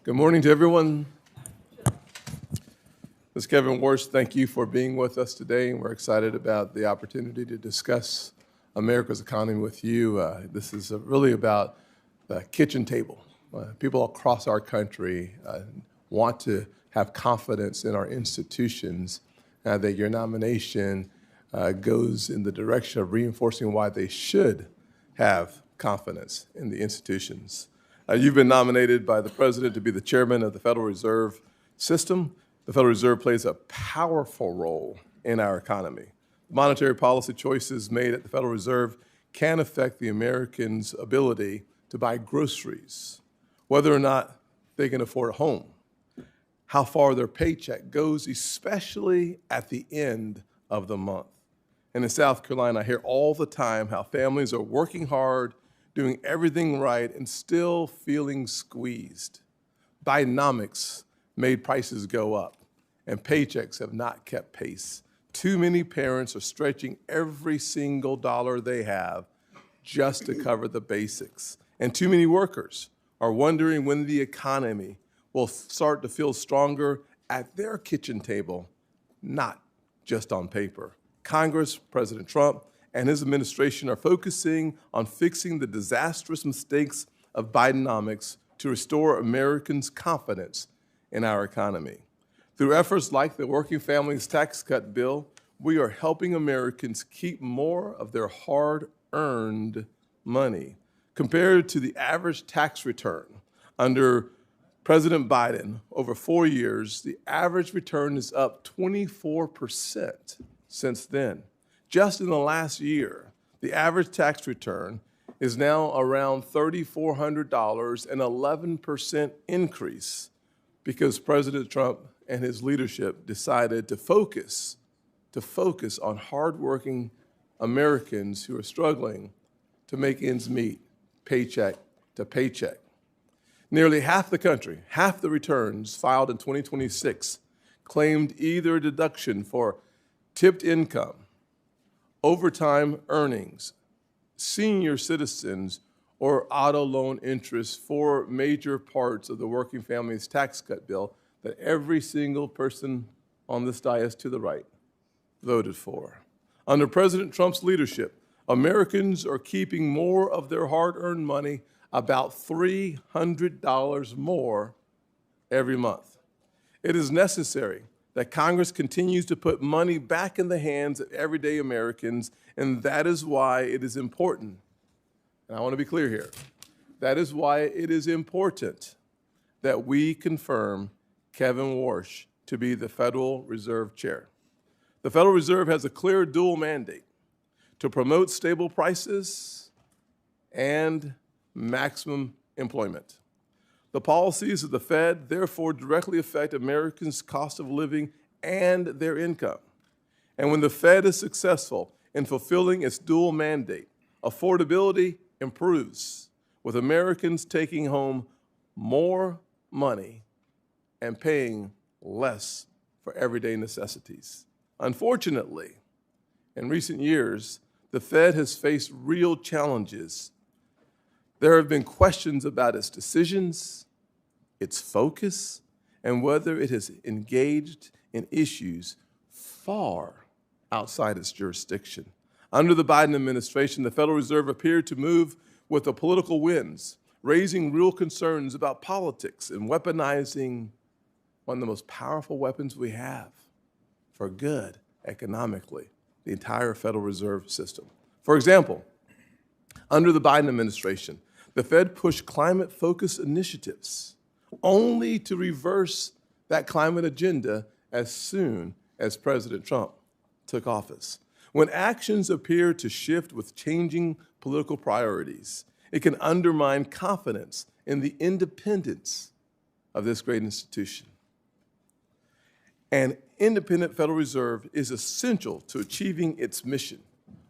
Good morning to everyone. This is Kevin Warsh. Thank you for being with us today, and we're excited about the opportunity to discuss America's economy with you. This is really about the kitchen table. People across our country want to have confidence in our institutions, that your nomination goes in the direction of reinforcing why they should have confidence in the institutions. You've been nominated by the President to be the chairman of the Federal Reserve System. The Federal Reserve plays a powerful role in our economy. Monetary policy choices made at the Federal Reserve can affect the Americans' ability to buy groceries, whether or not they can afford a home, how far their paycheck goes, especially at the end of the month. And in South Carolina, I hear all the time how families are working hard, doing everything right, and still feeling squeezed. Bidenomics made prices go up, and paychecks have not kept pace. Too many parents are stretching every single dollar they have just to cover the basics. And too many workers are wondering when the economy will start to feel stronger at their kitchen table, not just on paper. Congress, President Trump, and his administration are focusing on fixing the disastrous mistakes of Bidenomics to restore Americans' confidence in our economy. Through efforts like the Working Families Tax Cut bill, we are helping Americans keep more of their hard-earned money. Compared to the average tax return under President Biden over 4 years, the average return is up 24% since then. Just in the last year, the average tax return is now around $3,400, an 11% increase because President Trump and his leadership decided to focus on hardworking Americans who are struggling to make ends meet, paycheck to paycheck. Nearly half the country, half the returns filed in 2026 claimed either a deduction for tipped income, overtime earnings, senior citizens, or auto loan interest for major parts of the Working Families Tax Cut bill that every single person on this dais to the right voted for. Under President Trump's leadership, Americans are keeping more of their hard-earned money, about $300 more every month. It is necessary that Congress continues to put money back in the hands of everyday Americans, and that is why it is important, and I want to be clear here, that is why it is important that we confirm Kevin Warsh to be the Federal Reserve Chair. The Federal Reserve has a clear dual mandate to promote stable prices and maximum employment. The policies of the Fed, therefore, directly affect Americans' cost of living and their income. And when the Fed is successful in fulfilling its dual mandate, affordability improves, with Americans taking home more money and paying less for everyday necessities. Unfortunately, in recent years, the Fed has faced real challenges. There have been questions about its decisions, its focus, and whether it has engaged in issues far outside its jurisdiction. Under the Biden administration, the Federal Reserve appeared to move with the political winds, raising real concerns about politics and weaponizing one of the most powerful weapons we have for good economically, the entire Federal Reserve System. For example, under the Biden administration, the Fed pushed climate-focused initiatives only to reverse that climate agenda as soon as President Trump took office. When actions appear to shift with changing political priorities, it can undermine confidence in the independence of this great institution. An independent Federal Reserve is essential to achieving its mission.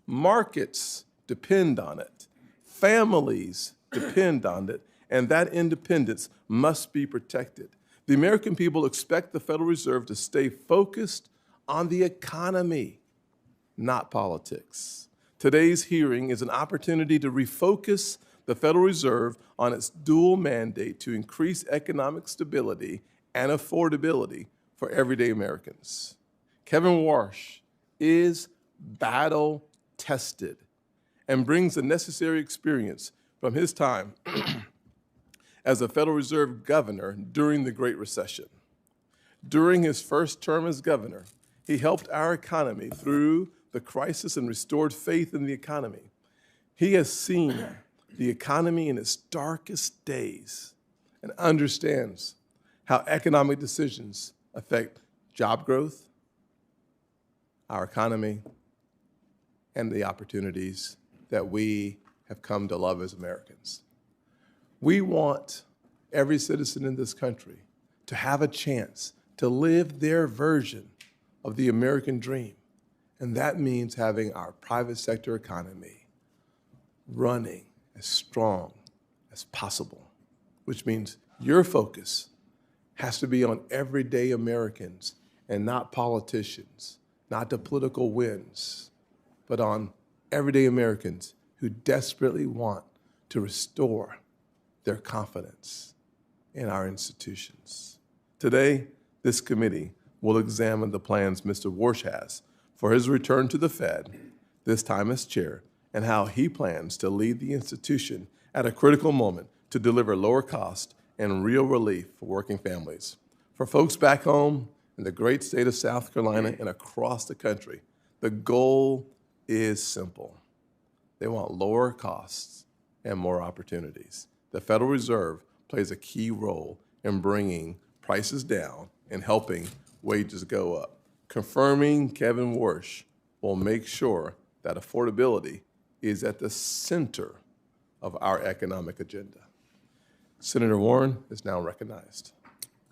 Markets depend on it. Families depend on it, and that independence must be protected. The American people expect the Federal Reserve to stay focused on the economy, not politics. Today's hearing is an opportunity to refocus the Federal Reserve on its dual mandate to increase economic stability and affordability for everyday Americans. Kevin Warsh is battle-tested and brings the necessary experience from his time as a Federal Reserve governor during the Great Recession. During his first term as governor, he helped our economy through the crisis and restored faith in the economy. He has seen the economy in its darkest days and understands how economic decisions affect job growth, our economy, and the opportunities that we have come to love as Americans. We want every citizen in this country to have a chance to live their version of the American dream. And that means having our private sector economy running as strong as possible, which means your focus has to be on everyday Americans and not politicians, not the political wins, but on everyday Americans who desperately want to restore their confidence in our institutions. Today, this committee will examine the plans Mr. Warsh has for his return to the Fed, this time as chair, and how he plans to lead the institution at a critical moment to deliver lower cost and real relief for working families. For folks back home in the great state of South Carolina and across the country, the goal is simple. They want lower costs and more opportunities. The Federal Reserve plays a key role in bringing prices down and helping wages go up. Confirming Kevin Warsh will make sure that affordability is at the center of our economic agenda. Senator Warren is now recognized.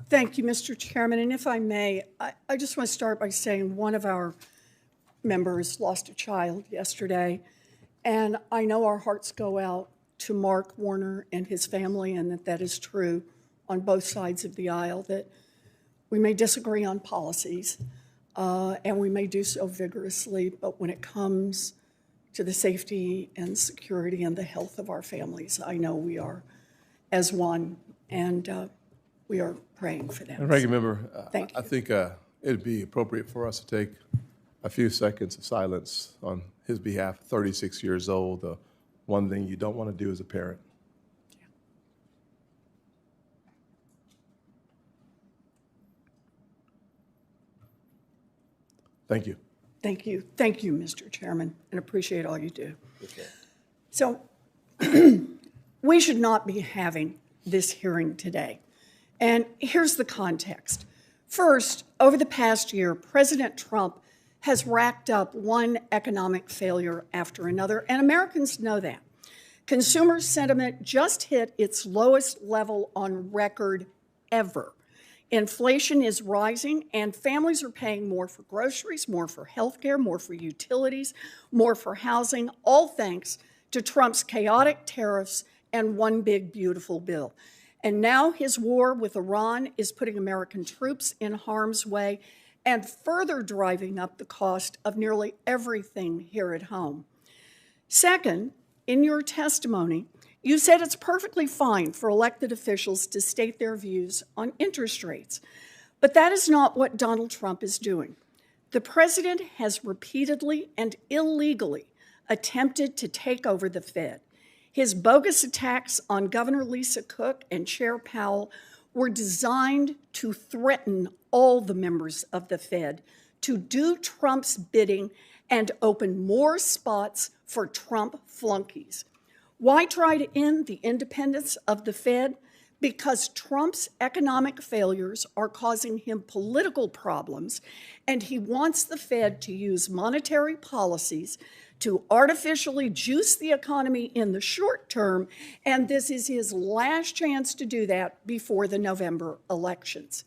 Thank you, Mr. Chairman. And if I may, I just want to start by saying one of our members lost a child yesterday, and I know our hearts go out to Mark Warner and his family, and that is true on both sides of the aisle, that we may disagree on policies, and we may do so vigorously, but when it comes to the safety and security and the health of our families, I know we are as one, and we are praying for them. Ranking Member, Thank you. I think it'd be appropriate for us to take a few seconds of silence on his behalf. 36 years old, the one thing you don't want to do as a parent. Thank you. Thank you. Thank you, Mr. Chairman, and appreciate all you do. Okay. So we should not be having this hearing today. And here's the context. First, over the past year, President Trump has racked up one economic failure after another, and Americans know that. Consumer sentiment just hit its lowest level on record ever. Inflation is rising, and families are paying more for groceries, more for health care, more for utilities, more for housing, all thanks to Trump's chaotic tariffs and one big beautiful bill. And now his war with Iran is putting American troops in harm's way and further driving up the cost of nearly everything here at home. Second, in your testimony, you said it's perfectly fine for elected officials to state their views on interest rates. But that is not what Donald Trump is doing. The president has repeatedly and illegally attempted to take over the Fed. His bogus attacks on Governor Lisa Cook and Chair Powell were designed to threaten all the members of the Fed to do Trump's bidding and open more spots for Trump flunkies. Why try to end the independence of the Fed? Because Trump's economic failures are causing him political problems, and he wants the Fed to use monetary policies to artificially juice the economy in the short term, and this is his last chance to do that before the November elections.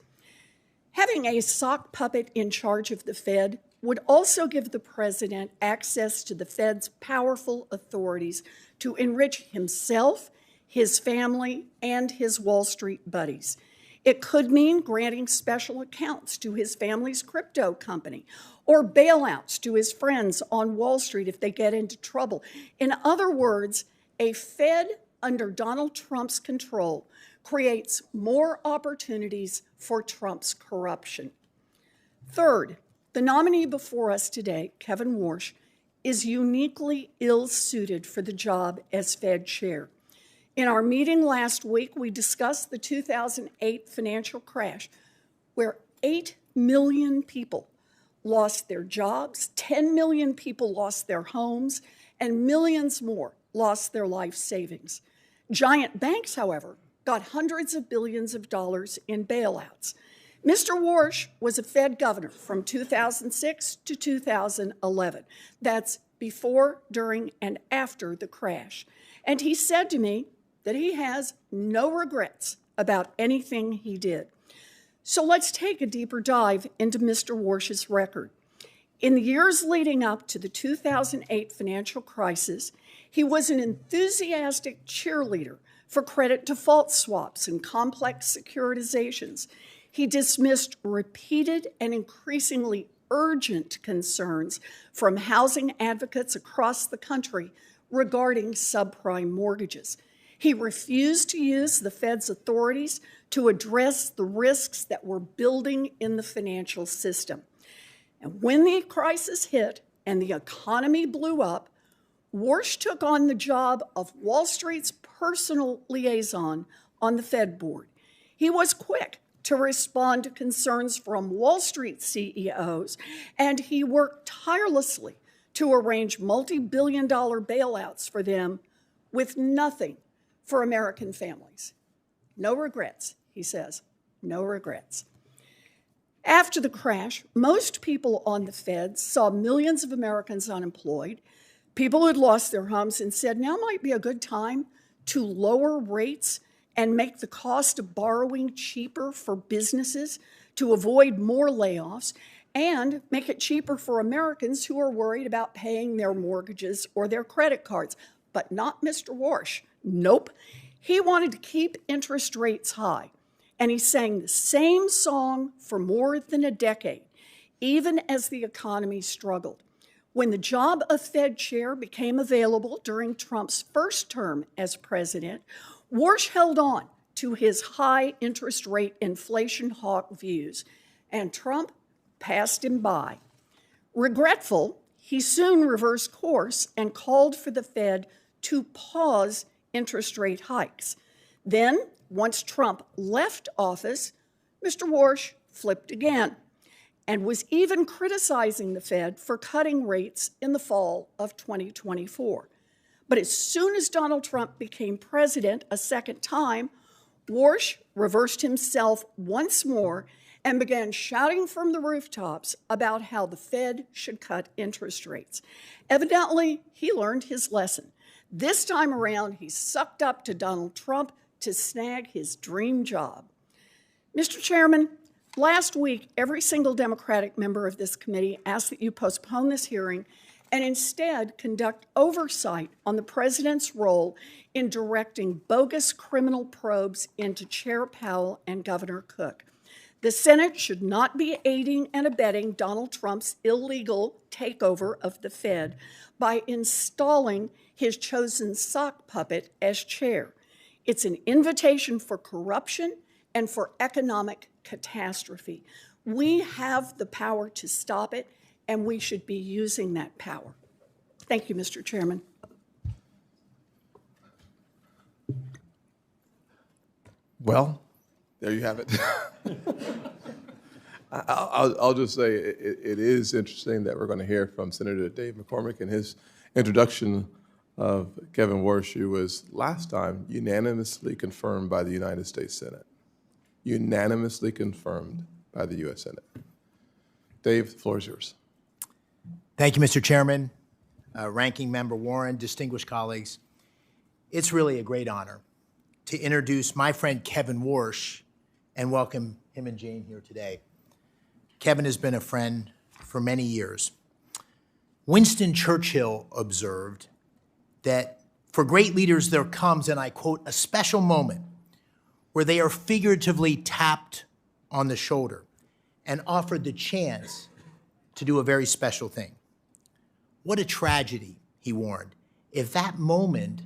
Having a sock puppet in charge of the Fed would also give the president access to the Fed's powerful authorities to enrich himself, his family, and his Wall Street buddies. It could mean granting special accounts to his family's crypto company or bailouts to his friends on Wall Street if they get into trouble. In other words, a Fed under Donald Trump's control creates more opportunities for Trump's corruption. Third, the nominee before us today, Kevin Warsh, is uniquely ill-suited for the job as Fed chair. In our meeting last week, we discussed the 2008 financial crash, where 8 million people lost their jobs, 10 million people lost their homes, and millions more lost their life savings. Giant banks, however, got hundreds of billions of dollars in bailouts. Mr. Warsh was a Fed governor from 2006 to 2011. That's before, during, and after the crash. And he said to me that he has no regrets about anything he did. So let's take a deeper dive into Mr. Warsh's record. In the years leading up to the 2008 financial crisis, he was an enthusiastic cheerleader for credit default swaps and complex securitizations. He dismissed repeated and increasingly urgent concerns from housing advocates across the country regarding subprime mortgages. He refused to use the Fed's authorities to address the risks that were building in the financial system. And when the crisis hit and the economy blew up, Warsh took on the job of Wall Street's personal liaison on the Fed board. He was quick to respond to concerns from Wall Street CEOs, and he worked tirelessly to arrange multi-billion-dollar bailouts for them with nothing for American families. No regrets, he says, no regrets. After the crash, most people on the Fed saw millions of Americans unemployed, people who had lost their homes, and said now might be a good time to lower rates and make the cost of borrowing cheaper for businesses to avoid more layoffs, and make it cheaper for Americans who are worried about paying their mortgages or their credit cards. But not Mr. Warsh. Nope. He wanted to keep interest rates high, and he sang the same song for more than a decade, even as the economy struggled. When the job of Fed chair became available during Trump's first term as president, Warsh held on to his high interest rate inflation hawk views, and Trump passed him by. Regretful, he soon reversed course and called for the Fed to pause interest rate hikes. Then, once Trump left office, Mr. Warsh flipped again and was even criticizing the Fed for cutting rates in the fall of 2024. But as soon as Donald Trump became president a second time, Warsh reversed himself once more and began shouting from the rooftops about how the Fed should cut interest rates. Evidently, he learned his lesson. This time around, he sucked up to Donald Trump to snag his dream job. Mr. Chairman, last week, every single Democratic member of this committee asked that you postpone this hearing and instead conduct oversight on the president's role in directing bogus criminal probes into Chair Powell and Governor Cook. The Senate should not be aiding and abetting Donald Trump's illegal takeover of the Fed by installing his chosen sock puppet as chair. It's an invitation for corruption and for economic catastrophe. We have the power to stop it, and we should be using that power. Thank you, Mr. Chairman. Well, there you have it. I'll just say it is interesting that we're going to hear from Senator Dave McCormick in his introduction of Kevin Warsh, who was last time unanimously confirmed by the United States Senate. Unanimously confirmed by the U.S. Senate. Dave, the floor is yours. Thank you, Mr. Chairman, Ranking Member Warren, distinguished colleagues. It's really a great honor to introduce my friend Kevin Warsh and welcome him and Jane here today. Kevin has been a friend for many years. Winston Churchill observed that for great leaders there comes, and I quote, a special moment where they are figuratively tapped on the shoulder and offered the chance to do a very special thing. What a tragedy, he warned, if that moment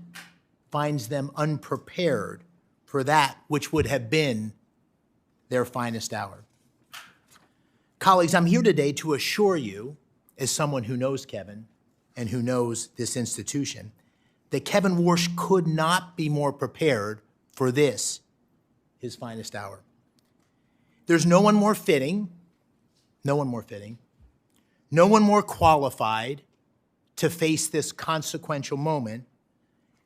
finds them unprepared for that which would have been their finest hour. Colleagues, I'm here today to assure you, as someone who knows Kevin and who knows this institution, that Kevin Warsh could not be more prepared for this, his finest hour. There's no one more fitting, no one more qualified to face this consequential moment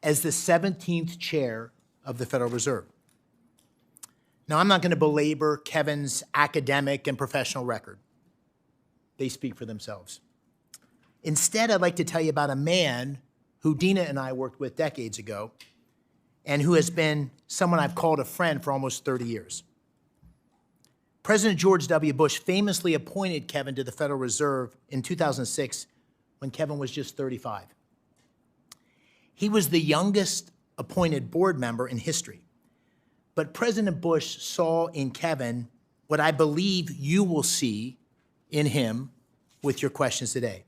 as the 17th chair of the Federal Reserve. Now, I'm not going to belabor Kevin's academic and professional record. They speak for themselves. Instead, I'd like to tell you about a man who Dina and I worked with decades ago and who has been someone I've called a friend for almost 30 years. President George W. Bush famously appointed Kevin to the Federal Reserve in 2006 when Kevin was just 35. He was the youngest appointed board member in history. But President Bush saw in Kevin what I believe you will see in him with your questions today.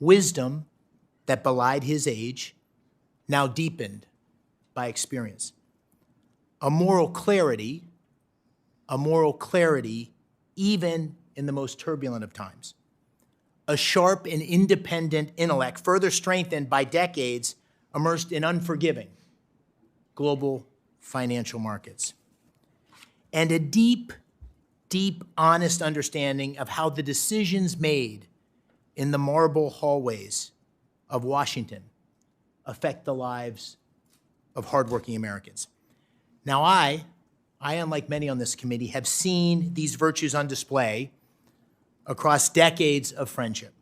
Wisdom that belied his age, now deepened by experience. A moral clarity even in the most turbulent of times. A sharp and independent intellect, further strengthened by decades immersed in unforgiving global financial markets. And a deep, honest understanding of how the decisions made in the marble hallways of Washington affect the lives of hardworking Americans. Now, I, unlike many on this committee, have seen these virtues on display across decades of friendship.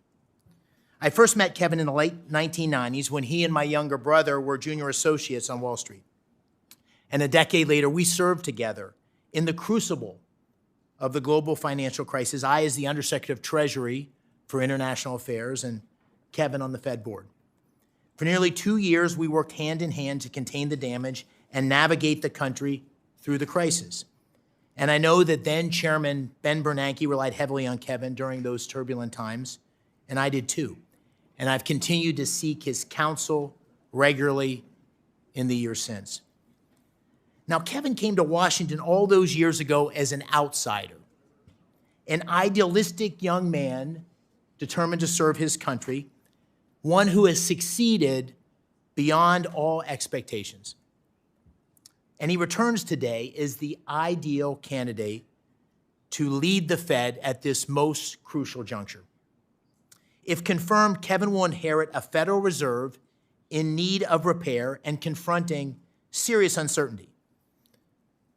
I first met Kevin in the late 1990s when he and my younger brother were junior associates on Wall Street. And a decade later, we served together in the crucible of the global financial crisis, I as the Undersecretary of Treasury for International Affairs and Kevin on the Fed board. For nearly 2 years, we worked hand in hand to contain the damage and navigate the country through the crisis. And I know that then Chairman Ben Bernanke relied heavily on Kevin during those turbulent times, and I did too. And I've continued to seek his counsel regularly in the years since. Now, Kevin came to Washington all those years ago as an outsider, an idealistic young man determined to serve his country, one who has succeeded beyond all expectations. And he returns today as the ideal candidate to lead the Fed at this most crucial juncture. If confirmed, Kevin will inherit a Federal Reserve in need of repair and confronting serious uncertainty.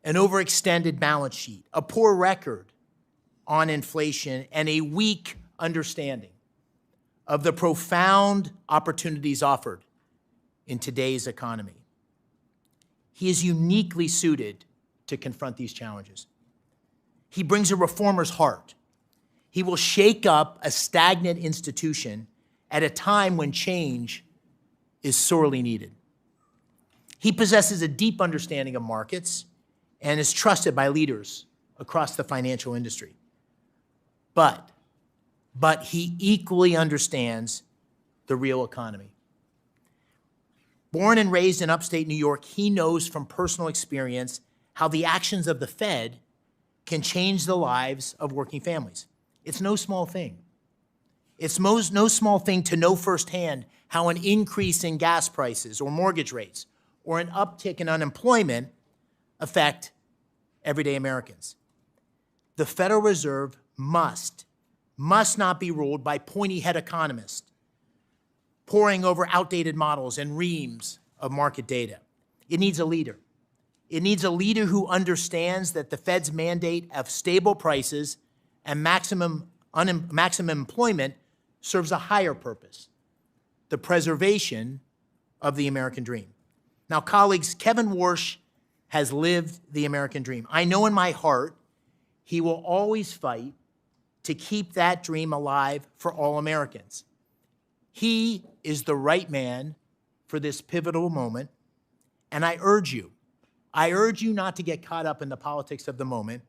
An overextended balance sheet, a poor record on inflation, and a weak understanding of the profound opportunities offered in today's economy. He is uniquely suited to confront these challenges. He brings a reformer's heart. He will shake up a stagnant institution at a time when change is sorely needed. He possesses a deep understanding of markets and is trusted by leaders across the financial industry. But he equally understands the real economy. Born and raised in upstate New York, he knows from personal experience how the actions of the Fed can change the lives of working families. It's no small thing. It's no small thing to know firsthand how an increase in gas prices or mortgage rates or an uptick in unemployment affect everyday Americans. The Federal Reserve must not be ruled by pointy-head economists poring over outdated models and reams of market data. It needs a leader. It needs a leader who understands that the Fed's mandate of stable prices and maximum employment serves a higher purpose, the preservation of the American dream. Now, colleagues, Kevin Warsh has lived the American dream. I know in my heart he will always fight to keep that dream alive for all Americans. He is the right man for this pivotal moment, and I urge you not to get caught up in the politics of the moment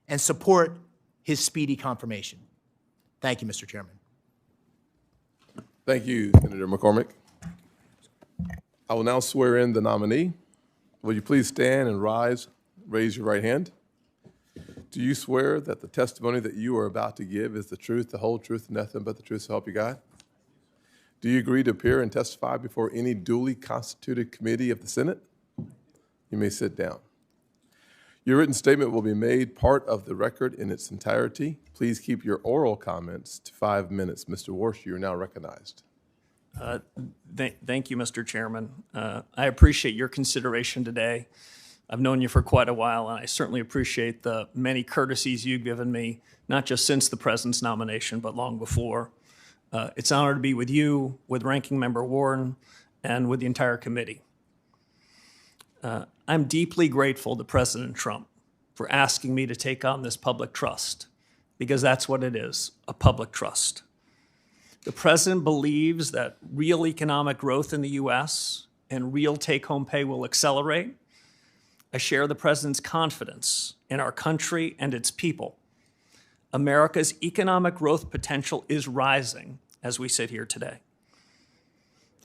and support his speedy confirmation. Thank you, Mr. Chairman. Thank you, Senator McCormick. I will now swear in the nominee. Will you please stand and raise your right hand? Do you swear that the testimony that you are about to give is the truth, the whole truth, and nothing but the truth, so help you God? Do you agree to appear and testify before any duly constituted committee of the Senate? You may sit down. Your written statement will be made part of the record in its entirety. Please keep your oral comments to 5 minutes. Mr. Warsh, you are now recognized. Thank you, Mr. Chairman. I appreciate your consideration today. I've known you for quite a while, and I certainly appreciate the many courtesies you've given me, not just since the President's nomination, but long before. It's an honor to be with you, with Ranking Member Warren, and with the entire committee. I'm deeply grateful to President Trump for asking me to take on this public trust, because that's what it is, a public trust. The President believes that real economic growth in the U.S. and real take-home pay will accelerate. I share the President's confidence in our country and its people. America's economic growth potential is rising as we sit here today.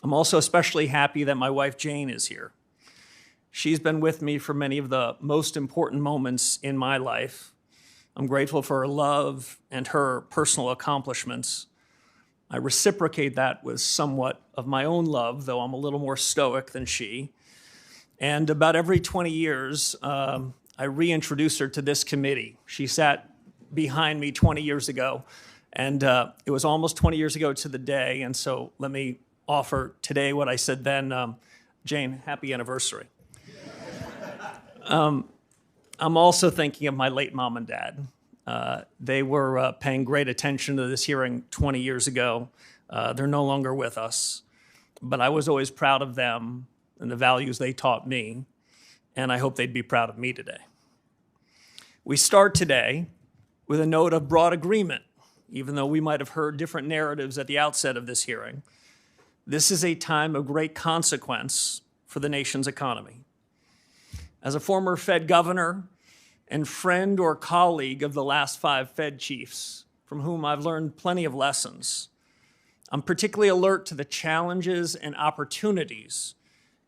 I'm also especially happy that my wife Jane is here. She's been with me for many of the most important moments in my life. I'm grateful for her love and her personal accomplishments. I reciprocate that with somewhat of my own love, though I'm a little more stoic than she. And about every 20 years, I reintroduce her to this committee. She sat behind me 20 years ago, and it was almost 20 years ago to the day. And so let me offer today what I said then. Jane, happy anniversary. I'm also thinking of my late mom and dad. They were paying great attention to this hearing 20 years ago. They're no longer with us, but I was always proud of them and the values they taught me, and I hope they'd be proud of me today. We start today with a note of broad agreement, even though we might have heard different narratives at the outset of this hearing. This is a time of great consequence for the nation's economy. As a former Fed governor and friend or colleague of the last 5 Fed chiefs, from whom I've learned plenty of lessons, I'm particularly alert to the challenges and opportunities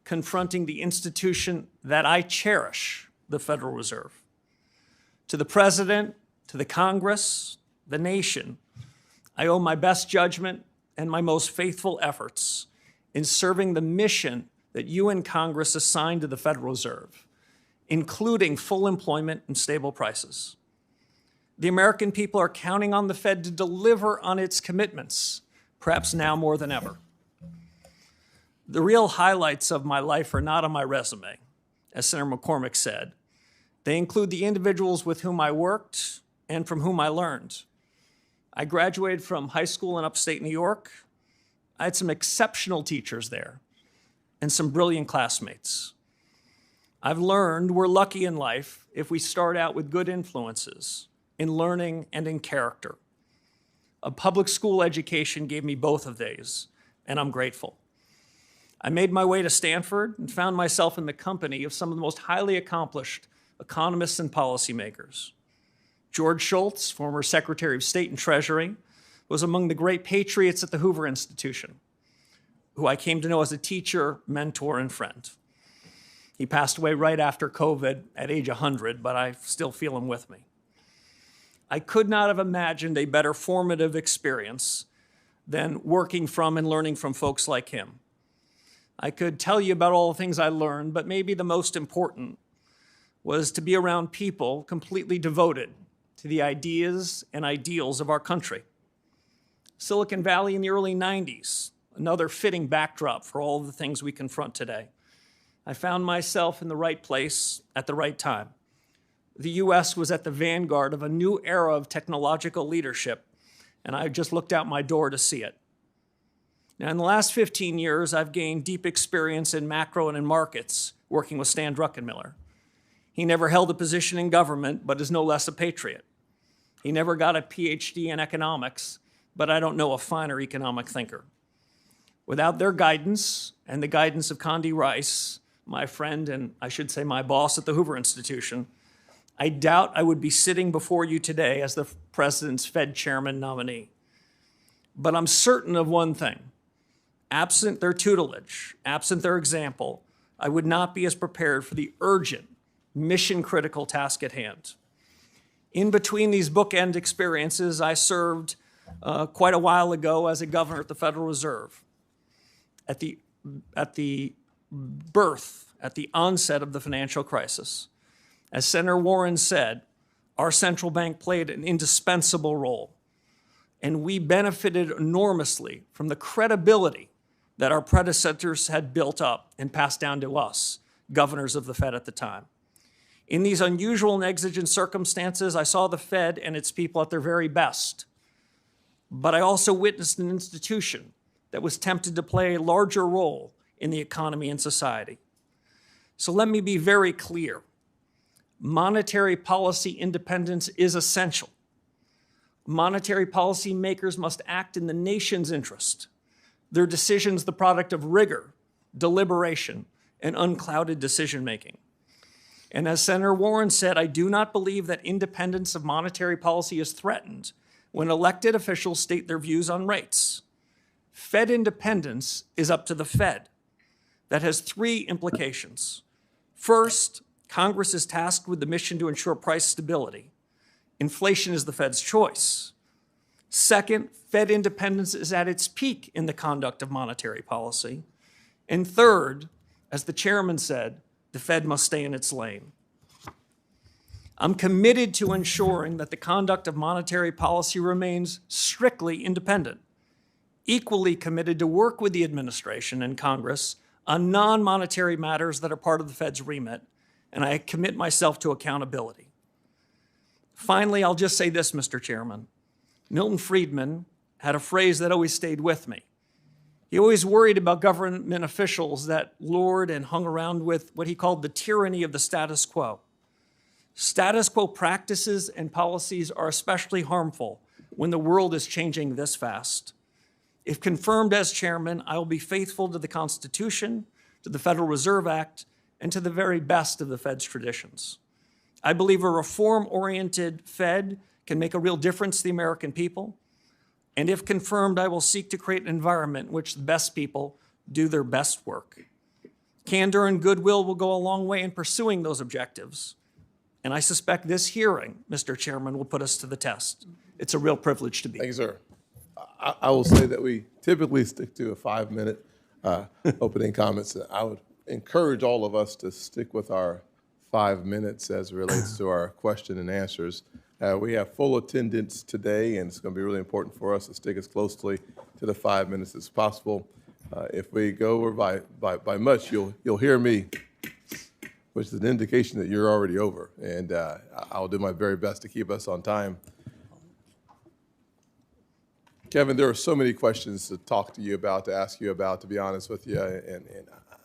confronting the institution that I cherish, the Federal Reserve. To the President, to the Congress, the nation, I owe my best judgment and my most faithful efforts in serving the mission that you and Congress assigned to the Federal Reserve, including full employment and stable prices. The American people are counting on the Fed to deliver on its commitments, perhaps now more than ever. The real highlights of my life are not on my resume, as Senator McCormick said. They include the individuals with whom I worked and from whom I learned. I graduated from high school in upstate New York. I had some exceptional teachers there and some brilliant classmates. I've learned we're lucky in life if we start out with good influences in learning and in character. A public school education gave me both of these, and I'm grateful. I made my way to Stanford and found myself in the company of some of the most highly accomplished economists and policymakers. George Shultz, former Secretary of State and Treasury, was among the great patriots at the Hoover Institution, who I came to know as a teacher, mentor, and friend. He passed away right after COVID at age 100, but I still feel him with me. I could not have imagined a better formative experience than working from and learning from folks like him. I could tell you about all the things I learned, but maybe the most important was to be around people completely devoted to the ideas and ideals of our country. Silicon Valley in the early 90s, another fitting backdrop for all the things we confront today. I found myself in the right place at the right time. The U.S. was at the vanguard of a new era of technological leadership, and I just looked out my door to see it. Now, in the last 15 years, I've gained deep experience in macro and in markets, working with Stan Druckenmiller. He never held a position in government, but is no less a patriot. He never got a PhD in economics, but I don't know a finer economic thinker. Without their guidance and the guidance of Condi Rice, my friend and I should say my boss at the Hoover Institution, I doubt I would be sitting before you today as the President's Fed Chairman nominee. But I'm certain of one thing. Absent their tutelage, absent their example, I would not be as prepared for the urgent, mission-critical task at hand. In between these bookend experiences, I served quite a while ago as a governor at the Federal Reserve. At the onset of the financial crisis, as Senator Warren said, our central bank played an indispensable role, and we benefited enormously from the credibility that our predecessors had built up and passed down to us, governors of the Fed at the time. In these unusual and exigent circumstances, I saw the Fed and its people at their very best. But I also witnessed an institution that was tempted to play a larger role in the economy and society. So let me be very clear. Monetary policy independence is essential. Monetary policy makers must act in the nation's interest. Their decisions the product of rigor, deliberation, and unclouded decision-making. And as Senator Warren said, I do not believe that independence of monetary policy is threatened when elected officials state their views on rates. Fed independence is up to the Fed. That has three implications. First, Congress is tasked with the mission to ensure price stability. Inflation is the Fed's choice. Second, Fed independence is at its peak in the conduct of monetary policy. And third, as the chairman said, the Fed must stay in its lane. I'm committed to ensuring that the conduct of monetary policy remains strictly independent, equally committed to work with the administration and Congress on non-monetary matters that are part of the Fed's remit, and I commit myself to accountability. Finally, I'll just say this, Mr. Chairman. Milton Friedman had a phrase that always stayed with me. He always worried about government officials that lured and hung around with what he called the tyranny of the status quo. Status quo practices and policies are especially harmful when the world is changing this fast. If confirmed as chairman, I will be faithful to the Constitution, to the Federal Reserve Act, and to the very best of the Fed's traditions. I believe a reform-oriented Fed can make a real difference to the American people. And if confirmed, I will seek to create an environment in which the best people do their best work. Candor and goodwill will go a long way in pursuing those objectives. And I suspect this hearing, Mr. Chairman, will put us to the test. It's a real privilege to be here. Thank you, sir. I will say that we typically stick to a 5-minute opening comments. I would encourage all of us to stick with our 5 minutes as it relates to our question and answers. We have full attendance today, and it's going to be really important for us to stick as closely to the 5 minutes as possible. If we go over by much, you'll hear me, which is an indication that you're already over, and I'll do my very best to keep us on time. Kevin, there are so many questions to talk to you about, to ask you about, to be honest with you, and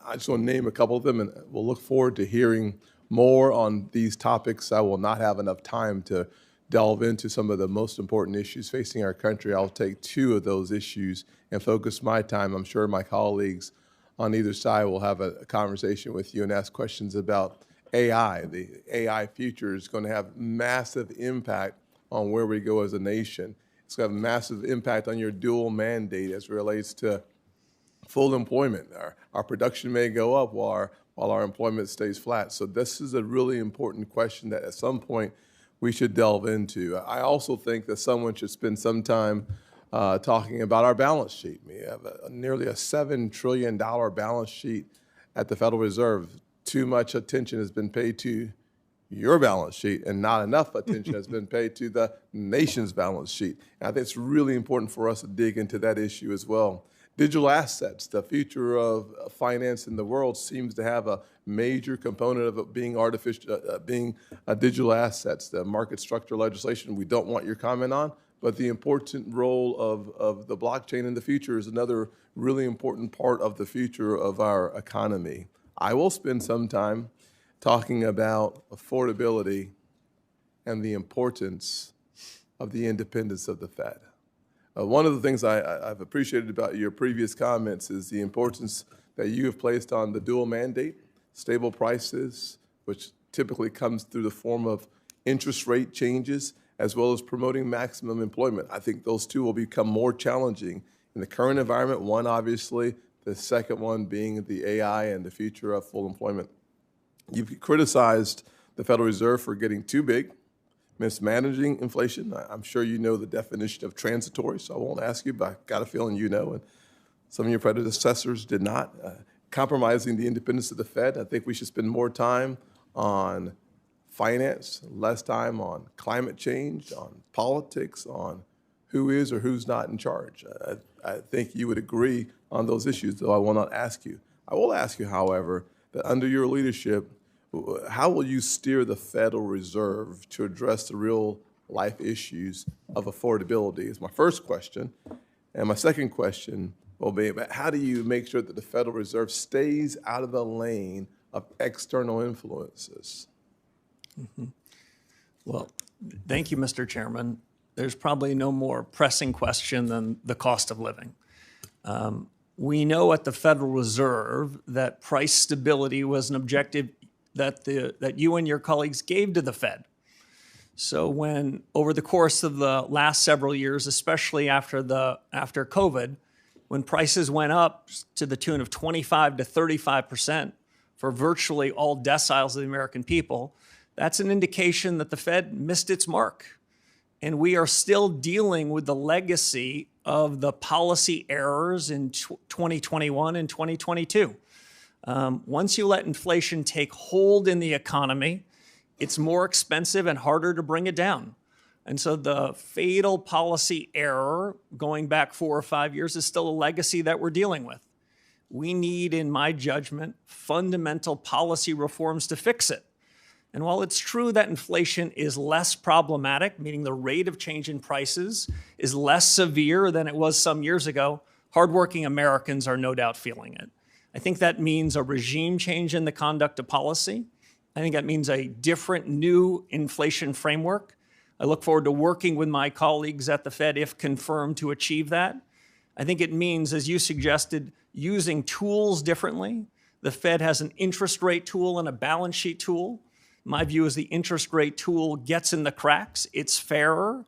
I just want to name a couple of them, and we'll look forward to hearing more on these topics. I will not have enough time to delve into some of the most important issues facing our country. I'll take two of those issues and focus my time. I'm sure my colleagues on either side will have a conversation with you and ask questions about AI. The AI future is going to have massive impact on where we go as a nation. It's going to have a massive impact on your dual mandate as it relates to full employment. Our production may go up while our employment stays flat. So this is a really important question that at some point we should delve into. I also think that someone should spend some time talking about our balance sheet. We have nearly a $7 trillion balance sheet at the Federal Reserve. Too much attention has been paid to your balance sheet and not enough attention has been paid to the nation's balance sheet. And I think it's really important for us to dig into that issue as well. Digital assets, the future of finance in the world seems to have a major component of it being digital assets. The market structure legislation we don't want your comment on, but the important role of the blockchain in the future is another really important part of the future of our economy. I will spend some time talking about affordability and the importance of the independence of the Fed. One of the things I've appreciated about your previous comments is the importance that you have placed on the dual mandate, stable prices, which typically comes through the form of interest rate changes, as well as promoting maximum employment. I think those two will become more challenging in the current environment, one obviously, the second one being the AI and the future of full employment. You've criticized the Federal Reserve for getting too big, mismanaging inflation. I'm sure you know the definition of transitory, so I won't ask you, but I've got a feeling you know, and some of your predecessors did not. Compromising the independence of the Fed. I think we should spend more time on finance, less time on climate change, on politics, on who is or who's not in charge. I think you would agree on those issues, though I will not ask you. I will ask you, however, that under your leadership, how will you steer the Federal Reserve to address the real life issues of affordability is my first question. And my second question will be about how do you make sure that the Federal Reserve stays out of the lane of external influences? Well, thank you, Mr. Chairman. There's probably no more pressing question than the cost of living. We know at the Federal Reserve that price stability was an objective that you and your colleagues gave to the Fed. So when, over the course of the last several years, especially after COVID, when prices went up to the tune of 25 to 35% for virtually all deciles of the American people, that's an indication that the Fed missed its mark. And we are still dealing with the legacy of the policy errors in 2021 and 2022. Once you let inflation take hold in the economy, it's more expensive and harder to bring it down. And so the fatal policy error going back 4 or 5 years is still a legacy that we're dealing with. We need, in my judgment, fundamental policy reforms to fix it. And while it's true that inflation is less problematic, meaning the rate of change in prices is less severe than it was some years ago, hardworking Americans are no doubt feeling it. I think that means a regime change in the conduct of policy. I think that means a different new inflation framework. I look forward to working with my colleagues at the Fed, if confirmed, to achieve that. I think it means, as you suggested, using tools differently. The Fed has an interest rate tool and a balance sheet tool. My view is the interest rate tool gets in the cracks. It's fairer.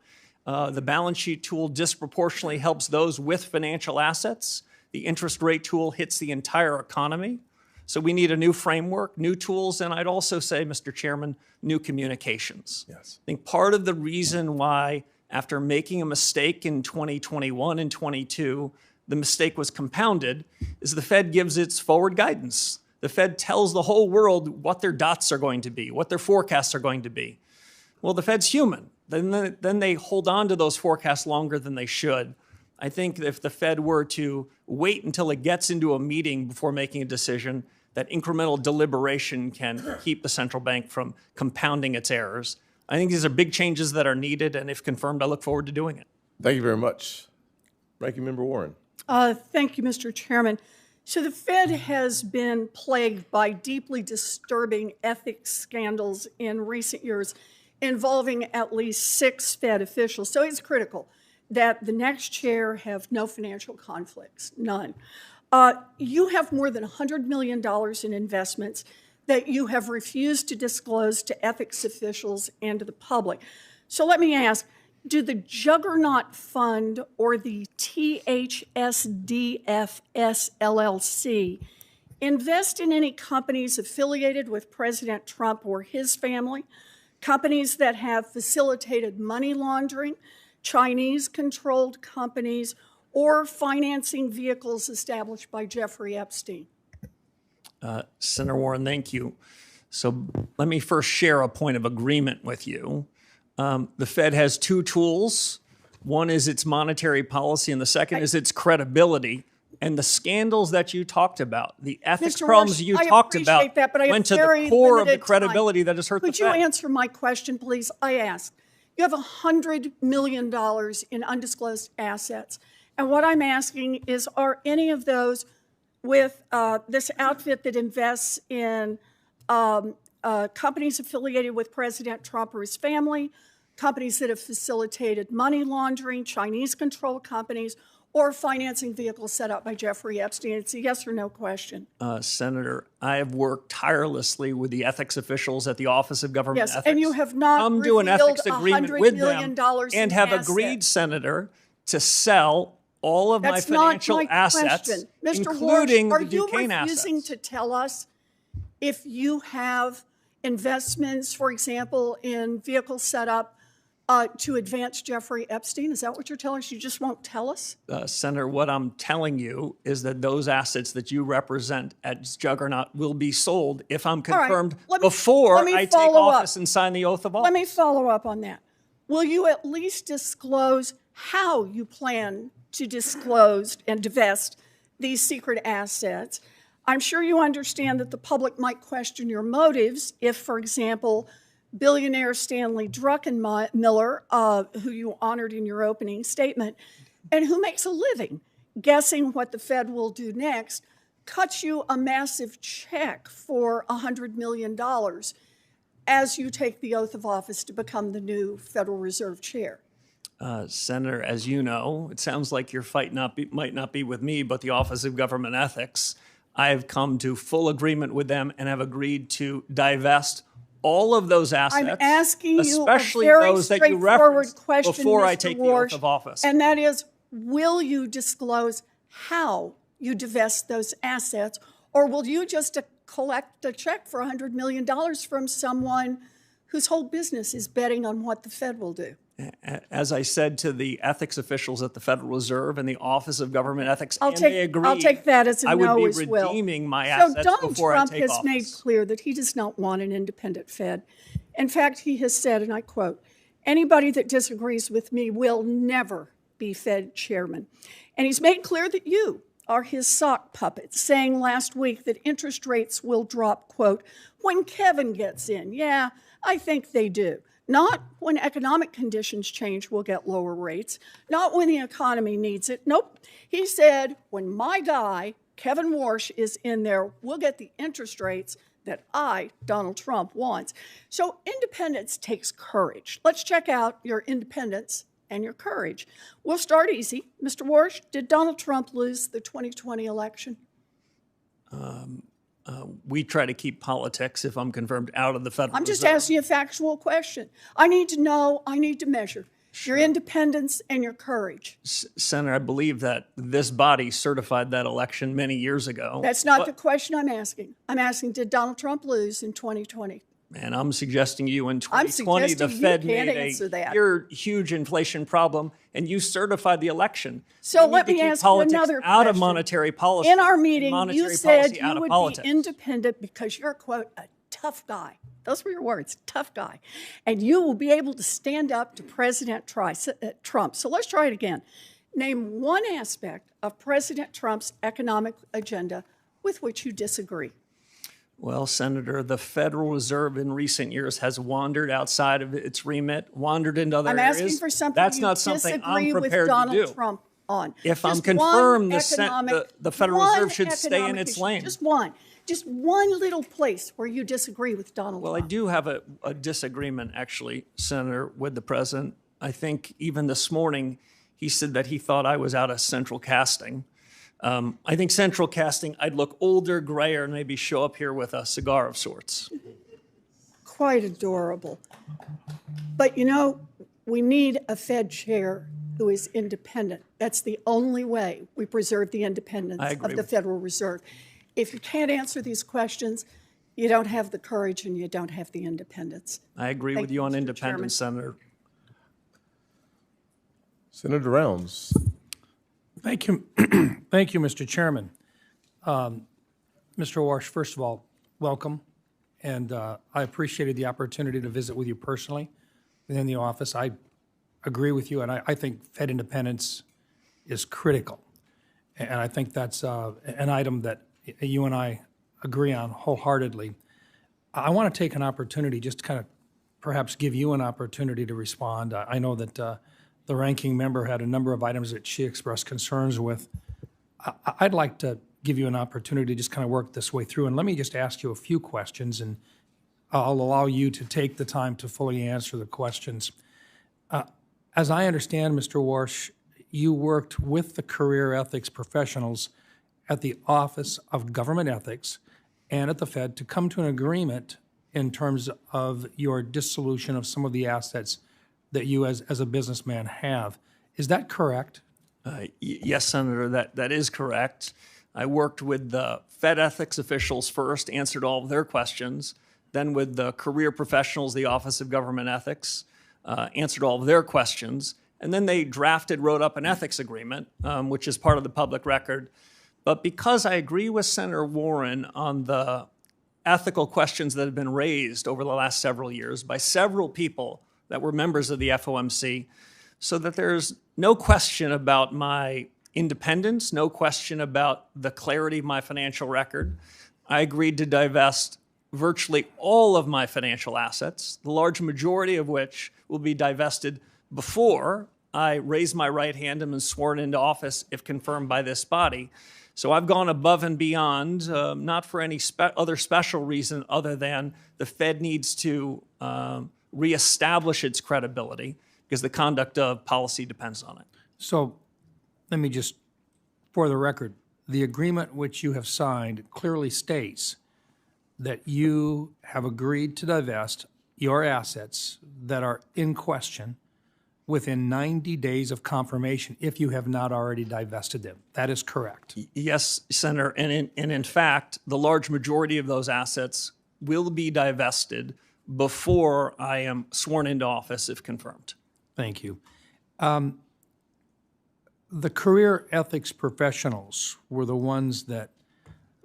The balance sheet tool disproportionately helps those with financial assets. The interest rate tool hits the entire economy. So we need a new framework, new tools, and I'd also say, Mr. Chairman, new communications. Yes. I think part of the reason why, after making a mistake in 2021 and 22, the mistake was compounded is the Fed gives its forward guidance. The Fed tells the whole world what their dots are going to be, what their forecasts are going to be. Well, the Fed's human. Then they hold on to those forecasts longer than they should. I think if the Fed were to wait until it gets into a meeting before making a decision, that incremental deliberation can keep the central bank from compounding its errors. I think these are big changes that are needed, and if confirmed, I look forward to doing it. Thank you very much. Ranking Member Warren. Thank you, Mr. Chairman. So the Fed has been plagued by deeply disturbing ethics scandals in recent years involving at least 6 Fed officials. So it's critical that the next chair have no financial conflicts, none. You have more than $100 million in investments that you have refused to disclose to ethics officials and to the public. So let me ask, do the Juggernaut Fund or the THSDFS LLC invest in any companies affiliated with President Trump or his family, companies that have facilitated money laundering, Chinese-controlled companies, or financing vehicles established by Jeffrey Epstein? Senator Warren, thank you. So let me first share a point of agreement with you. The Fed has 2 tools. One is its monetary policy, and the second is its credibility. And the scandals that you talked about, the ethics Mr. problems Warsh, you I talked appreciate about, that, but I have went to the very core of the limited credibility time. that has hurt the Could Fed. you answer my question, please? I asked. You have $100 million in undisclosed assets. And what I'm asking is, are any of those with this outfit that invests in companies affiliated with President Trump or his family, companies that have facilitated money laundering, Chinese-controlled companies, or financing vehicles set up by Jeffrey Epstein? It's a yes or no question. Senator, I have worked tirelessly with the ethics officials at the Office of Government Yes, Ethics. and you have not come to an revealed ethics agreement $100 with million them and in have assets. agreed, Senator, to sell all of my That's not financial my assets, question. Mr. including Warsh, are the you Duquesne refusing assets. to tell us if you have investments, for example, in vehicles set up to advance Jeffrey Epstein? Is that what you're telling us? You just won't tell us? Senator, what I'm telling you is that those assets that you represent as Juggernaut will be sold if I'm right. confirmed Let me before I take follow up. office and sign the oath of office. Let me follow up on that. Will you at least disclose how you plan to disclose and divest these secret assets? I'm sure you understand that the public might question your motives if, for example, billionaire Stanley Druckenmiller, who you honored in your opening statement, and who makes a living guessing what the Fed will do next, cuts you a massive check for $100 million as you take the oath of office to become the new Federal Reserve Chair. Senator, as you know, it sounds like your fight might not be with me, but the Office of Government Ethics. I have come to full agreement with them and have agreed to divest all of those assets, I'm asking you especially a very those that you straightforward referenced question, before I Mr. take the Warsh, oath of office. and that is, will you disclose how you divest those assets, or will you just collect a check for $100 million from someone whose whole business is betting on what the Fed will do? As I said to the ethics officials at the Federal Reserve and the Office of Government Ethics, I'll they agreed, take that as a I would no be as well. redeeming my So assets Donald before Trump I take has office. made clear that he does not want an independent Fed. In fact, he has said, and I quote, "Anybody that disagrees with me will never be Fed chairman." And he's made clear that you are his sock puppet, saying last week that interest rates will drop, quote, "when Kevin gets in." Yeah, I think they do. Not when economic conditions change, we'll get lower rates. Not when the economy needs it. Nope. He said, when my guy, Kevin Warsh, is in there, we'll get the interest rates that I, Donald Trump, wants. So independence takes courage. Let's check out your independence and your courage. We'll start easy. Mr. Warsh, did Donald Trump lose the 2020 election? We try to keep politics, if I'm confirmed, out of the Federal I'm just Reserve. asking you a factual question. I need to know, I need to measure your independence and your courage. Senator, I believe that this body certified that election many years ago. That's not the question I'm asking. I'm asking, did Donald Trump lose in 2020? And I'm suggesting you in 2020, the suggesting you Fed can't made answer a that. huge inflation problem, and you certified the election. So We let need to me keep ask you politics another out of question. monetary policy. In our and meeting, monetary you said policy out you of would politics. be independent because you're, quote, a tough guy. Those were your words, tough guy. And you will be able to stand up to President Trump. So let's try it again. Name one aspect of President Trump's economic agenda with which you disagree. Well, Senator, the Federal Reserve in recent years has wandered outside of its remit, wandered into other I'm areas. asking for something That's you not something disagree I'm with prepared Donald to do. Trump on. If I'm Just confirmed, one the Federal one Reserve should stay in economic its issue. lane. Just one little place where you disagree with Donald Well, I Trump. do have a disagreement, actually, Senator, with the president. I think even this morning he said that he thought I was out of central casting. I think central casting, I'd look older, grayer, and maybe show up here with a cigar of sorts. Quite adorable. But you know, we need a Fed chair who is independent. That's the only way we preserve the independence I agree of the with Federal Reserve. If you can't answer these questions, you don't have the courage and you don't have the independence. I agree Thank with you on Mr. independence, Senator. Senator Rounds. Thank you. Thank you, Mr. Chairman. Mr. Warsh, first of all, welcome. And I appreciated the opportunity to visit with you personally within the office. I agree with you, and I think Fed independence is critical. And I think that's an item that you and I agree on wholeheartedly. I want to take an opportunity just to kind of perhaps give you an opportunity to respond. I know that the ranking member had a number of items that she expressed concerns with. I'd like to give you an opportunity to just kind of work this way through. And let me just ask you a few questions, and I'll allow you to take the time to fully answer the questions. As I understand, Mr. Warsh, you worked with the career ethics professionals at the Office of Government Ethics and at the Fed to come to an agreement in terms of your dissolution of some of the assets that you as a businessman have. Is that correct? Yes, Senator, that is correct. I worked with the Fed ethics officials first, answered all of their questions, then with the career professionals, the Office of Government Ethics, answered all of their questions, and then they wrote up an ethics agreement, which is part of the public record. But because I agree with Senator Warren on the ethical questions that have been raised over the last several years by several people that were members of the FOMC, so that there's no question about my independence, no question about the clarity of my financial record, I agreed to divest virtually all of my financial assets, the large majority of which will be divested before I raise my right hand and am sworn into office if confirmed by this body. So I've gone above and beyond, not for any other special reason other than the Fed needs to reestablish its credibility because the conduct of policy depends on it. So let me just, for the record, the agreement which you have signed clearly states that you have agreed to divest your assets that are in question within 90 days of confirmation if you have not already divested them. That is correct. Yes, Senator, and in fact, the large majority of those assets will be divested before I am sworn into office if confirmed. Thank you. The career ethics professionals were the ones that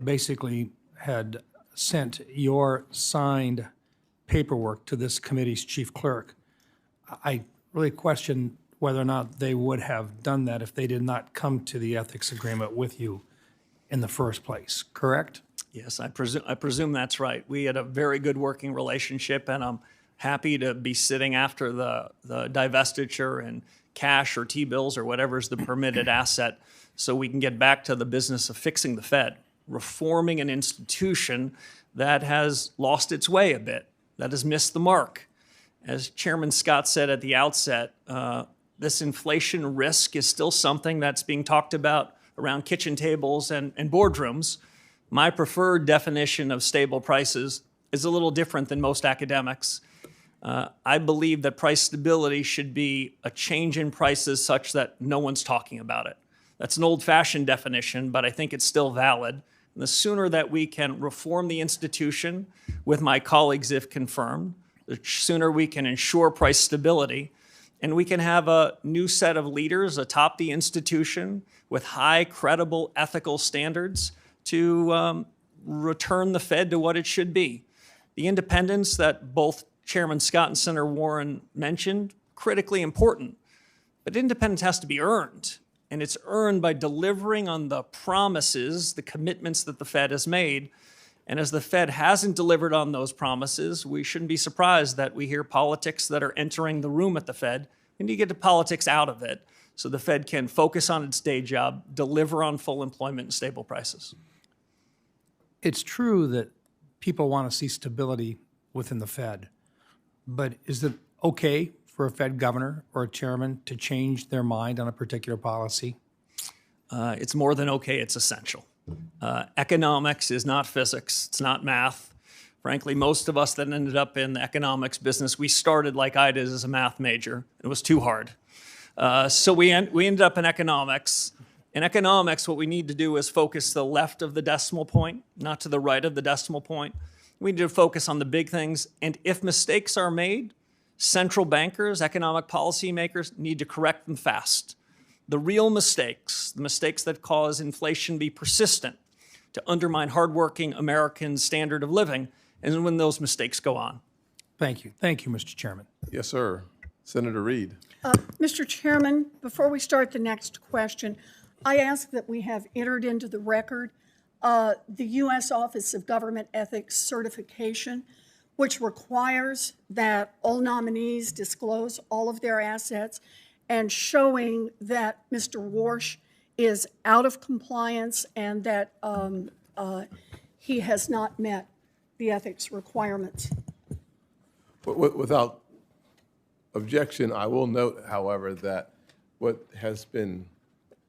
basically had sent your signed paperwork to this committee's chief clerk. I really question whether or not they would have done that if they did not come to the ethics agreement with you in the first place, correct? Yes, I presume that's right. We had a very good working relationship, and I'm happy to be sitting after the divestiture and cash or T-bills or whatever is the permitted asset so we can get back to the business of fixing the Fed, reforming an institution that has lost its way a bit, that has missed the mark. As Chairman Scott said at the outset, this inflation risk is still something that's being talked about around kitchen tables and boardrooms. My preferred definition of stable prices is a little different than most academics. I believe that price stability should be a change in prices such that no one's talking about it. That's an old-fashioned definition, but I think it's still valid. And the sooner that we can reform the institution with my colleagues if confirmed, the sooner we can ensure price stability, and we can have a new set of leaders atop the institution with high, credible, ethical standards to return the Fed to what it should be. The independence that both Chairman Scott and Senator Warren mentioned, critically important. But independence has to be earned, and it's earned by delivering on the promises, the commitments that the Fed has made. And as the Fed hasn't delivered on those promises, we shouldn't be surprised that we hear politics that are entering the room at the Fed. We need to get the politics out of it so the Fed can focus on its day job, deliver on full employment and stable prices. It's true that people want to see stability within the Fed, but is it okay for a Fed governor or a chairman to change their mind on a particular policy? It's more than okay, it's essential. Economics is not physics, it's not math. Frankly, most of us that ended up in the economics business, we started like I did as a math major. It was too hard. So we ended up in economics. In economics, what we need to do is focus to the left of the decimal point, not to the right of the decimal point. We need to focus on the big things. And if mistakes are made, central bankers, economic policymakers need to correct them fast. The real mistakes, the mistakes that cause inflation to be persistent, to undermine hardworking American standard of living, and when those mistakes go on. Thank you. Thank you, Mr. Chairman. Yes, sir. Senator Reed. Mr. Chairman, before we start the next question, I ask that we have entered into the record the U.S. Office of Government Ethics certification, which requires that all nominees disclose all of their assets and showing that Mr. Warsh is out of compliance and that he has not met the ethics requirements. Without objection, I will note, however, that what has been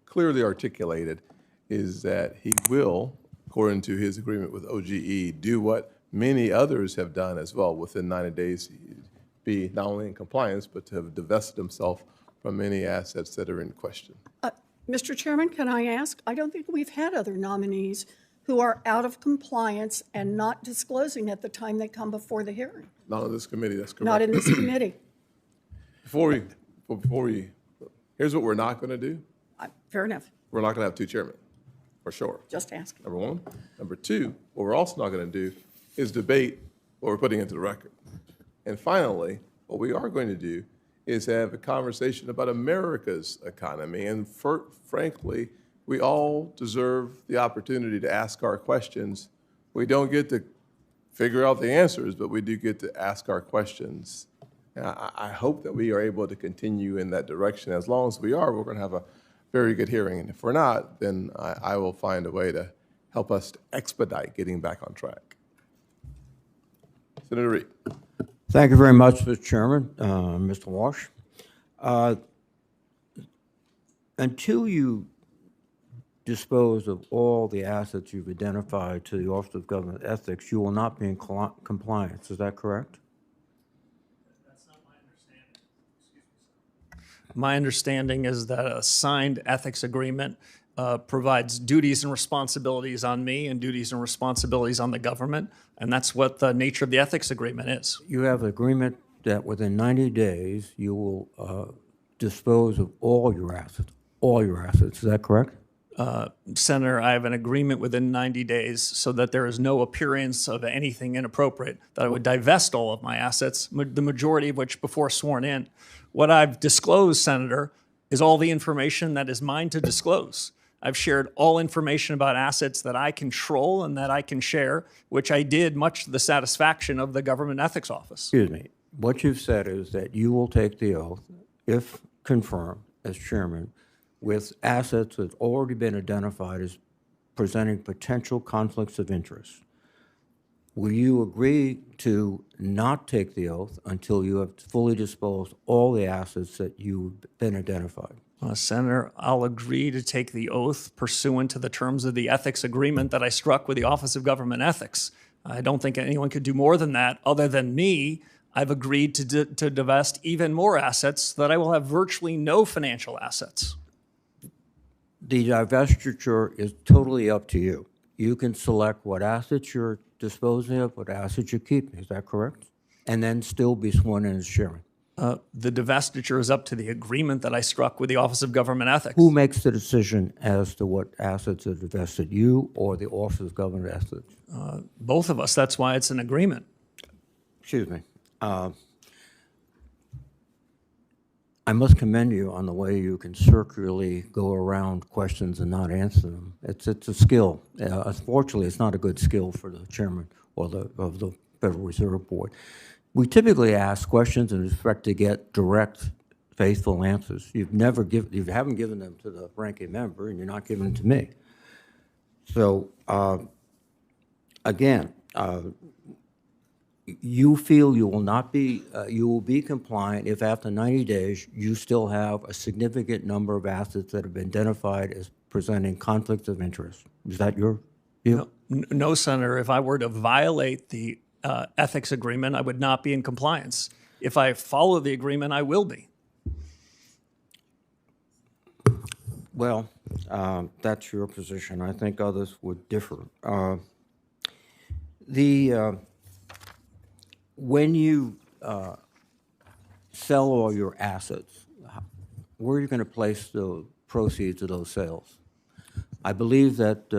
clearly articulated is that he will, according to his agreement with OGE, do what many others have done as well within 90 days, be not only in compliance, but to have divested himself from any assets that are in question. Mr. Chairman, can I ask? I don't think we've had other nominees who are out of compliance and not disclosing at the time they come before the hearing. Not on this committee, that's correct. Not in this committee. Before we, here's what we're not going to do. Fair enough. We're not going to have two chairmen, for sure. Just asking. Number one. Number two, what we're also not going to do is debate what we're putting into the record. And finally, what we are going to do is have a conversation about America's economy. And frankly, we all deserve the opportunity to ask our questions. We don't get to figure out the answers, but we do get to ask our questions. And I hope that we are able to continue in that direction. As long as we are, we're going to have a very good hearing. And if we're not, then I will find a way to help us to expedite getting back on track. Senator Reid. Thank you very much, Mr. Chairman, Mr. Warsh. Until you dispose of all the assets you've identified to the Office of Government Ethics, you will not be in compliance. Is that correct? That's not my understanding. Excuse me, sir. My understanding is that a signed ethics agreement provides duties and responsibilities on me and duties and responsibilities on the government, and that's what the nature of the ethics agreement is. You have an agreement that within 90 days you will dispose of all your assets. All your assets. Is that correct? Senator, I have an agreement within 90 days so that there is no appearance of anything inappropriate, that I would divest all of my assets, the majority of which before sworn in. What I've disclosed, Senator, is all the information that is mine to disclose. I've shared all information about assets that I control and that I can share, which I did much to the satisfaction of the Government Ethics Office. Excuse me. What you've said is that you will take the oath, if confirmed as chairman, with assets that have already been identified as presenting potential conflicts of interest. Will you agree to not take the oath until you have fully disposed all the assets that you've been identified? Senator, I'll agree to take the oath pursuant to the terms of the ethics agreement that I struck with the Office of Government Ethics. I don't think anyone could do more than that. Other than me, I've agreed to divest even more assets so that I will have virtually no financial assets. The divestiture is totally up to you. You can select what assets you're disposing of, what assets you're keeping. Is that correct? And then still be sworn in as chairman. The divestiture is up to the agreement that I struck with the Office of Government Ethics. Who makes the decision as to what assets are divested, you or the Office of Government Ethics? Both of us. That's why it's an agreement. Excuse me. I must commend you on the way you can circularly go around questions and not answer them. It's a skill. Unfortunately, it's not a good skill for the chairman or of the Federal Reserve Board. We typically ask questions and expect to get direct, faithful answers. You haven't given them to the ranking member, and you're not giving them to me. So, again, you feel you will not be, you will be compliant if after 90 days you still have a significant number of assets that have been identified as presenting conflicts of interest. Is that your view? No, Senator. If I were to violate the ethics agreement, I would not be in compliance. If I follow the agreement, I will be. Well, that's your position. I think others would differ. When you sell all your assets, where are you going to place the proceeds of those sales? I believe that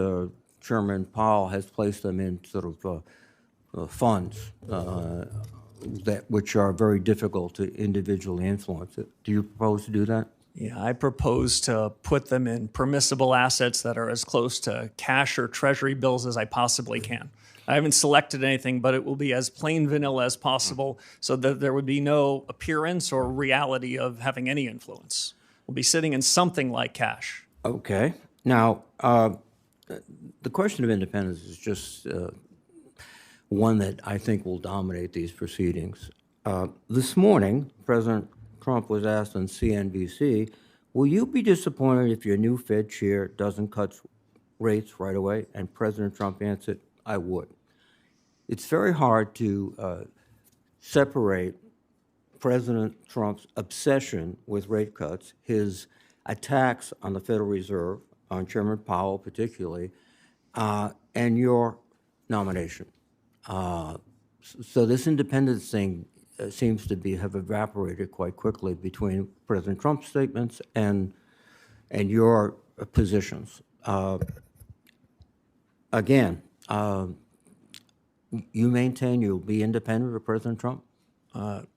Chairman Powell has placed them in sort of funds which are very difficult to individually influence. Do you propose to do that? Yeah, I propose to put them in permissible assets that are as close to cash or treasury bills as I possibly can. I haven't selected anything, but it will be as plain vanilla as possible so that there would be no appearance or reality of having any influence. We'll be sitting in something like cash. Okay. Now, the question of independence is just one that I think will dominate these proceedings. This morning, President Trump was asked on CNBC, will you be disappointed if your new Fed chair doesn't cut rates right away? And President Trump answered, I would. It's very hard to separate President Trump's obsession with rate cuts, his attacks on the Federal Reserve, on Chairman Powell particularly, and your nomination. So this independence thing seems to have evaporated quite quickly between President Trump's statements and your positions. Again, you maintain you'll be independent of President Trump?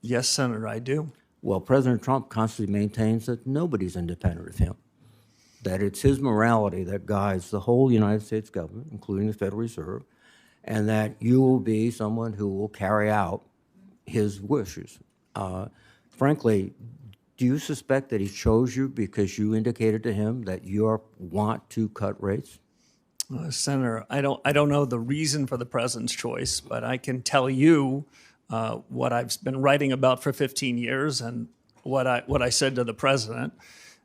Yes, Senator, I do. Well, President Trump constantly maintains that nobody's independent of him, that it's his morality that guides the whole United States government, including the Federal Reserve, and that you will be someone who will carry out his wishes. Frankly, do you suspect that he chose you because you indicated to him that you want to cut rates? Senator, I don't know the reason for the president's choice, but I can tell you what I've been writing about for 15 years and what I said to the president,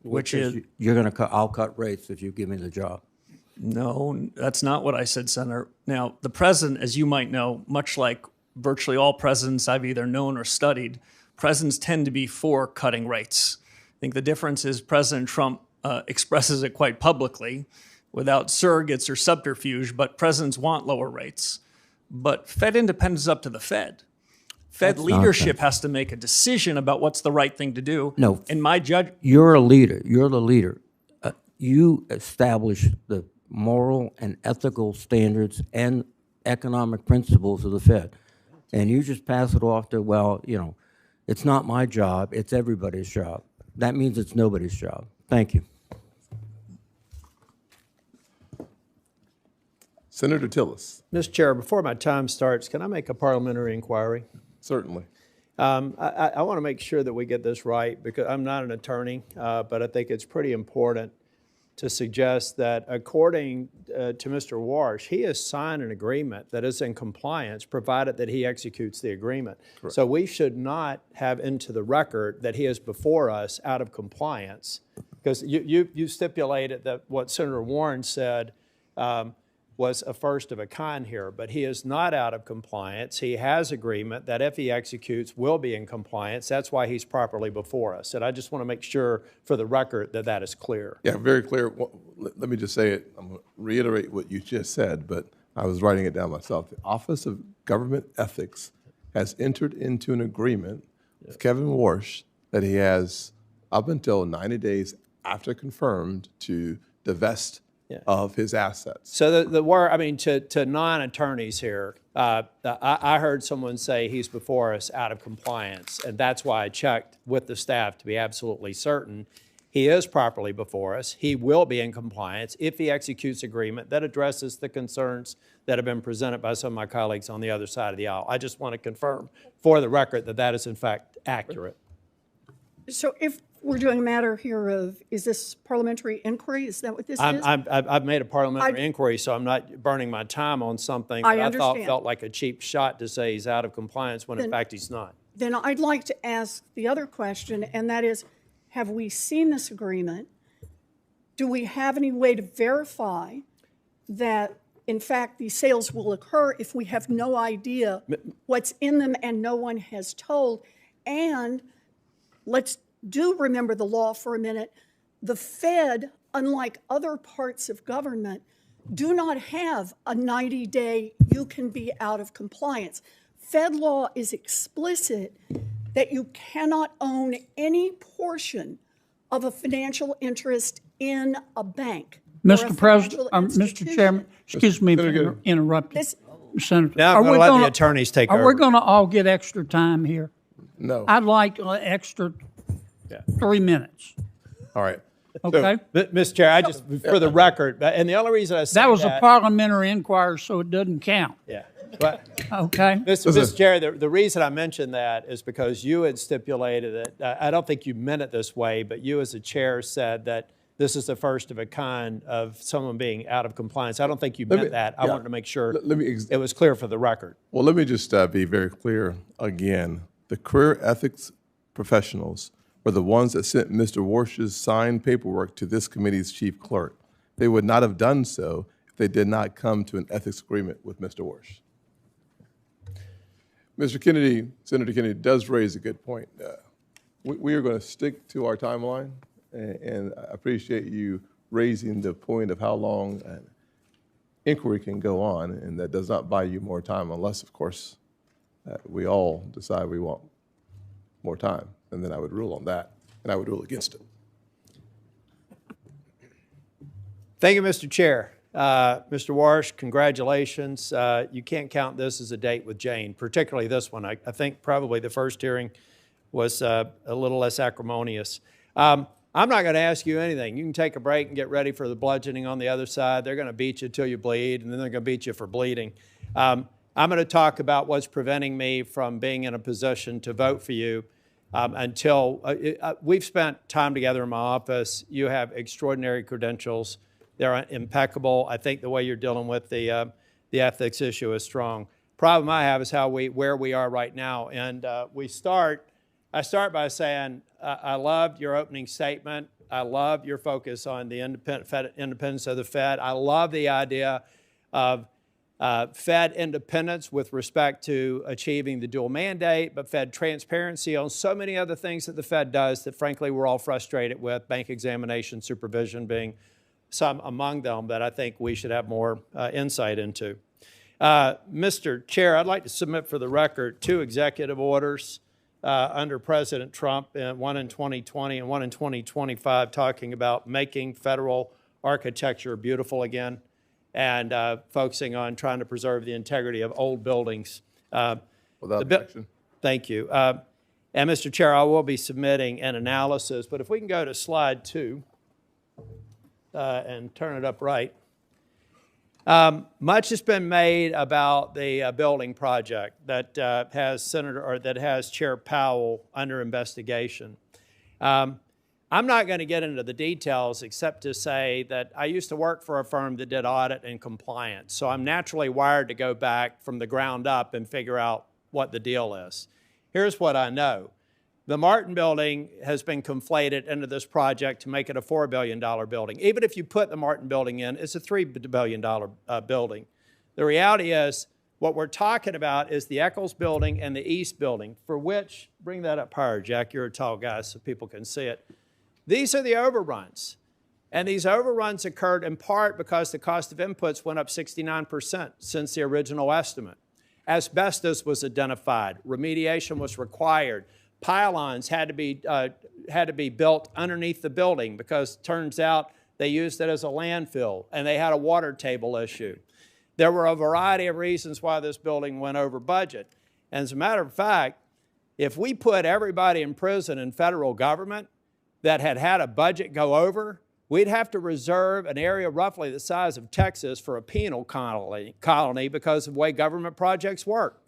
which is you're going to cut. I'll cut rates if you give me the job. No, that's not what I said, Senator. Now, the president, as you might know, much like virtually all presidents I've either known or studied, presidents tend to be for cutting rates. I think the difference is President Trump expresses it quite publicly without surrogates or subterfuge, but presidents want lower rates. But Fed independence is up to the Fed. Fed leadership has to make a decision about what's the right thing to do. No. In my judgment, You're a leader. You're the leader. You establish the moral and ethical standards and economic principles of the Fed. And you just pass it off to, well, you know, it's not my job, it's everybody's job. That means it's nobody's job. Thank you. Senator Tillis. Mr. Chair, before my time starts, can I make a parliamentary inquiry? Certainly. I want to make sure that we get this right because I'm not an attorney, but I think it's pretty important to suggest that according to Mr. Warsh, he has signed an agreement that is in compliance provided that he executes the agreement. Correct. So we should not have into the record that he is before us out of compliance because you stipulated that what Senator Warren said was a first of a kind here, but he is not out of compliance. He has agreement that if he executes, will be in compliance. That's why he's properly before us. And I just want to make sure for the record that that is clear. Yeah, very clear. Well, let me just say it. I'm going to reiterate what you just said, but I was writing it down myself. The Office of Government Ethics has entered into an agreement with Kevin Warsh that he has up until 90 days after confirmed to divest of his assets. So the word, I mean, to non-attorneys here, I heard someone say he's before us out of compliance, and that's why I checked with the staff to be absolutely certain. He is properly before us. He will be in compliance if he executes agreement that addresses the concerns that have been presented by some of my colleagues on the other side of the aisle. I just want to confirm for the record that that is in fact accurate. So if we're doing a matter here of, is this parliamentary inquiry? Is that what this is? I've made a parliamentary inquiry, so I'm not burning my time on something that I thought felt like a cheap shot to say he's out of compliance when in fact he's not. Then I'd like to ask the other question, and that is, have we seen this agreement? Do we have any way to verify that, in fact, these sales will occur if we have no idea what's in them and no one has told? And let's remember the law for a minute. The Fed, unlike other parts of government, do not have a 90-day you can be out of compliance. Fed law is explicit that you cannot own any portion of a financial interest in a bank. Mr. President, Mr. Chairman, excuse me for interrupting. Senator, now I'm going to let the attorneys take over. Are we going to all get extra time here? No. I'd like extra 3 minutes. All right. Okay. Mr. Chair, I just, for the record, and the only reason I say that was a parliamentary inquiry, so it doesn't count. Yeah. But, okay. Mr. Chair, the reason I mentioned that is because you had stipulated it. I don't think you meant it this way, but you as a chair said that this is the first of a kind of someone being out of compliance. I don't think you meant that. I wanted to make sure it was clear for the record. Well, let me just be very clear again. The career ethics professionals were the ones that sent Mr. Warsh's signed paperwork to this committee's chief clerk. They would not have done so if they did not come to an ethics agreement with Mr. Warsh. Mr. Kennedy, Senator Kennedy does raise a good point. We are going to stick to our timeline, and I appreciate you raising the point of how long an inquiry can go on, and that does not buy you more time unless, of course, we all decide we want more time, and then I would rule on that, and I would rule against it. Thank you, Mr. Chair. Mr. Warsh, congratulations. You can't count this as a date with Jane, particularly this one. I think probably the first hearing was a little less acrimonious. I'm not going to ask you anything. You can take a break and get ready for the bludgeoning on the other side. They're going to beat you till you bleed, and then they're going to beat you for bleeding. I'm going to talk about what's preventing me from being in a position to vote for you until we've spent time together in my office. You have extraordinary credentials. They're impeccable. I think the way you're dealing with the ethics issue is strong. Problem I have is where we are right now. And I start by saying I loved your opening statement. I love your focus on the independence of the Fed. I love the idea of Fed independence with respect to achieving the dual mandate, but Fed transparency on so many other things that the Fed does that, frankly, we're all frustrated with, bank examination, supervision being some among them that I think we should have more insight into. Mr. Chair, I'd like to submit for the record 2 executive orders under President Trump, one in 2020 and one in 2025, talking about making federal architecture beautiful again and focusing on trying to preserve the integrity of old buildings. Without objection. Thank you. And Mr. Chair, I will be submitting an analysis, but if we can go to slide 2. And turn it up right. Much has been made about the building project that has Chair Powell under investigation. I'm not going to get into the details except to say that I used to work for a firm that did audit and compliance, so I'm naturally wired to go back from the ground up and figure out what the deal is. Here's what I know. The Martin building has been conflated into this project to make it a $4 billion building. Even if you put the Martin building in, it's a $3 billion building. The reality is, what we're talking about is the Eccles building and the East building, for which, bring that up higher, Jack, you're a tall guy so people can see it. These are the overruns. And these overruns occurred in part because the cost of inputs went up 69% since the original estimate. Asbestos was identified. Remediation was required. Pylons had to be built underneath the building because it turns out they used it as a landfill and they had a water table issue. There were a variety of reasons why this building went over budget. And as a matter of fact, if we put everybody in prison in federal government that had a budget go over, we'd have to reserve an area roughly the size of Texas for a penal colony because of the way government projects work.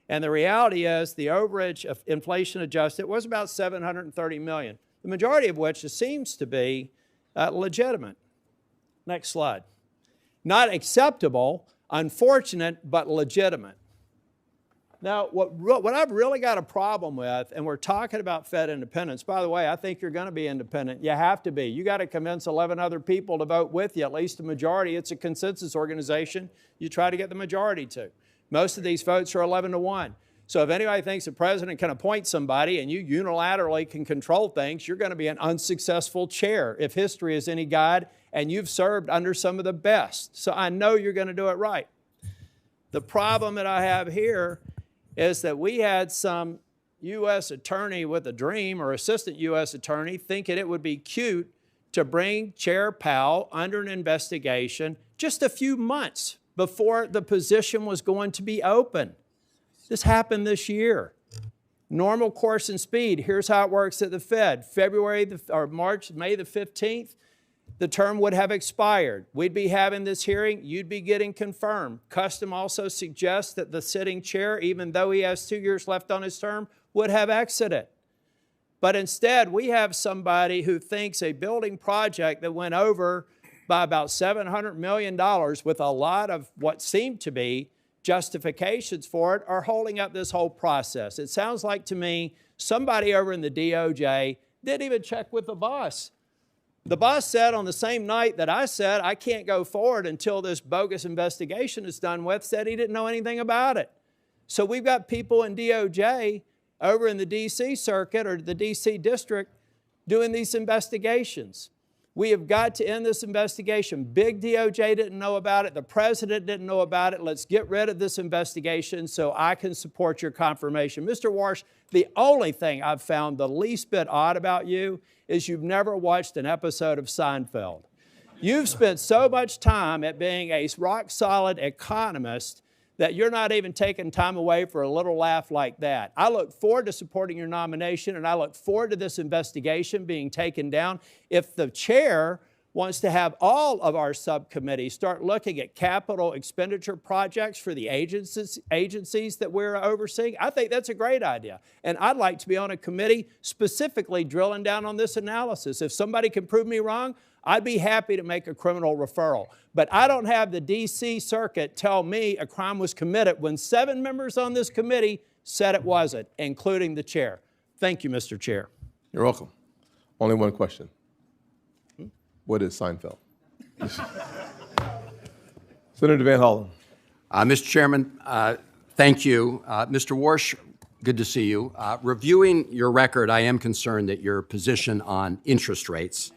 And the reality is the overage of inflation adjusted was about $730 million, the majority of which seems to be legitimate. Next slide. Not acceptable, unfortunate, but legitimate. Now, what I've really got a problem with, and we're talking about Fed independence. By the way, I think you're going to be independent. You have to be. You got to convince 11 other people to vote with you, at least a majority. It's a consensus organization. You try to get the majority to. Most of these votes are 11-1. So if anybody thinks the president can appoint somebody and you unilaterally can control things, you're going to be an unsuccessful chair if history is any guide, and you've served under some of the best. So I know you're going to do it right. The problem that I have here is that we had some U.S. attorney with a dream or assistant U.S. attorney thinking it would be cute to bring Chair Powell under an investigation just a few months before the position was going to be open. This happened this year. Normal course and speed. Here's how it works at the Fed. May the 15th, the term would have expired. We'd be having this hearing. You'd be getting confirmed. Custom also suggests that the sitting chair, even though he has 2 years left on his term, would have exited. But instead, we have somebody who thinks a building project that went over by about $700 million with a lot of what seemed to be justifications for it are holding up this whole process. It sounds like to me somebody over in the DOJ didn't even check with the boss. The boss said on the same night that I said I can't go forward until this bogus investigation is done with, said he didn't know anything about it. So we've got people in DOJ over in the D.C. circuit or the D.C. district doing these investigations. We have got to end this investigation. Big DOJ didn't know about it. The president didn't know about it. Let's get rid of this investigation so I can support your confirmation. Mr. Warsh, the only thing I've found the least bit odd about you is you've never watched an episode of Seinfeld. You've spent so much time at being a rock-solid economist that you're not even taking time away for a little laugh like that. I look forward to supporting your nomination, and I look forward to this investigation being taken down. If the chair wants to have all of our subcommittees start looking at capital expenditure projects for the agencies that we're overseeing, I think that's a great idea. And I'd like to be on a committee specifically drilling down on this analysis. If somebody can prove me wrong, I'd be happy to make a criminal referral. But I don't have the D.C. Circuit tell me a crime was committed when 7 members on this committee said it wasn't, including the chair. Thank you, Mr. Chair. You're welcome. Only one question. What is Seinfeld? Senator Van Hollen. Mr. Chairman, thank you. Mr. Warsh, good to see you. Reviewing your record, I am concerned that your position on interest rates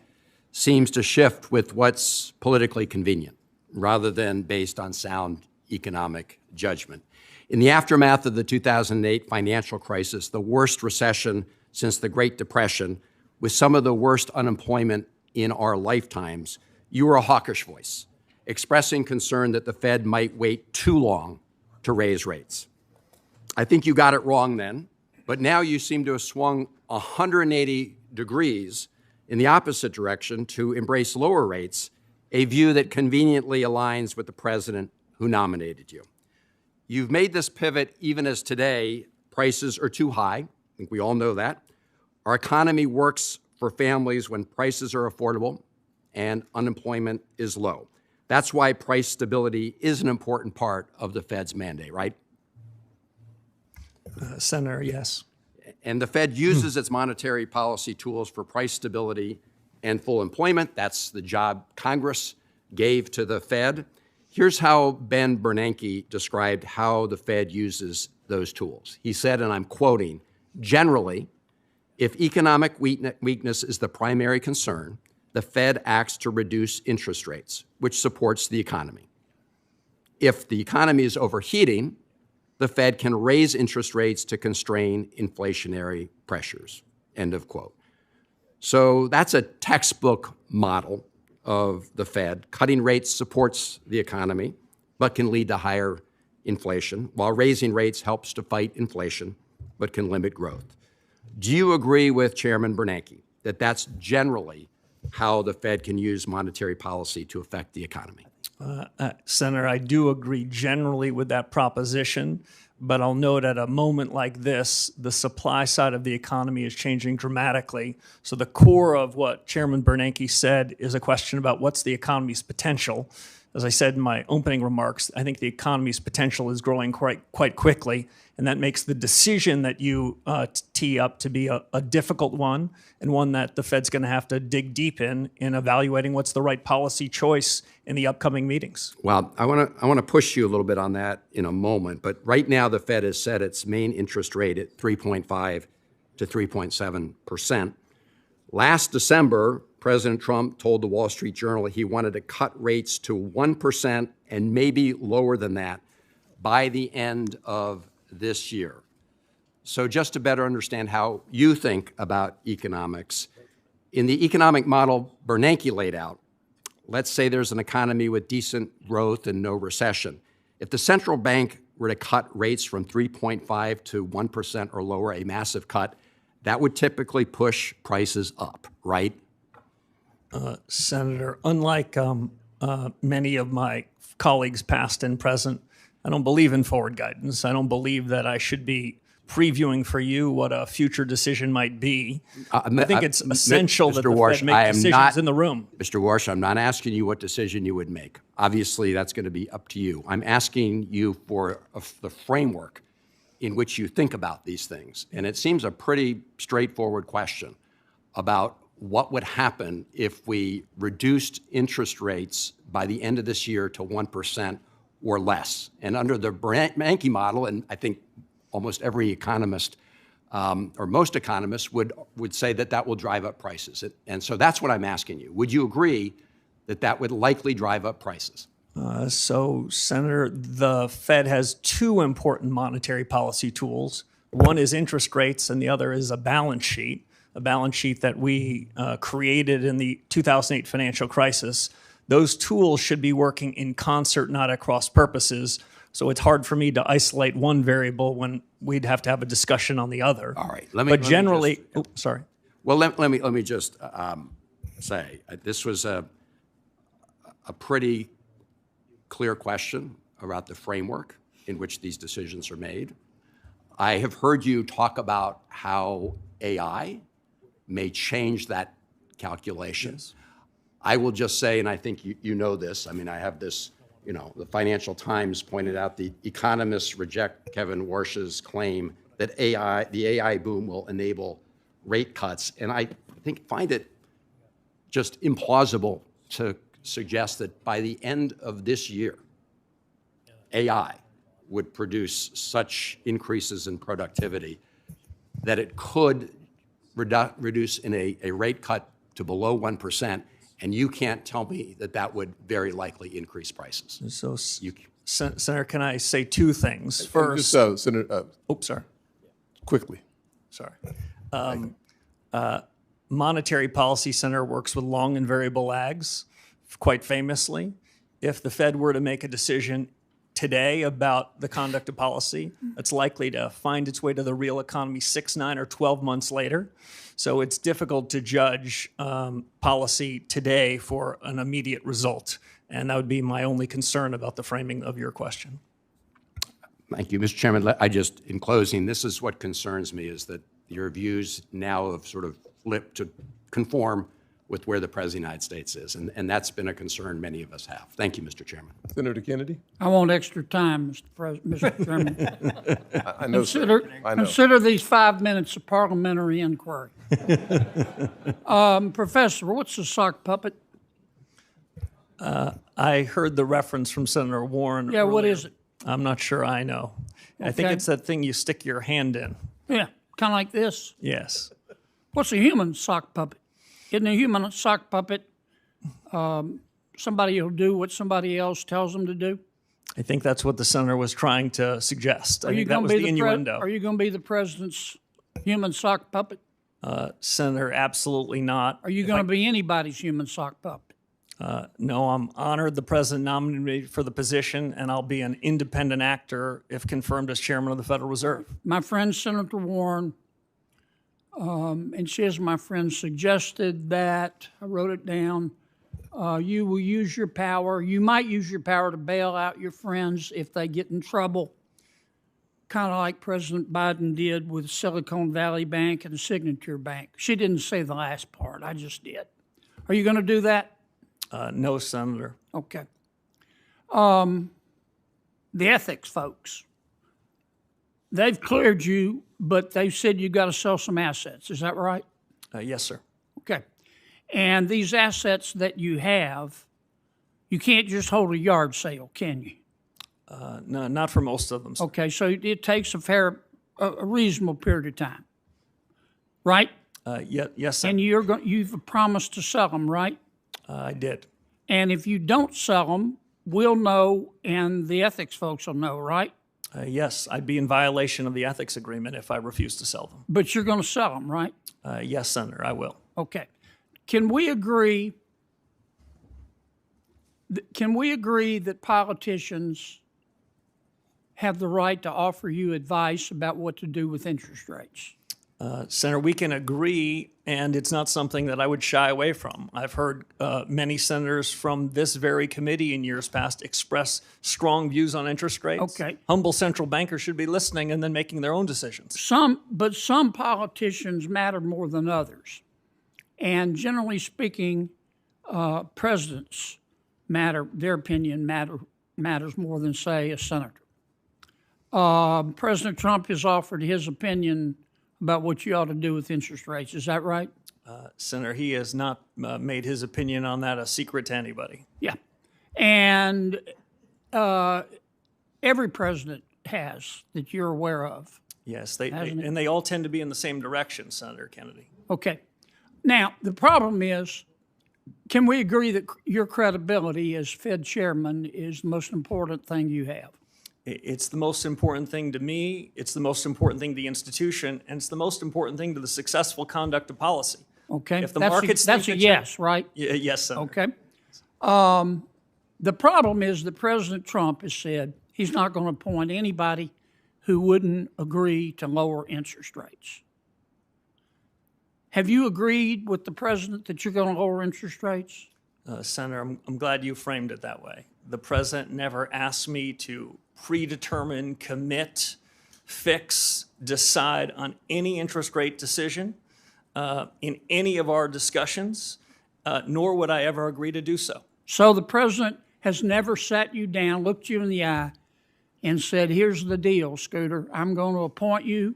seems to shift with what's politically convenient rather than based on sound economic judgment. In the aftermath of the 2008 financial crisis, the worst recession since the Great Depression, with some of the worst unemployment in our lifetimes, you were a hawkish voice, expressing concern that the Fed might wait too long to raise rates. I think you got it wrong then, but now you seem to have swung 180 degrees in the opposite direction to embrace lower rates, a view that conveniently aligns with the president who nominated you. You've made this pivot even as today prices are too high. I think we all know that. Our economy works for families when prices are affordable and unemployment is low. That's why price stability is an important part of the Fed's mandate, right? Senator, yes. And the Fed uses its monetary policy tools for price stability and full employment. That's the job Congress gave to the Fed. Here's how Ben Bernanke described how the Fed uses those tools. He said, and I'm quoting, "Generally, if economic weakness is the primary concern, the Fed acts to reduce interest rates, which supports the economy. If the economy is overheating, the Fed can raise interest rates to constrain inflationary pressures," end of quote. So that's a textbook model of the Fed. Cutting rates supports the economy, but can lead to higher inflation, while raising rates helps to fight inflation, but can limit growth. Do you agree with Chairman Bernanke that that's generally how the Fed can use monetary policy to affect the economy? Senator, I do agree generally with that proposition, but I'll note at a moment like this, the supply side of the economy is changing dramatically. So the core of what Chairman Bernanke said is a question about what's the economy's potential. As I said in my opening remarks, I think the economy's potential is growing quite quickly, and that makes the decision that you tee up to be a difficult one, and one that the Fed's going to have to dig deep in evaluating what's the right policy choice in the upcoming meetings. Well, I want to push you a little bit on that in a moment, but right now the Fed has set its main interest rate at 3.5 to 3.7%. Last December, President Trump told the Wall Street Journal he wanted to cut rates to 1% and maybe lower than that by the end of this year. So just to better understand how you think about economics, in the economic model Bernanke laid out, let's say there's an economy with decent growth and no recession. If the central bank were to cut rates from 3.5 to 1% or lower, a massive cut, that would typically push prices up, right? Senator, unlike many of my colleagues past and present, I don't believe in forward guidance. I don't believe that I should be previewing for you what a future decision might be. I think it's essential that the Fed make decisions in the room. Mr. Warsh, I'm not asking you what decision you would make. Obviously, that's going to be up to you. I'm asking you for the framework in which you think about these things. And it seems a pretty straightforward question about what would happen if we reduced interest rates by the end of this year to 1% or less. And under the Bernanke model, and I think almost every economist or most economists would say that that will drive up prices. And so that's what I'm asking you. Would you agree that that would likely drive up prices? So, Senator, the Fed has two important monetary policy tools. One is interest rates, and the other is a balance sheet that we created in the 2008 financial crisis. Those tools should be working in concert, not at cross purposes. So it's hard for me to isolate one variable when we'd have to have a discussion on the other. All right. But generally, sorry. Well, let me just say this was a pretty clear question about the framework in which these decisions are made. I have heard you talk about how AI may change that calculation. Yes. I will just say, and I think you know this, I mean, I have this, the Financial Times pointed out the economists reject Kevin Warsh's claim that the AI boom will enable rate cuts. And I find it just implausible to suggest that by the end of this year, AI would produce such increases in productivity that it could reduce in a rate cut to below 1%, and you can't tell me that that would very likely increase prices. So, Senator, can I say two things? First, Senator, sorry. Quickly. Sorry. Monetary Policy Center works with long and variable lags. Quite famously, if the Fed were to make a decision today about the conduct of policy, it's likely to find its way to the real economy 6, 9, or 12 months later. So it's difficult to judge policy today for an immediate result. And that would be my only concern about the framing of your question. Thank you, Mr. Chairman. In closing, this is what concerns me, is that your views now have sort of flipped to conform with where the President of the United States is. And that's been a concern many of us have. Thank you, Mr. Chairman. Senator Kennedy? I want extra time, Mr. Chairman. I know, sir. I know. Consider these 5 minutes of parliamentary inquiry. Professor, what's a sock puppet? I heard the reference from Senator Warren. Yeah, earlier. what is it? I'm not sure I know. Okay. I think it's that thing you stick your hand in. Yeah, kind of like this? Yes. What's a human sock puppet? Isn't a human sock puppet somebody who'll do what somebody else tells them to do? I think that's what the senator was trying to suggest. I think that was the innuendo. Are you going to be the president's human sock puppet? Senator, absolutely not. Are you going to be anybody's human sock puppet? No, I'm honored the president nominated me for the position, and I'll be an independent actor if confirmed as chairman of the Federal Reserve. My friend Senator Warren, and she, as my friend, suggested that, I wrote it down, you will use your power, you might use your power to bail out your friends if they get in trouble, kind of like President Biden did with Silicon Valley Bank and Signature Bank. She didn't say the last part, I just did. Are you going to do that? No, Senator. Okay. The ethics folks, they've cleared you, but they've said you got to sell some assets. Is that right? Yes, sir. Okay. And these assets that you have, you can't just hold a yard sale, can you? No, not for most of them, sir. Okay, so it takes a reasonable period of time, right? Yes, sir. And you've promised to sell them, right? I did. And if you don't sell them, we'll know, and the ethics folks will know, right? Yes, I'd be in violation of the ethics agreement if I refuse to sell them. But you're going to sell them, right? Yes, Senator, I will. Okay. Can we agree that politicians have the right to offer you advice about what to do with interest rates? Senator, we can agree, and it's not something that I would shy away from. I've heard many senators from this very committee in years past express strong views on interest rates. Okay. Humble central bankers should be listening and then making their own decisions. But some politicians matter more than others. And generally speaking, presidents matter, their opinion matters more than, say, a senator. President Trump has offered his opinion about what you ought to do with interest rates. Is that right? Senator, he has not made his opinion on that a secret to anybody. Yeah. And every president has, that you're aware of. Yes, hasn't it? and they all tend to be in the same direction, Senator Kennedy. Okay. Now, the problem is, can we agree that your credibility as Fed chairman is the most important thing you have? It's the most important thing to me, it's the most important thing to the institution, and it's the most important thing to the successful conduct of policy. Okay. If the markets think that's a that yes, right? Yes, Senator. Okay. The problem is that President Trump has said he's not going to appoint anybody who wouldn't agree to lower interest rates. Have you agreed with the president that you're going to lower interest rates? Senator, I'm glad you framed it that way. The president never asked me to predetermine, commit, fix, decide on any interest rate decision in any of our discussions, nor would I ever agree to do so. So the president has never sat you down, looked you in the eye, and said, here's the deal, Scooter. I'm going to appoint you,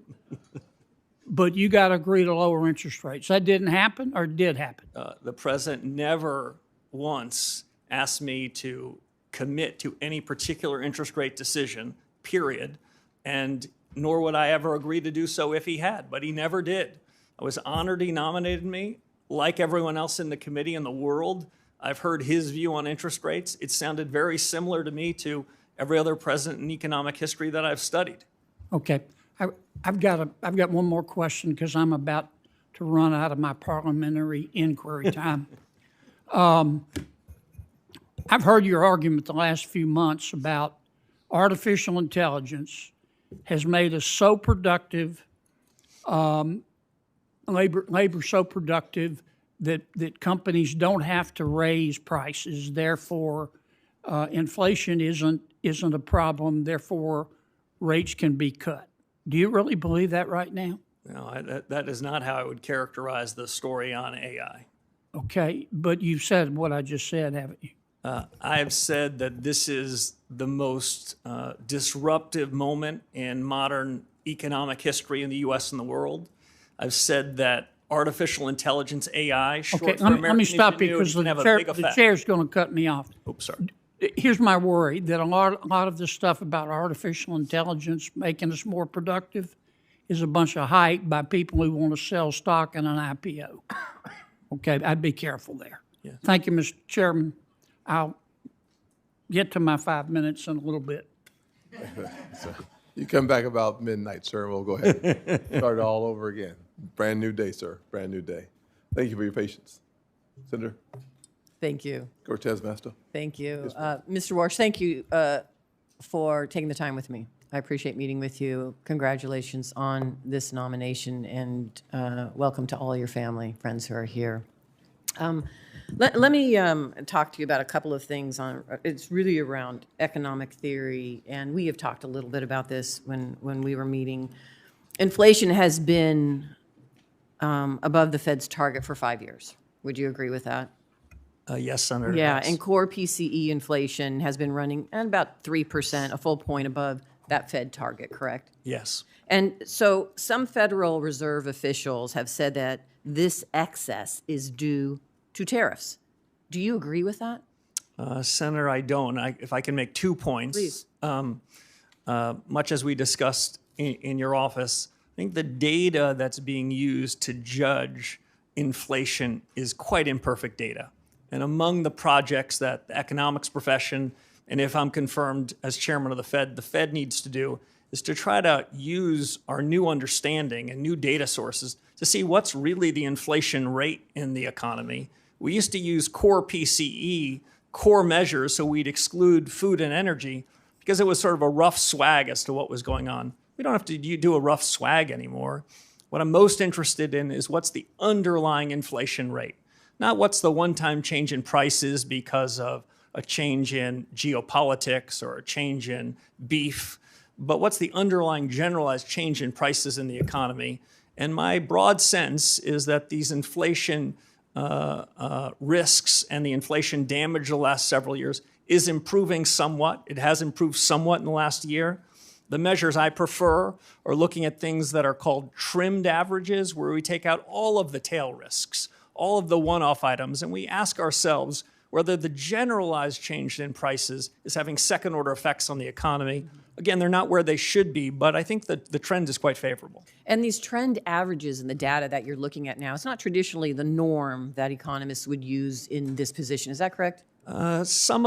but you got to agree to lower interest rates. That didn't happen, or did happen? The president never once asked me to commit to any particular interest rate decision, period, and nor would I ever agree to do so if he had, but he never did. I was honored he nominated me. Like everyone else in the committee in the world, I've heard his view on interest rates. It sounded very similar to me to every other president in economic history that I've studied. Okay. I've got one more question because I'm about to run out of my parliamentary inquiry time. I've heard your argument the last few months about artificial intelligence has made us so productive, labor so productive that companies don't have to raise prices. Therefore, inflation isn't a problem. Therefore, rates can be cut. Do you really believe that right now? No, that is not how I would characterize the story on AI. Okay, but you've said what I just said, haven't you? I have said that this is the most disruptive moment in modern economic history in the U.S. and the world. I've said that artificial intelligence, AI, short Okay, for let American me stop you ingenuity, because can have a big the effect. chair's going to cut me off. Oops, sorry. Here's my worry, that a lot of this stuff about artificial intelligence making us more productive is a bunch of hype by people who want to sell stock in an IPO. Okay, I'd be careful there. Yeah. Thank you, Mr. Chairman. I'll get to my 5 minutes in a little bit. So you come back about midnight, sir, and we'll go ahead and start all over again. Brand new day, sir. Brand new day. Thank you for your patience. Senator Thank you. Cortez Masto. Thank you. Mr. Warsh, thank you for taking the time with me. I appreciate meeting with you. Congratulations on this nomination, and welcome to all your family, friends who are here. Let me talk to you about a couple of things. It's really around economic theory, and we have talked a little bit about this when we were meeting. Inflation has been above the Fed's target for 5 years. Would you agree with that? Yes, Senator. Yeah, yes. and core PCE inflation has been running at about 3%, a full point above that Fed target, correct? Yes. And so some Federal Reserve officials have said that this excess is due to tariffs. Do you agree with that? Senator, I don't. If I can make 2 points. Please. Much as we discussed in your office, I think the data that's being used to judge inflation is quite imperfect data. And among the projects that the economics profession, and if I'm confirmed as chairman of the Fed needs to do, is to try to use our new understanding and new data sources to see what's really the inflation rate in the economy. We used to use core PCE, core measures, so we'd exclude food and energy because it was sort of a rough swag as to what was going on. We don't have to do a rough swag anymore. What I'm most interested in is what's the underlying inflation rate, not what's the one-time change in prices because of a change in geopolitics or a change in beef, but what's the underlying generalized change in prices in the economy. And my broad sense is that these inflation risks and the inflation damage the last several years is improving somewhat. It has improved somewhat in the last year. The measures I prefer are looking at things that are called trimmed averages, where we take out all of the tail risks, all of the one-off items, and we ask ourselves whether the generalized change in prices is having second-order effects on the economy Again, they're not where they should be, but I think that the trend is quite favorable. And these trend averages and the data that you're looking at now, it's not traditionally the norm that economists would use in this position. Is that correct? Some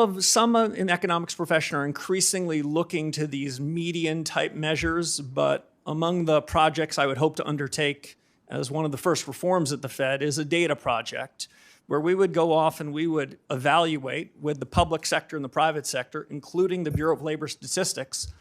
in the economics profession are increasingly looking to these median type measures, but among the projects I would hope to undertake as one of the first reforms at the Fed is a data project where we would go off and we would evaluate with the public sector and the private sector, including the Bureau of Labor Statistics,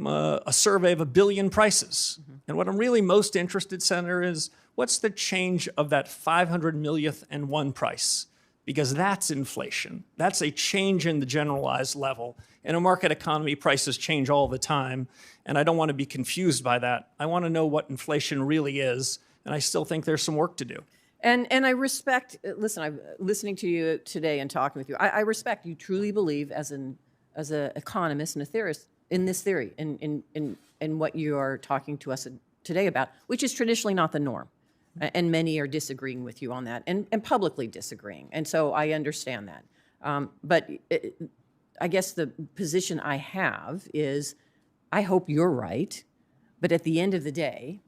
a survey of 1 billion prices. And what I'm really most interested, Senator, is what's the change of that 500 millionth and one price? Because that's inflation. That's a change in the generalized level. In a market economy, prices change all the time, and I don't want to be confused by that. I want to know what inflation really is, and I still think there's some work to do. And I respect, listen, I'm listening to you today and talking with you. I respect you truly believe as an economist and a theorist in this theory, in what you are talking to us today about, which is traditionally not the norm. And many are disagreeing with you on that and publicly disagreeing. And so I understand that. But I guess the position I have is I hope you're right. But at the end of the day,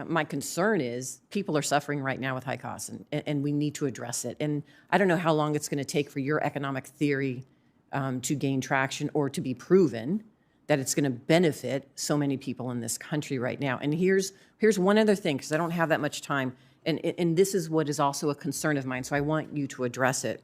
my concern is people are suffering right now with high costs, and we need to address it. And I don't know how long it's going to take for your economic theory to gain traction or to be proven that it's going to benefit so many people in this country right now. And here's one other thing, because I don't have that much time, and this is what is also a concern of mine, so I want you to address it.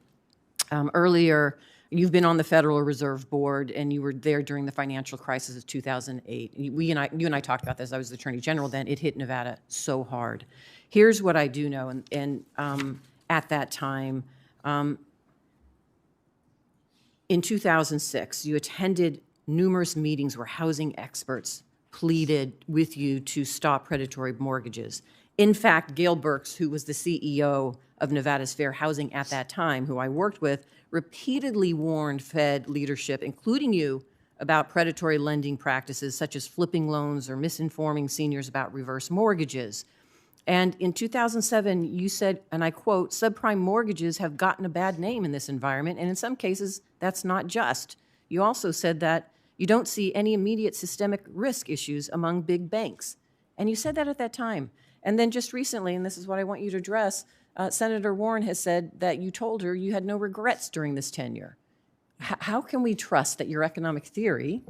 Earlier, you've been on the Federal Reserve Board, and you were there during the financial crisis of 2008. You and I talked about this. I was the Attorney General then. It hit Nevada so hard. Here's what I do know, and at that time, in 2006, you attended numerous meetings where housing experts pleaded with you to stop predatory mortgages. In fact, Gail Burks, who was the CEO of Nevada's Fair Housing at that time, who I worked with, repeatedly warned Fed leadership, including you, about predatory lending practices such as flipping loans or misinforming seniors about reverse mortgages. And in 2007, you said, and I quote, "Subprime mortgages have gotten a bad name in this environment, and in some cases, that's not just." You also said that you don't see any immediate systemic risk issues among big banks. And you said that at that time. And then just recently, and this is what I want you to address, Senator Warren has said that you told her you had no regrets during this tenure. How can we trust that your economic theory,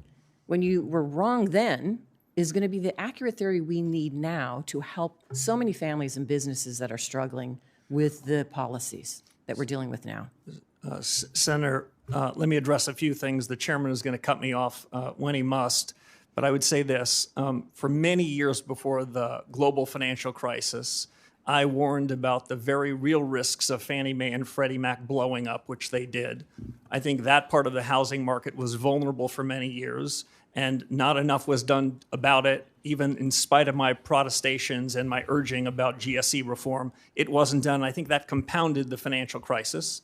when you were wrong then, is going to be the accurate theory we need now to help so many families and businesses that are struggling with the policies that we're dealing with now? Senator, let me address a few things. The chairman is going to cut me off when he must, but I would say this. For many years before the global financial crisis, I warned about the very real risks of Fannie Mae and Freddie Mac blowing up, which they did. I think that part of the housing market was vulnerable for many years, and not enough was done about it, even in spite of my protestations and my urging about GSE reform. It wasn't done. I think that compounded the financial crisis.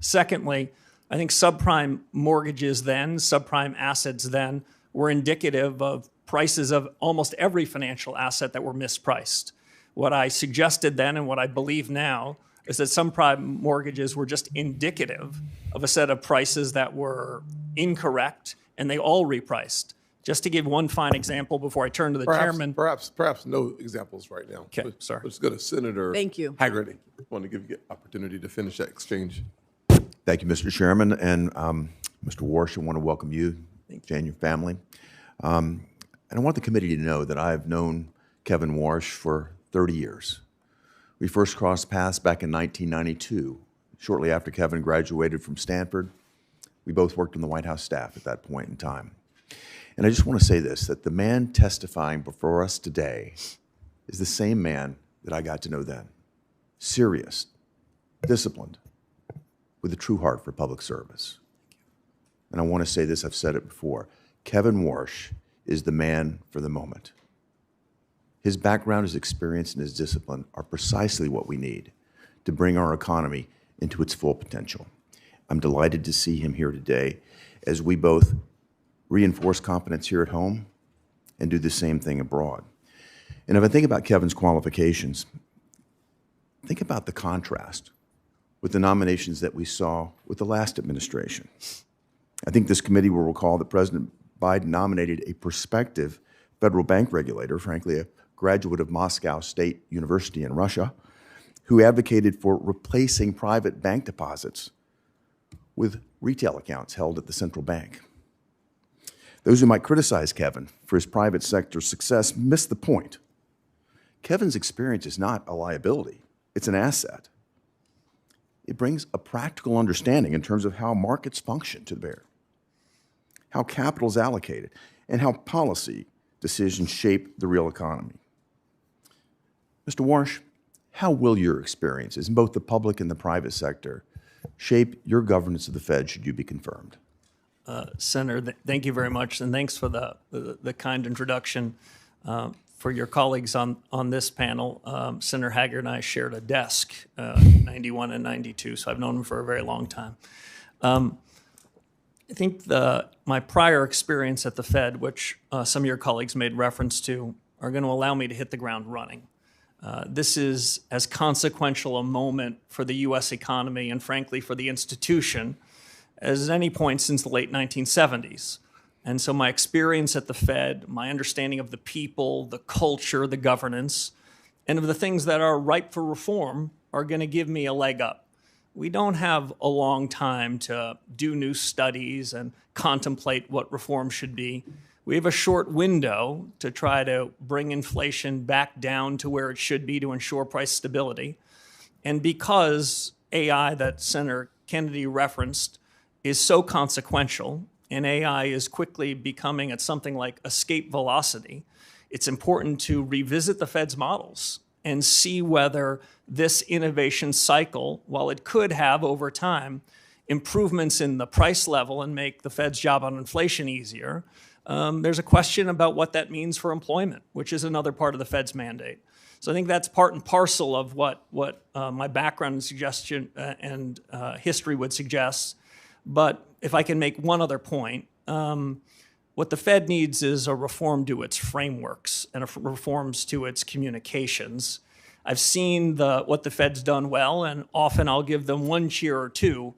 Secondly, I think subprime mortgages then, subprime assets then, were indicative of prices of almost every financial asset that were mispriced. What I suggested then and what I believe now is that subprime mortgages were just indicative of a set of prices that were incorrect, and they all repriced. Just to give one fine example before I turn to the chairman. Perhaps no examples right now. Okay, sorry. Let's go to Senator Thank you. Haggerty. I want to give you the opportunity to finish that exchange. Thank you, Mr. Chairman. And Mr. Warsh, I want to welcome you and your family. And I want the committee to know that I've known Kevin Warsh for 30 years. We first crossed paths back in 1992, shortly after Kevin graduated from Stanford. We both worked on the White House staff at that point in time. And I just want to say this, that the man testifying before us today is the same man that I got to know then. Serious, disciplined, with a true heart for public service. And I want to say this, I've said it before, Kevin Warsh is the man for the moment. His background, his experience, and his discipline are precisely what we need to bring our economy into its full potential. I'm delighted to see him here today as we both reinforce competence here at home and do the same thing abroad. And if I think about Kevin's qualifications, think about the contrast with the nominations that we saw with the last administration. I think this committee will recall that President Biden nominated a prospective federal bank regulator, frankly, a graduate of Moscow State University in Russia, who advocated for replacing private bank deposits with retail accounts held at the central bank. Those who might criticize Kevin for his private sector success miss the point. Kevin's experience is not a liability, it's an asset. It brings a practical understanding in terms of how markets function to bear, how capital is allocated, and how policy decisions shape the real economy. Mr. Warsh, how will your experiences in both the public and the private sector shape your governance of the Fed should you be confirmed? Senator, thank you very much, and thanks for the kind introduction. For your colleagues on this panel, Senator Haggard and I shared a desk in 91 and 92, so I've known him for a very long time. I think my prior experience at the Fed, which some of your colleagues made reference to, are going to allow me to hit the ground running. This is as consequential a moment for the U.S. economy and, frankly, for the institution as any point since the late 1970s. And so my experience at the Fed, my understanding of the people, the culture, the governance, and of the things that are ripe for reform are going to give me a leg up. We don't have a long time to do new studies and contemplate what reform should be. We have a short window to try to bring inflation back down to where it should be to ensure price stability. And because AI that Senator Kennedy referenced is so consequential, and AI is quickly becoming at something like escape velocity, it's important to revisit the Fed's models and see whether this innovation cycle, while it could have over time improvements in the price level and make the Fed's job on inflation easier, there's a question about what that means for employment, which is another part of the Fed's mandate. So I think that's part and parcel of what my background and suggestion and history would suggest. But if I can make one other point, what the Fed needs is a reform to its frameworks and reforms to its communications. I've seen what the Fed's done well, and often I'll give them one cheer or two,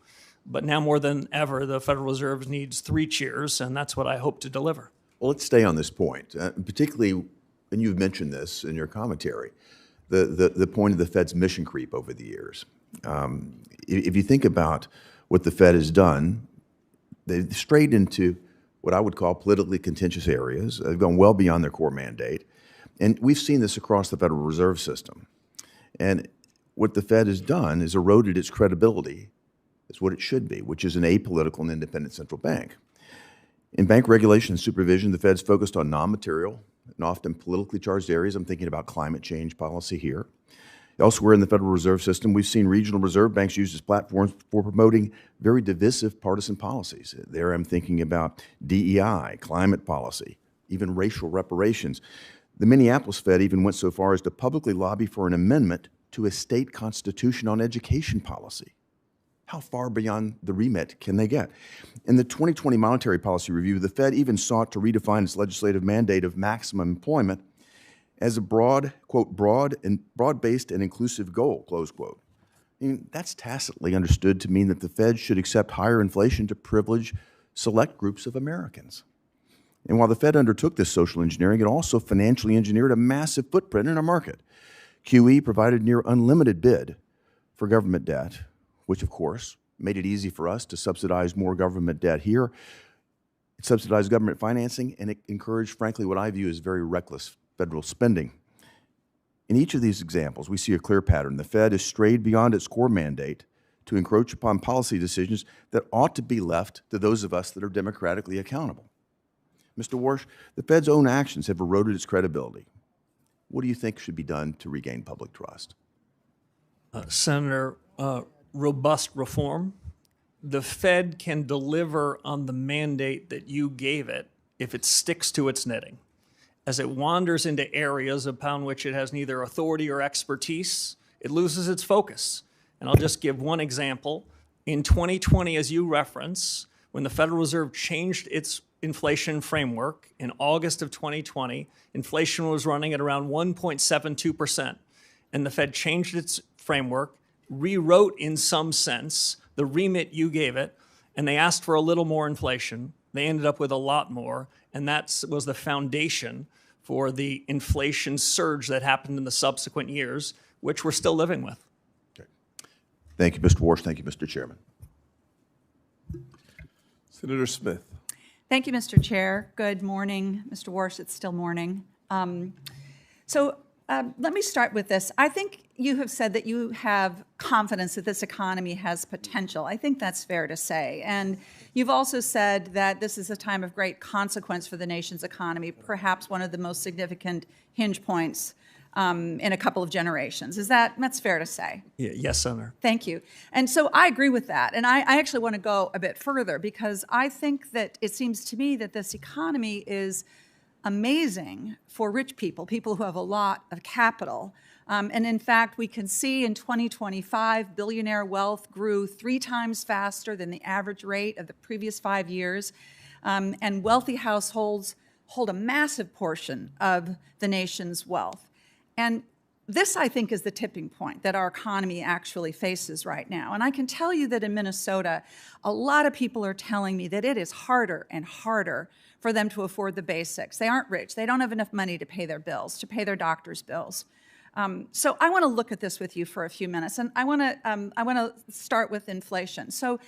but now more than ever, the Federal Reserve needs 3 cheers, and that's what I hope to deliver. Well, let's stay on this point, particularly, and you've mentioned this in your commentary, the point of the Fed's mission creep over the years. If you think about what the Fed has done, they've strayed into what I would call politically contentious areas. They've gone well beyond their core mandate. And we've seen this across the Federal Reserve System. And what the Fed has done is eroded its credibility as what it should be, which is an apolitical and independent central bank. In bank regulation and supervision, the Fed's focused on non-material and often politically charged areas. I'm thinking about climate change policy here. Elsewhere in the Federal Reserve System, we've seen regional reserve banks used as platforms for promoting very divisive partisan policies. There I'm thinking about DEI, climate policy, even racial reparations. The Minneapolis Fed even went so far as to publicly lobby for an amendment to a state constitution on education policy. How far beyond the remit can they get? In the 2020 Monetary Policy Review, the Fed even sought to redefine its legislative mandate of maximum employment as a broad, quote, broad-based and inclusive goal, close quote. I mean, that's tacitly understood to mean that the Fed should accept higher inflation to privilege select groups of Americans. And while the Fed undertook this social engineering, it also financially engineered a massive footprint in our market. QE provided near unlimited bid for government debt, which of course made it easy for us to subsidize more government debt here. It subsidized government financing, and it encouraged, frankly, what I view as very reckless federal spending. In each of these examples, we see a clear pattern. The Fed has strayed beyond its core mandate to encroach upon policy decisions that ought to be left to those of us that are democratically accountable. Mr. Warsh, the Fed's own actions have eroded its credibility. What do you think should be done to regain public trust? Senator, robust reform. The Fed can deliver on the mandate that you gave it if it sticks to its knitting. As it wanders into areas upon which it has neither authority or expertise, it loses its focus. And I'll just give one example. In 2020, as you reference, when the Federal Reserve changed its inflation framework in August of 2020, inflation was running at around 1.72%. And the Fed changed its framework, rewrote in some sense the remit you gave it, and they asked for a little more inflation. They ended up with a lot more, and that was the foundation for the inflation surge that happened in the subsequent years, which we're still living with. Thank you, Mr. Warsh. Thank you, Mr. Chairman. Senator Smith. Thank you, Mr. Chair. Good morning, Mr. Warsh. It's still morning. Let me start with this. I think you have said that you have confidence that this economy has potential. I think that's fair to say. And you've also said that this is a time of great consequence for the nation's economy, perhaps one of the most significant hinge points in a couple of generations. That's fair to say? Yes, Senator. Thank you. And so I agree with that. And I actually want to go a bit further because I think that it seems to me that this economy is amazing for rich people, people who have a lot of capital. And in fact, we can see in 2025, billionaire wealth grew 3 times faster than the average rate of the previous 5 years. And wealthy households hold a massive portion of the nation's wealth. And this, I think, is the tipping point that our economy actually faces right now. And I can tell you that in Minnesota, a lot of people are telling me that it is harder and harder for them to afford the basics. They aren't rich. They don't have enough money to pay their bills, to pay their doctor's bills. So I want to look at this with you for a few minutes, and I want to start with inflation. So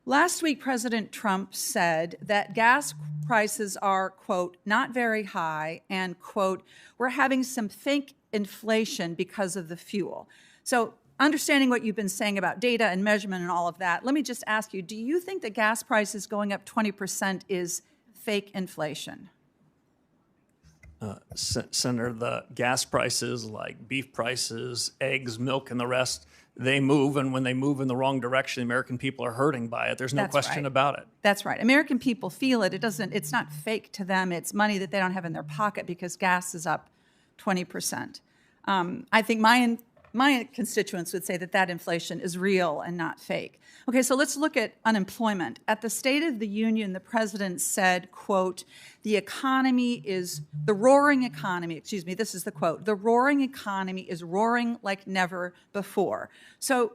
last week, President Trump said that gas prices are, quote, not very high, and, quote, we're having some fake inflation because of the fuel. So understanding what you've been saying about data and measurement and all of that, let me just ask you, do you think that gas prices going up 20% is fake inflation? Senator, the gas prices like beef prices, eggs, milk, and the rest, they move, and when they move in the wrong direction, the American people are hurting by it. There's no question about it. That's right. American people feel it. It's not fake to them. It's money that they don't have in their pocket because gas is up 20%. I think my constituents would say that that inflation is real and not fake. Okay, so let's look at unemployment. At the State of the Union, the president said, quote, the roaring economy, this is the quote, the roaring economy is roaring like never before. So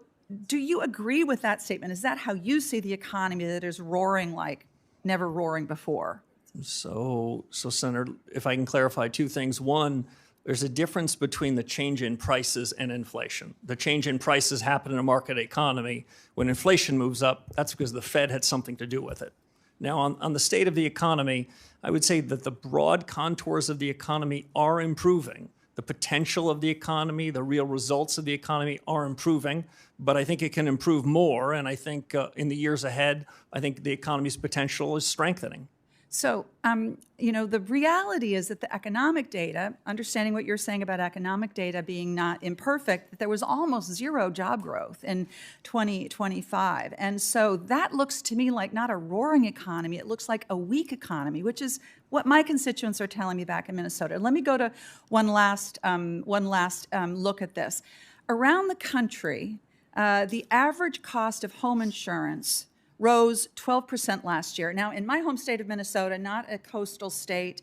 do you agree with that statement? Is that how you see the economy, that is roaring like never roaring before? So Senator, if I can clarify 2 things. One, there's a difference between the change in prices and inflation. The change in prices happen in a market economy. When inflation moves up, that's because the Fed had something to do with it. Now, on the state of the economy, I would say that the broad contours of the economy are improving. The potential of the economy, the real results of the economy are improving, but I think it can improve more. And I think in the years ahead, I think the economy's potential is strengthening. So, the reality is that the economic data, understanding what you're saying about economic data being not imperfect, that there was almost 0 job growth in 2025. And so that looks to me like not a roaring economy. It looks like a weak economy, which is what my constituents are telling me back in Minnesota. Let me go to one last look at this. Around the country, the average cost of home insurance rose 12% last year. Now, in my home state of Minnesota, not a coastal state,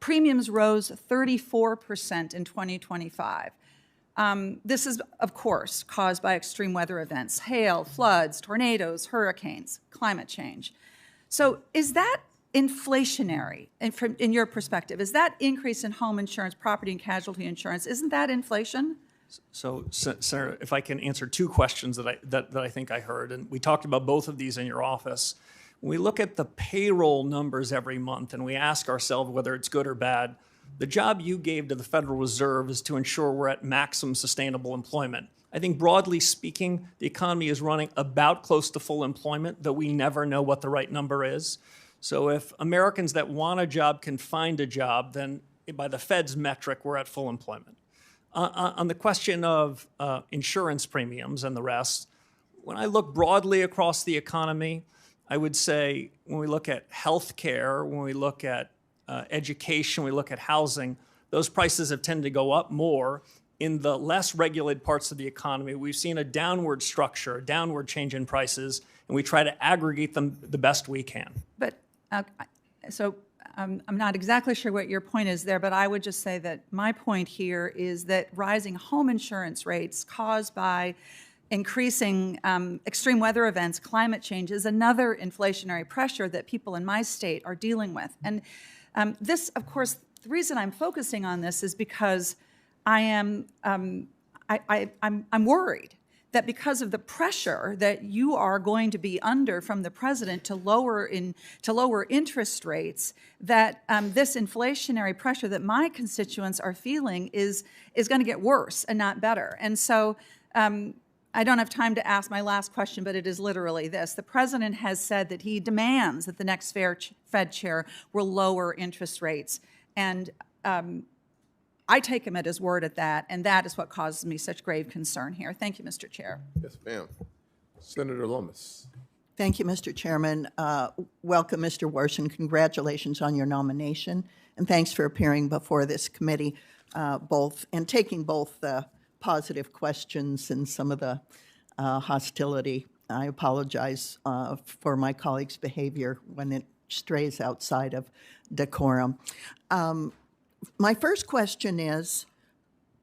premiums rose 34% in 2025. This is, of course, caused by extreme weather events, hail, floods, tornadoes, hurricanes, climate change. So is that inflationary, in your perspective? Is that increase in home insurance, property and casualty insurance, isn't that inflation? So, Senator, if I can answer 2 questions that I think I heard, and we talked about both of these in your office. When we look at the payroll numbers every month and we ask ourselves whether it's good or bad, the job you gave to the Federal Reserve is to ensure we're at maximum sustainable employment. I think broadly speaking, the economy is running about close to full employment, though we never know what the right number is. So if Americans that want a job can find a job, then by the Fed's metric, we're at full employment. On the question of insurance premiums and the rest, when I look broadly across the economy, I would say when we look at health care, when we look at education, we look at housing, those prices have tended to go up more. In the less regulated parts of the economy, we've seen a downward structure, a downward change in prices, and we try to aggregate them the best we can. But I'm not exactly sure what your point is there, but I would just say that my point here is that rising home insurance rates caused by increasing extreme weather events, climate change is another inflationary pressure that people in my state are dealing with. And this, of course, the reason I'm focusing on this is because I'm worried that because of the pressure that you are going to be under from the president to lower interest rates, that this inflationary pressure that my constituents are feeling is going to get worse and not better. And so I don't have time to ask my last question, but it is literally this. The president has said that he demands that the next Fed chair will lower interest rates. And I take him at his word at that, and that is what causes me such grave concern here. Thank you, Mr. Chair. Yes, ma'am. Senator Lomas. Thank you, Mr. Chairman. Welcome, Mr. Warsh, and congratulations on your nomination. And thanks for appearing before this committee, and taking both the positive questions and some of the hostility. I apologize for my colleagues' behavior when it strays outside of decorum. My first question is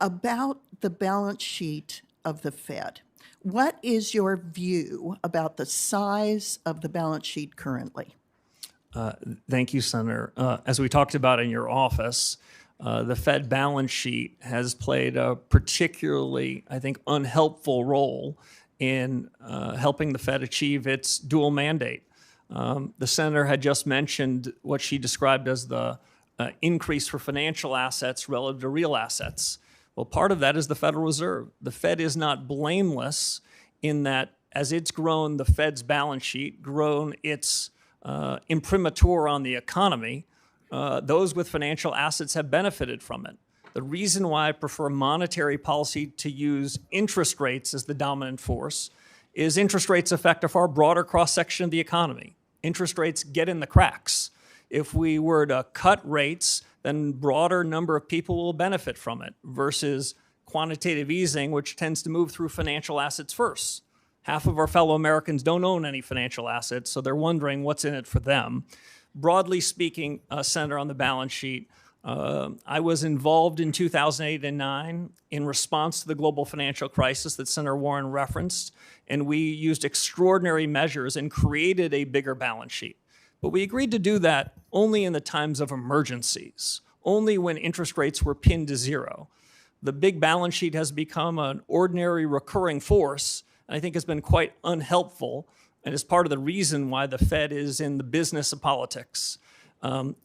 about the balance sheet of the Fed. What is your view about the size of the balance sheet currently? Thank you, Senator. As we talked about in your office, the Fed balance sheet has played a particularly, I think, unhelpful role in helping the Fed achieve its dual mandate. The senator had just mentioned what she described as the increase for financial assets relative to real assets. Well, part of that is the Federal Reserve. The Fed is not blameless in that as it's grown the Fed's balance sheet, grown its imprimatur on the economy, those with financial assets have benefited from it. The reason why I prefer monetary policy to use interest rates as the dominant force is interest rates affect a far broader cross-section of the economy. Interest rates get in the cracks. If we were to cut rates, then broader number of people will benefit from it versus quantitative easing, which tends to move through financial assets first. Half of our fellow Americans don't own any financial assets, so they're wondering what's in it for them. Broadly speaking, Senator, on the balance sheet, I was involved in 2008 and 2009 in response to the global financial crisis that Senator Warren referenced, and we used extraordinary measures and created a bigger balance sheet. But we agreed to do that only in the times of emergencies, only when interest rates were pinned to zero. The big balance sheet has become an ordinary recurring force, and I think has been quite unhelpful, and is part of the reason why the Fed is in the business of politics.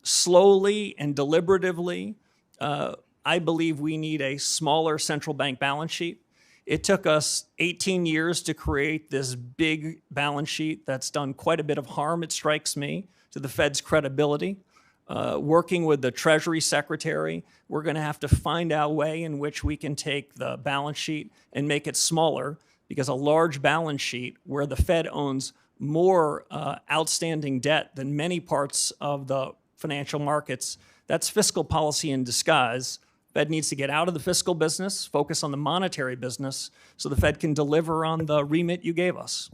Slowly and deliberatively, I believe we need a smaller central bank balance sheet. It took us 18 years to create this big balance sheet that's done quite a bit of harm, it strikes me, to the Fed's credibility. Working with the Treasury Secretary, we're going to have to find a way in which we can take the balance sheet and make it smaller, because a large balance sheet where the Fed owns more outstanding debt than many parts of the financial markets, that's fiscal policy in disguise. Fed needs to get out of the fiscal business, focus on the monetary business, so the Fed can deliver on the remit you gave us.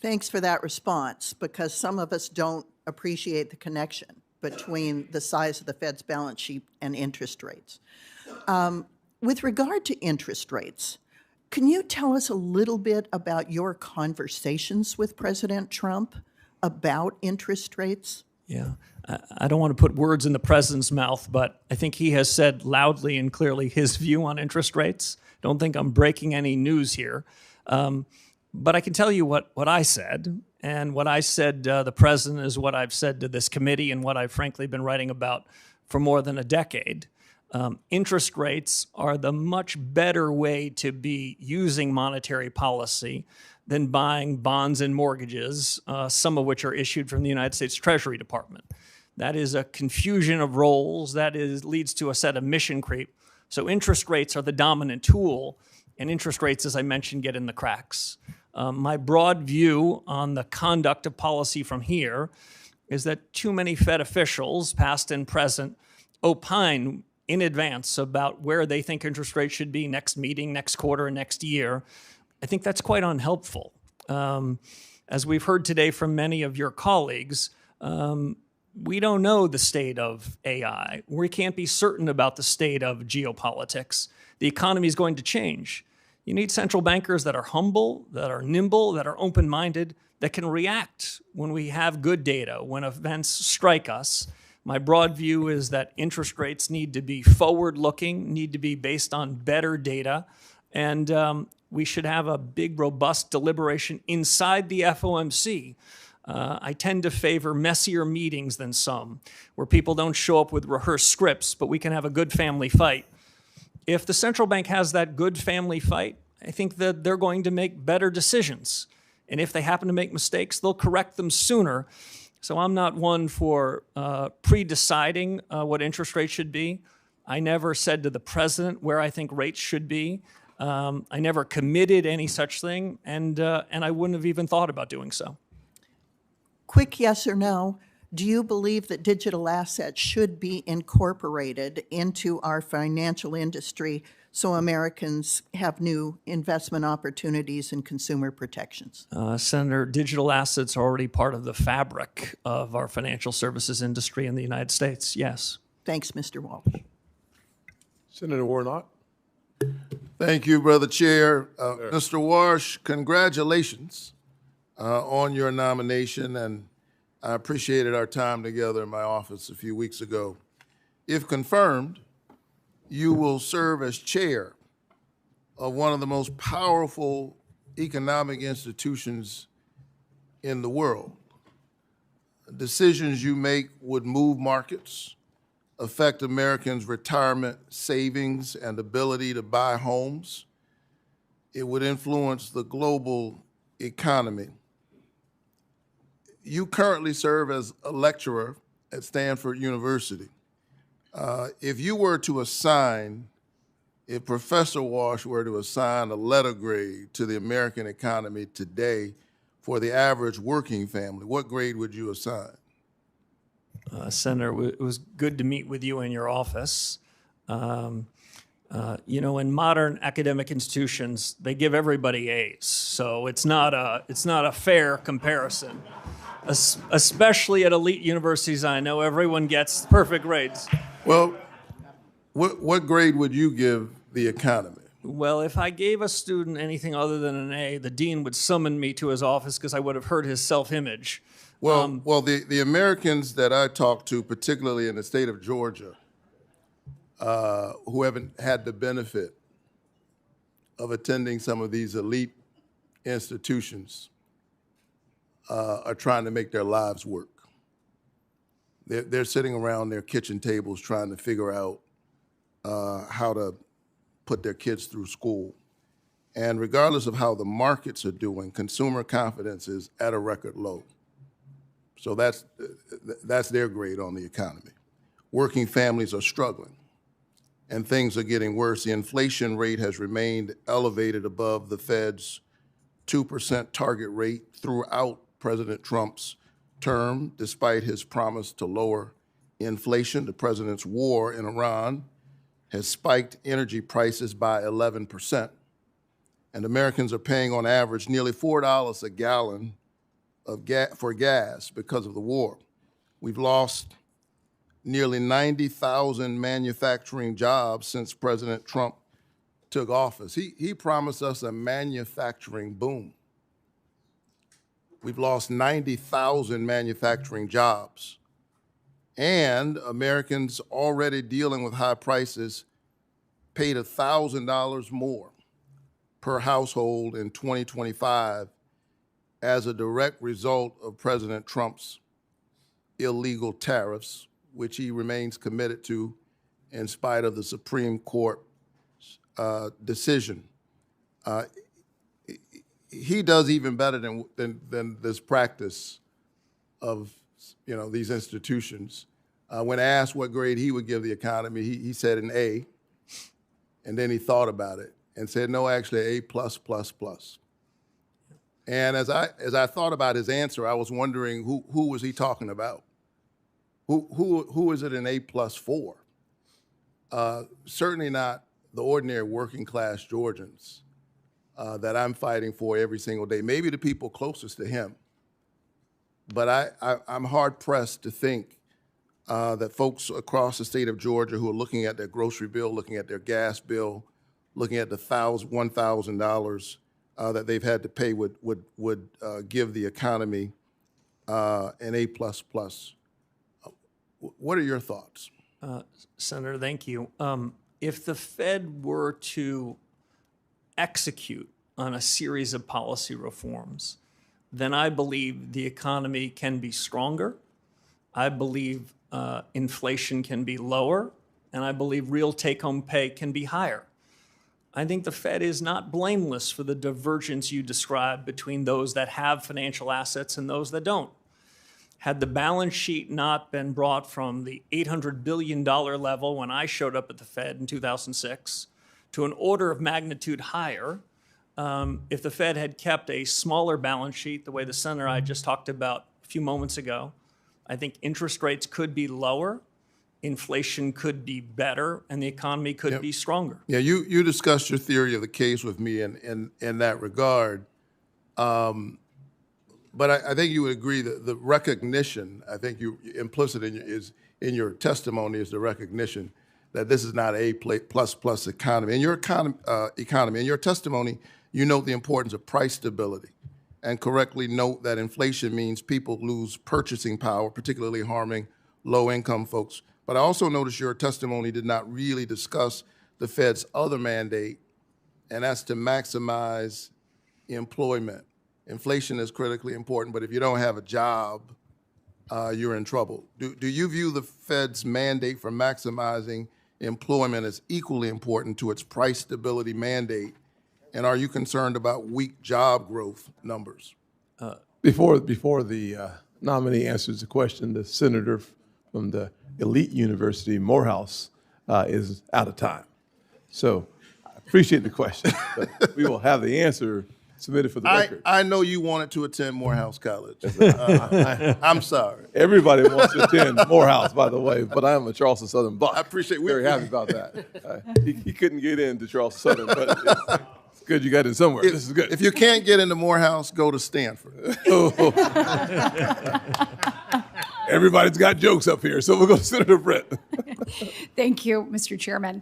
Thanks for that response, because some of us don't appreciate the connection between the size of the Fed's balance sheet and interest rates. With regard to interest rates, can you tell us a little bit about your conversations with President Trump about interest rates? Yeah, I don't want to put words in the president's mouth, but I think he has said loudly and clearly his view on interest rates. Don't think I'm breaking any news here. But I can tell you what I said, and what I said to the president is what I've said to this committee and what I've frankly been writing about for more than a decade. Interest rates are the much better way to be using monetary policy than buying bonds and mortgages, some of which are issued from the United States Treasury Department. That is a confusion of roles. That leads to a set of mission creep. So interest rates are the dominant tool, and interest rates, as I mentioned, get in the cracks. My broad view on the conduct of policy from here is that too many Fed officials, past and present, opine in advance about where they think interest rates should be next meeting, next quarter, and next year. I think that's quite unhelpful. As we've heard today from many of your colleagues, we don't know the state of AI. We can't be certain about the state of geopolitics. The economy is going to change. You need central bankers that are humble, that are nimble, that are open-minded, that can react when we have good data, when events strike us. My broad view is that interest rates need to be forward-looking, need to be based on better data, and we should have a big, robust deliberation inside the FOMC. I tend to favor messier meetings than some, where people don't show up with rehearsed scripts, but we can have a good family fight. If the central bank has that good family fight, I think that they're going to make better decisions. And if they happen to make mistakes, they'll correct them sooner. So I'm not one for pre-deciding what interest rates should be. I never said to the president where I think rates should be. I never committed any such thing, and I wouldn't have even thought about doing so. Quick yes or no. Do you believe that digital assets should be incorporated into our financial industry so Americans have new investment opportunities and consumer protections? Senator, digital assets are already part of the fabric of our financial services industry in the United States, yes. Thanks, Mr. Walsh. Senator Warnock. Thank you, Brother Chair. Mr. Warsh, congratulations on your nomination, and I appreciated our time together in my office a few weeks ago. If confirmed, you will serve as chair of one of the most powerful economic institutions in the world. Decisions you make would move markets, affect Americans' retirement savings and ability to buy homes. It would influence the global economy. You currently serve as a lecturer at Stanford University. If you were to assign, if Professor Warsh were to assign a letter grade to the American economy today for the average working family, what grade would you assign? Senator, it was good to meet with you in your office. You know, in modern academic institutions, they give everybody A's, so it's not a fair comparison. Especially at elite universities, I know everyone gets perfect grades. Well, what grade would you give the economy? Well, if I gave a student anything other than an A, the dean would summon me to his office because I would have hurt his self-image. Well, the Americans that I talk to, particularly in the state of Georgia, who haven't had the benefit of attending some of these elite institutions, are trying to make their lives work. They're sitting around their kitchen tables trying to figure out how to put their kids through school. And regardless of how the markets are doing, consumer confidence is at a record low. So that's their grade on the economy. Working families are struggling, and things are getting worse. The inflation rate has remained elevated above the Fed's 2% target rate throughout President Trump's term, despite his promise to lower inflation. The president's war in Iran has spiked energy prices by 11%, and Americans are paying on average nearly $4 a gallon for gas because of the war. We've lost nearly 90,000 manufacturing jobs since President Trump took office. He promised us a manufacturing boom. We've lost 90,000 manufacturing jobs. And Americans already dealing with high prices paid $1,000 more per household in 2025 as a direct result of President Trump's illegal tariffs, which he remains committed to in spite of the Supreme Court decision. He does even better than this practice of these institutions. When asked what grade he would give the economy, he said an A, and then he thought about it and said, no, actually A+++. And as I thought about his answer, I was wondering who was he talking about? Who is it an A+ for? Certainly not the ordinary working class Georgians that I'm fighting for every single day. Maybe the people closest to him. But I'm hard pressed to think that folks across the state of Georgia who are looking at their grocery bill, looking at their gas bill, looking at the $1,000 that they've had to pay would give the economy an A++. What are your thoughts? Senator, thank you. If the Fed were to execute on a series of policy reforms, then I believe the economy can be stronger. I believe inflation can be lower, and I believe real take-home pay can be higher. I think the Fed is not blameless for the divergence you described between those that have financial assets and those that don't. Had the balance sheet not been brought from the $800 billion level when I showed up at the Fed in 2006 to an order of magnitude higher, if the Fed had kept a smaller balance sheet, the way the senator I just talked about a few moments ago, I think interest rates could be lower, inflation could be better, and the economy could be stronger. Yeah, you discussed your theory of the case with me in that regard. But I think you would agree that the recognition, I think implicit in your testimony is the recognition that this is not a plus economy. In your economy, in your testimony, you note the importance of price stability and correctly note that inflation means people lose purchasing power, particularly harming low-income folks. But I also noticed your testimony did not really discuss the Fed's other mandate, and that's to maximize employment. Inflation is critically important, but if you don't have a job, you're in trouble. Do you view the Fed's mandate for maximizing employment as equally important to its price stability mandate? And are you concerned about weak job growth numbers? Before the nominee answers the question, the senator from the elite university, Morehouse, is out of time. So I appreciate the question, but we will have the answer submitted for the record. I know you wanted to attend Morehouse College. I'm sorry. Everybody wants to attend Morehouse, by the way, but I am a Charleston Southern Buck. I appreciate. Very happy about that. He couldn't get into Charleston Southern, but it's good you got in somewhere. This is good. If you can't get into Morehouse, go to Stanford. Everybody's got jokes up here, so we'll go to Senator Brett. Thank you, Mr. Chairman.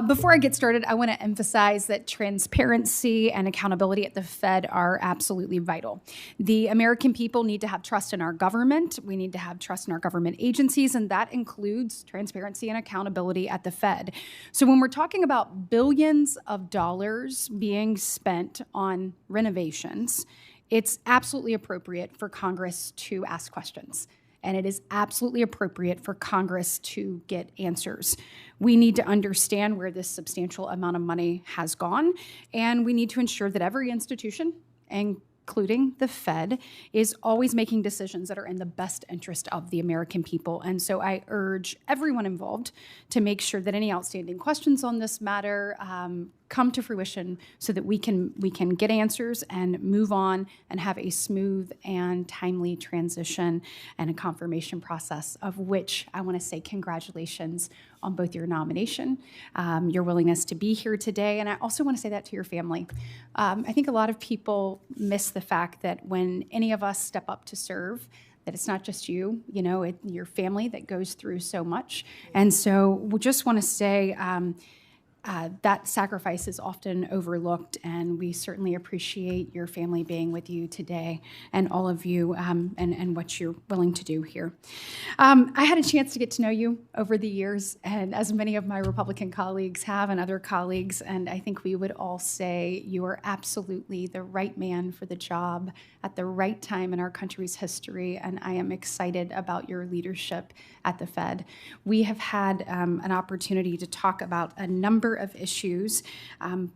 Before I get started, I want to emphasize that transparency and accountability at the Fed are absolutely vital. The American people need to have trust in our government. We need to have trust in our government agencies, and that includes transparency and accountability at the Fed. So when we're talking about billions of dollars being spent on renovations, it's absolutely appropriate for Congress to ask questions. And it is absolutely appropriate for Congress to get answers. We need to understand where this substantial amount of money has gone, and we need to ensure that every institution, including the Fed, is always making decisions that are in the best interest of the American people. And so I urge everyone involved to make sure that any outstanding questions on this matter come to fruition so that we can get answers and move on and have a smooth and timely transition and a confirmation process, of which I want to say congratulations on both your nomination, your willingness to be here today, and I also want to say that to your family. I think a lot of people miss the fact that when any of us step up to serve, that it's not just you, your family that goes through so much. And so we just want to say that sacrifice is often overlooked, and we certainly appreciate your family being with you today and all of you and what you're willing to do here. I had a chance to get to know you over the years, and as many of my Republican colleagues have and other colleagues, and I think we would all say you are absolutely the right man for the job at the right time in our country's history, and I am excited about your leadership at the Fed. We have had an opportunity to talk about a number of issues,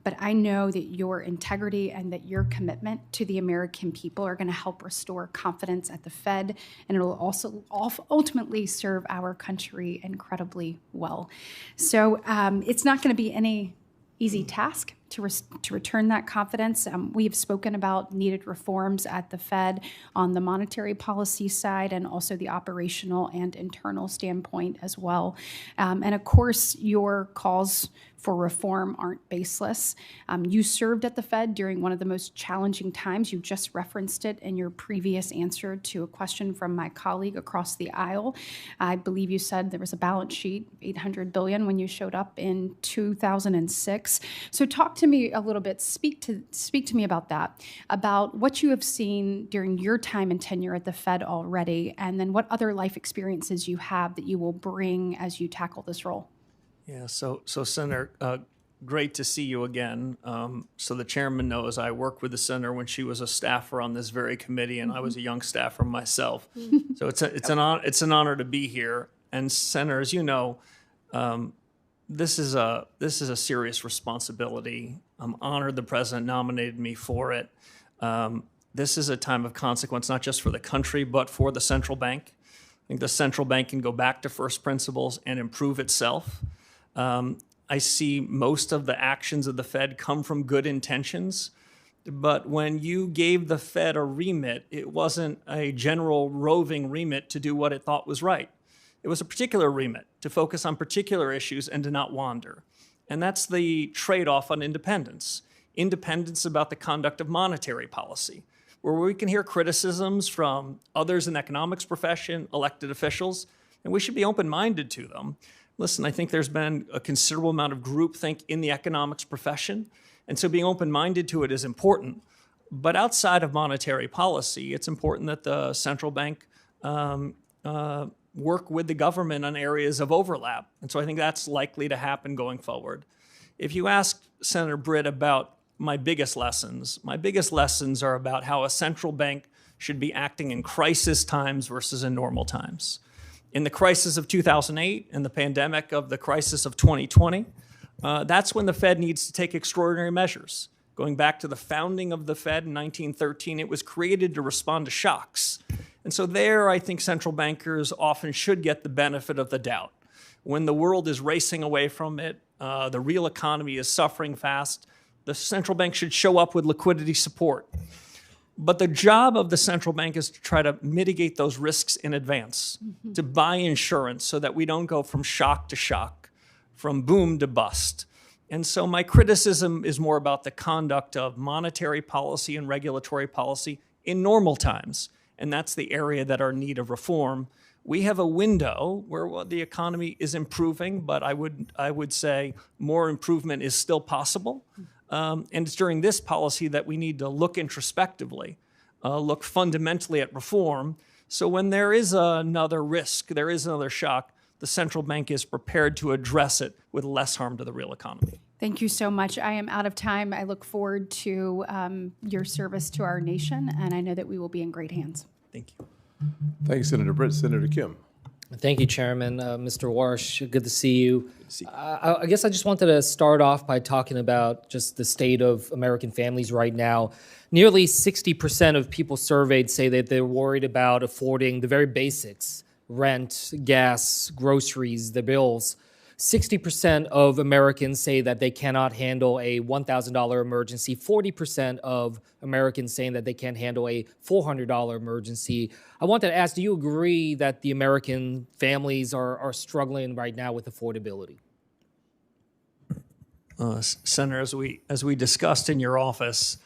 but I know that your integrity and that your commitment to the American people are going to help restore confidence at the Fed, and it will also ultimately serve our country incredibly well. So it's not going to be any easy task, to return that confidence. We have spoken about needed reforms at the Fed on the monetary policy side and also the operational and internal standpoint as well. And of course, your calls for reform aren't baseless. You served at the Fed during one of the most challenging times. You just referenced it in your previous answer to a question from my colleague across the aisle. I believe you said there was a balance sheet, $800 billion, when you showed up in 2006. So talk to me a little bit, speak to me about that, about what you have seen during your time and tenure at the Fed already, and then what other life experiences you have that you will bring as you tackle this role. Yeah, so Senator, great to see you again. So the chairman knows I worked with the senator when she was a staffer on this very committee, and I was a young staffer myself. So it's an honor to be here. And Senator, as you know, this is a serious responsibility. I'm honored the president nominated me for it. This is a time of consequence, not just for the country, but for the central bank. I think the central bank can go back to first principles and improve itself. I see most of the actions of the Fed come from good intentions, but when you gave the Fed a remit, it wasn't a general roving remit to do what it thought was right. It was a particular remit to focus on particular issues and to not wander. And that's the trade-off on independence. Independence about the conduct of monetary policy, where we can hear criticisms from others in the economics profession, elected officials, and we should be open-minded to them. Listen, I think there's been a considerable amount of groupthink in the economics profession, and so being open-minded to it is important. But outside of monetary policy, it's important that the central bank work with the government on areas of overlap. And so I think that's likely to happen going forward. If you ask Senator Britt about my biggest lessons are about how a central bank should be acting in crisis times versus in normal times. In the crisis of 2008 and the pandemic of the crisis of 2020, that's when the Fed needs to take extraordinary measures. Going back to the founding of the Fed in 1913, it was created to respond to shocks. And so there, I think central bankers often should get the benefit of the doubt. When the world is racing away from it, the real economy is suffering fast, the central bank should show up with liquidity support. But the job of the central bank is to try to mitigate those risks in advance, to buy insurance so that we don't go from shock to shock, from boom to bust. And so my criticism is more about the conduct of monetary policy and regulatory policy in normal times. And that's the area that are in need of reform. We have a window where the economy is improving, but I would say more improvement is still possible. And it's during this policy that we need to look introspectively, look fundamentally at reform. So when there is another risk, there is another shock, the central bank is prepared to address it with less harm to the real economy. Thank you so much. I am out of time. I look forward to your service to our nation, and I know that we will be in great hands. Thank you. Thanks, Senator Britt. Senator Kim. Thank you, Chairman. Mr. Warsh, good to see you. Good to see you. I guess I just wanted to start off by talking about just the state of American families right now. Nearly 60% of people surveyed say that they're worried about affording the very basics, rent, gas, groceries, the bills. 60% of Americans say that they cannot handle a $1,000 emergency. 40% of Americans saying that they can't handle a $400 emergency. I wanted to ask, do you agree that the American families are struggling right now with affordability? Senator, as we discussed in your office,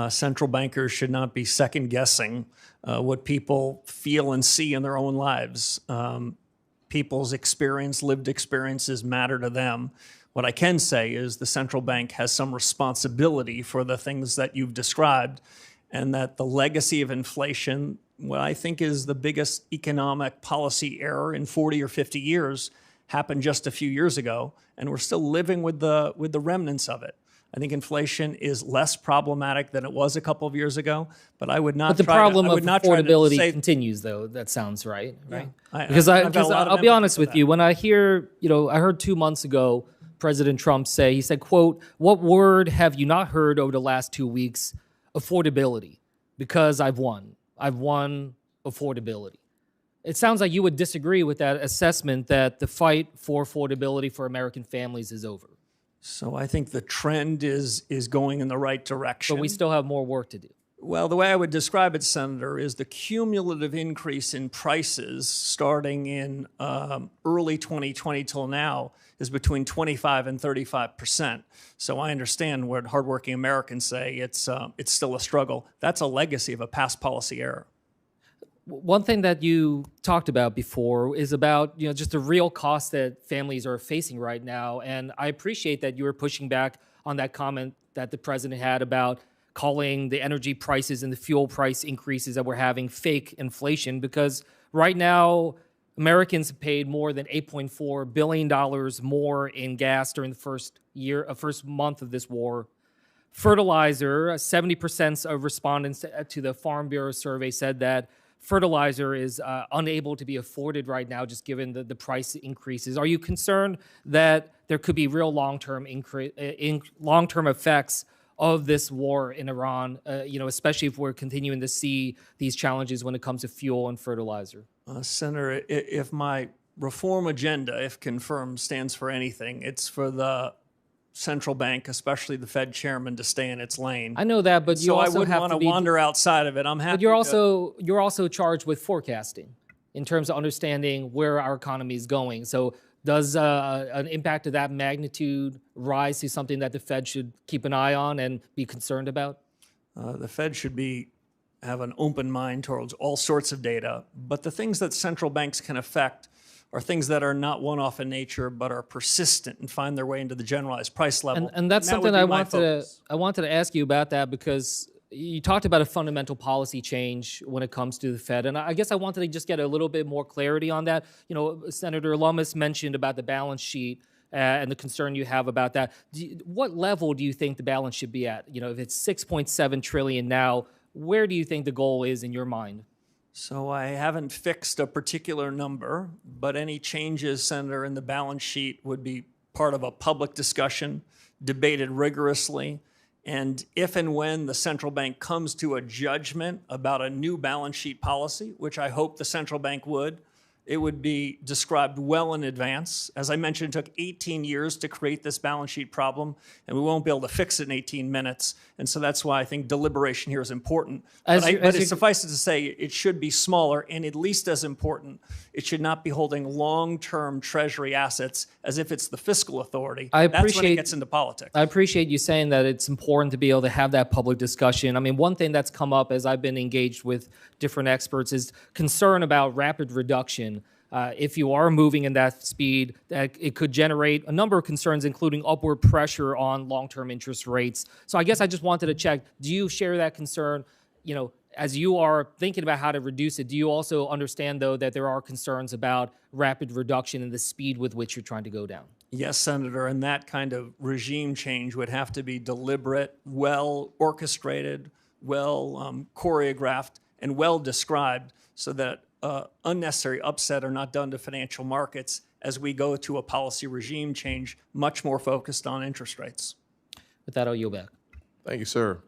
central bankers should not be second-guessing what people feel and see in their own lives. People's lived experiences matter to them. What I can say is the central bank has some responsibility for the things that you've described, and that the legacy of inflation, what I think is the biggest economic policy error in 40 or 50 years, happened just a few years ago, and we're still living with the remnants of it. I think inflation is less problematic than it was a couple of years ago, but I would not. But the problem of affordability continues, though. That sounds right, right? Yeah. Because I'll be honest with you. When I hear, I heard 2 months ago President Trump say, he said, quote, "What word have you not heard over the last 2 weeks? Affordability, because I've won. I've won affordability." It sounds like you would disagree with that assessment that the fight for affordability for American families is over. So I think the trend is going in the right direction. But we still have more work to do. Well, the way I would describe it, Senator, is the cumulative increase in prices starting in early 2020 till now is between 25 and 35%. So I understand what hardworking Americans say. It's still a struggle. That's a legacy of a past policy error. One thing that you talked about before is about just the real costs that families are facing right now. And I appreciate that you were pushing back on that comment that the president had about calling the energy prices and the fuel price increases that we're having fake inflation, because right now Americans have paid more than $8.4 billion more in gas during the first month of this war. Fertilizer, 70% of respondents to the Farm Bureau survey said that fertilizer is unable to be afforded right now, just given the price increases. Are you concerned that there could be real long-term effects of this war in Iran, especially if we're continuing to see these challenges when it comes to fuel and fertilizer? Senator, if my reform agenda, if confirmed, stands for anything, it's for the central bank, especially the Fed chairman, to stay in its lane. I know that, but you also I wouldn't have want to to wander outside of it. I'm happy. But you're also charged with forecasting in terms of understanding where our economy is going. So does an impact of that magnitude rise to something that the Fed should keep an eye on and be concerned about? The Fed should have an open mind towards all sorts of data, but the things that central banks can affect are things that are not one-off in nature, but are persistent and find their way into the generalized price level. And that's that something would be my focus. I wanted to ask you about that, because you talked about a fundamental policy change when it comes to the Fed, and I guess I wanted to just get a little bit more clarity on that. Senator Lummis mentioned about the balance sheet and the concern you have about that. What level do you think the balance should be at? If it's $6.7 trillion now, where do you think the goal is in your mind? So I haven't fixed a particular number, but any changes, Senator, in the balance sheet would be part of a public discussion, debated rigorously. And if and when the central bank comes to a judgment about a new balance sheet policy, which I hope the central bank would, it would be described well in advance. As I mentioned, it took 18 years to create this balance sheet problem, and we won't be able to fix it in 18 minutes. And so that's why I think deliberation here is important. But it suffices to say it should be smaller, and at least as important, it should not be holding long-term treasury assets as if it's the fiscal authority. That's when it gets into politics. I appreciate you saying that it's important to be able to have that public discussion. I mean, one thing that's come up as I've been engaged with different experts is concern about rapid reduction. If you are moving in that speed, that it could generate a number of concerns, including upward pressure on long-term interest rates. So I guess I just wanted to check, do you share that concern? As you are thinking about how to reduce it, do you also understand, though, that there are concerns about rapid reduction in the speed with which you're trying to go down? Yes, Senator, and that kind of regime change would have to be deliberate, well orchestrated, well choreographed, and well described so that unnecessary upset are not done to financial markets as we go to a policy regime change much more focused on interest rates. With that, I'll yield back. Thank you, sir.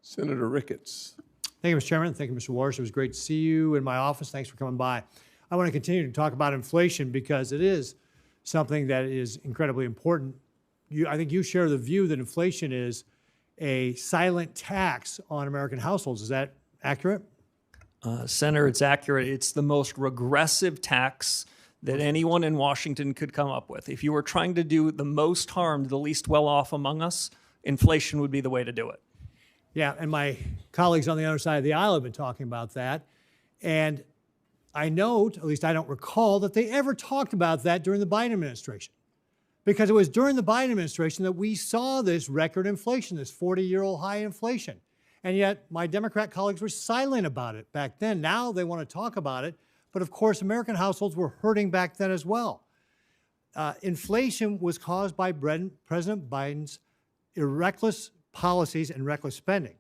Senator Ricketts. Thank you, Mr. Chairman. Thank you, Mr. Warsh. It was great to see you in my office. Thanks for coming by. I want to continue to talk about inflation because it is something that is incredibly important. I think you share the view that inflation is a silent tax on American households. Is that accurate? Senator, it's accurate. It's the most regressive tax that anyone in Washington could come up with. If you were trying to do the most harm to the least well-off among us, inflation would be the way to do it. Yeah, and my colleagues on the other side of the aisle have been talking about that. And I note, at least I don't recall, that they ever talked about that during the Biden administration. Because it was during the Biden administration that we saw this record inflation, this 40-year-old high inflation. And yet my Democrat colleagues were silent about it back then. Now they want to talk about it. But of course, American households were hurting back then as well. Inflation was caused by President Biden's reckless policies and reckless spending.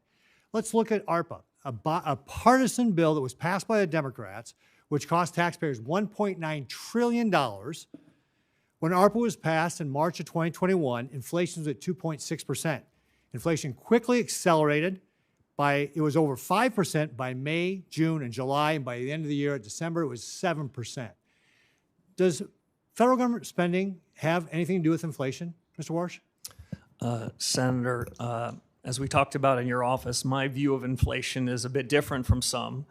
Let's look at ARPA, a partisan bill that was passed by the Democrats, which cost taxpayers $1.9 trillion. When ARPA was passed in March of 2021, inflation was at 2.6%. Inflation quickly accelerated. It was over 5% by May, June, and July, and by the end of the year, December, it was 7%. Does federal government spending have anything to do with inflation, Mr. Warsh? Senator, as we talked about in your office, my view of inflation is a bit different from some.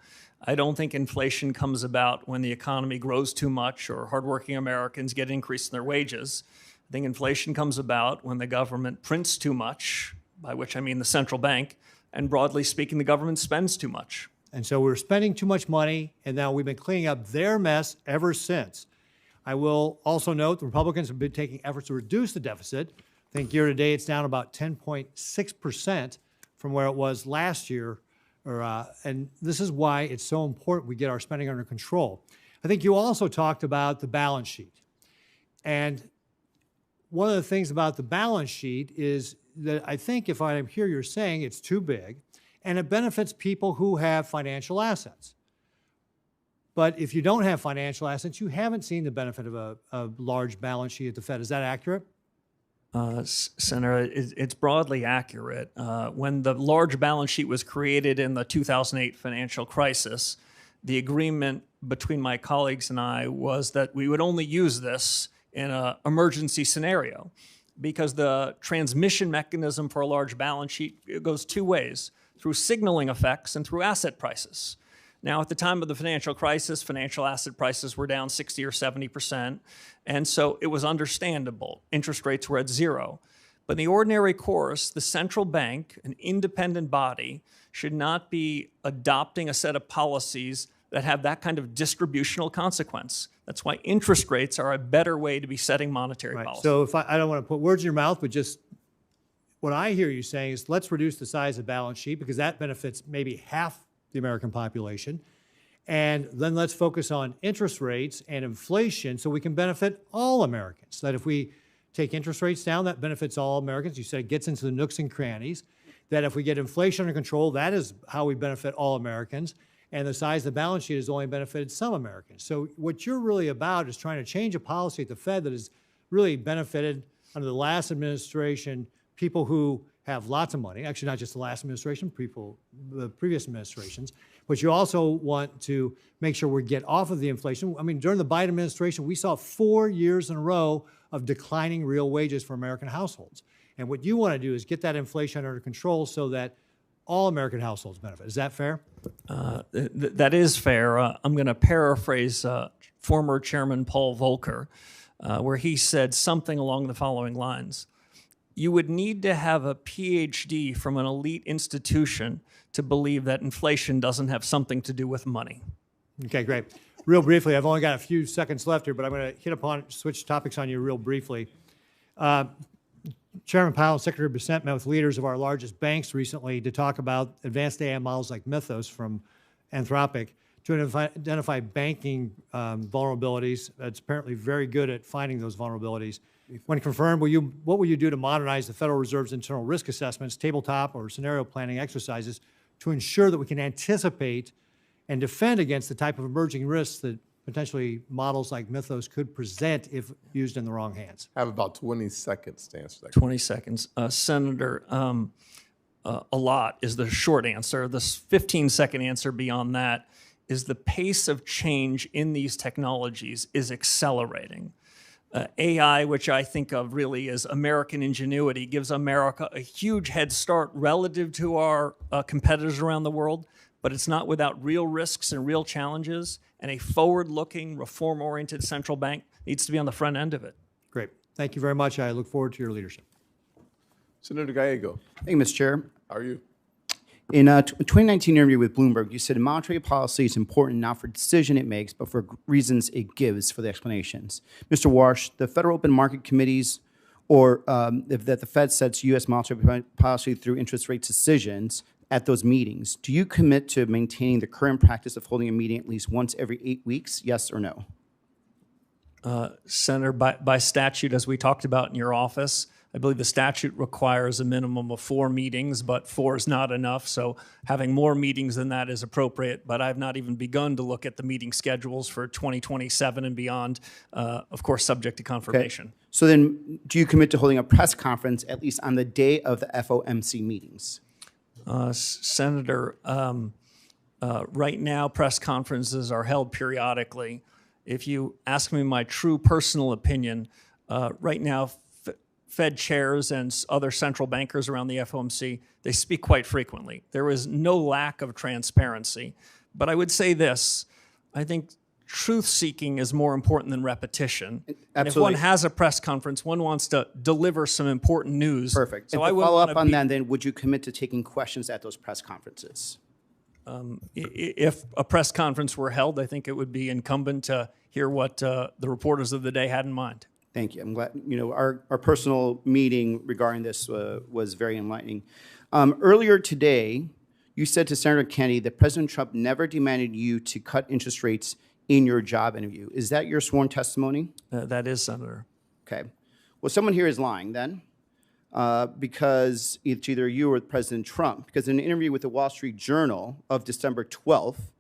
I don't think inflation comes about when the economy grows too much or hardworking Americans get an increase in their wages. I think inflation comes about when the government prints too much, by which I mean the central bank, and broadly speaking, the government spends too much. And so we're spending too much money, and now we've been cleaning up their mess ever since. I will also note the Republicans have been taking efforts to reduce the deficit. I think year to date it's down about 10.6% from where it was last year. And this is why it's so important we get our spending under control. I think you also talked about the balance sheet. And one of the things about the balance sheet is that I think if I hear you're saying it's too big, and it benefits people who have financial assets. But if you don't have financial assets, you haven't seen the benefit of a large balance sheet at the Fed. Is that accurate? Senator, it's broadly accurate. When the large balance sheet was created in the 2008 financial crisis, the agreement between my colleagues and I was that we would only use this in an emergency scenario because the transmission mechanism for a large balance sheet goes two ways, through signaling effects and through asset prices. Now, at the time of the financial crisis, financial asset prices were down 60 or 70%, and so it was understandable. Interest rates were at zero. But in the ordinary course, the central bank, an independent body, should not be adopting a set of policies that have that kind of distributional consequence. That's why interest rates are a better way to be setting monetary policy. So if I don't want to put words in your mouth, but just what I hear you saying is let's reduce the size of the balance sheet because that benefits maybe half the American population. And then let's focus on interest rates and inflation so we can benefit all Americans. That if we take interest rates down, that benefits all Americans. You said it gets into the nooks and crannies. That if we get inflation under control, that is how we benefit all Americans. And the size of the balance sheet has only benefited some Americans. So what you're really about is trying to change a policy at the Fed that has really benefited under the last administration people who have lots of money, actually not just the last administration, the previous administrations, but you also want to make sure we get off of the inflation. I mean, during the Biden administration, we saw 4 years in a row of declining real wages for American households. And what you want to do is get that inflation under control so that all American households benefit. Is that fair? That is fair. I'm going to paraphrase former Chairman Paul Volcker, where he said something along the following lines. You would need to have a PhD from an elite institution to believe that inflation doesn't have something to do with money. Okay, great. Real briefly, I've only got a few seconds left here, but I'm going to switch topics on you real briefly. Chairman Powell and Secretary Bissett met with leaders of our largest banks recently to talk about advanced AI models like Mythos from Anthropic to identify banking vulnerabilities. It's apparently very good at finding those vulnerabilities. When confirmed, what will you do to modernize the Federal Reserve's internal risk assessments, tabletop or scenario planning exercises to ensure that we can anticipate and defend against the type of emerging risks that potentially models like Mythos could present if used in the wrong hands? I have about 20 seconds to answer that. 20 seconds. Senator, a lot is the short answer. The 15-second answer beyond that is the pace of change in these technologies is accelerating. AI, which I think of really as American ingenuity, gives America a huge head start relative to our competitors around the world, but it's not without real risks and real challenges, and a forward-looking, reform-oriented central bank needs to be on the front end of it. Great. Thank you very much. I look forward to your leadership. Senator Gallego. Thank you, Mr. Chair. How are you? In a 2019 interview with Bloomberg, you said monetary policy is important not for decision it makes, but for reasons it gives for the explanations. Mr. Warsh, the Federal Open Market Committees, or that the Fed sets U.S. monetary policy through interest rate decisions at those meetings, do you commit to maintaining the current practice of holding a meeting at least once every 8 weeks, yes or no? Senator, by statute, as we talked about in your office, I believe the statute requires a minimum of 4 meetings, but 4 is not enough. So having more meetings than that is appropriate. But I've not even begun to look at the meeting schedules for 2027 and beyond, of course, subject to confirmation. Okay. So then do you commit to holding a press conference at least on the day of the FOMC meetings? Senator, right now press conferences are held periodically. If you ask me my true personal opinion, right now Fed chairs and other central bankers around the FOMC, they speak quite frequently. There is no lack of transparency. But I would say this, I think truth-seeking is more important than repetition. And if one has a press conference, one wants to deliver some important news. Perfect. So And I to would follow wanna up on be- that, then, would you commit to taking questions at those press conferences? If a press conference were held, I think it would be incumbent to hear what the reporters of the day had in mind. Thank you. I'm glad, our personal meeting regarding this was very enlightening. Earlier today, you said to Senator Kennedy that President Trump never demanded you to cut interest rates in your job interview. Is that your sworn testimony? That is, Senator. Okay. Well, someone here is lying then, because it's either you or President Trump. Because in an interview with the Wall Street Journal of December 12th,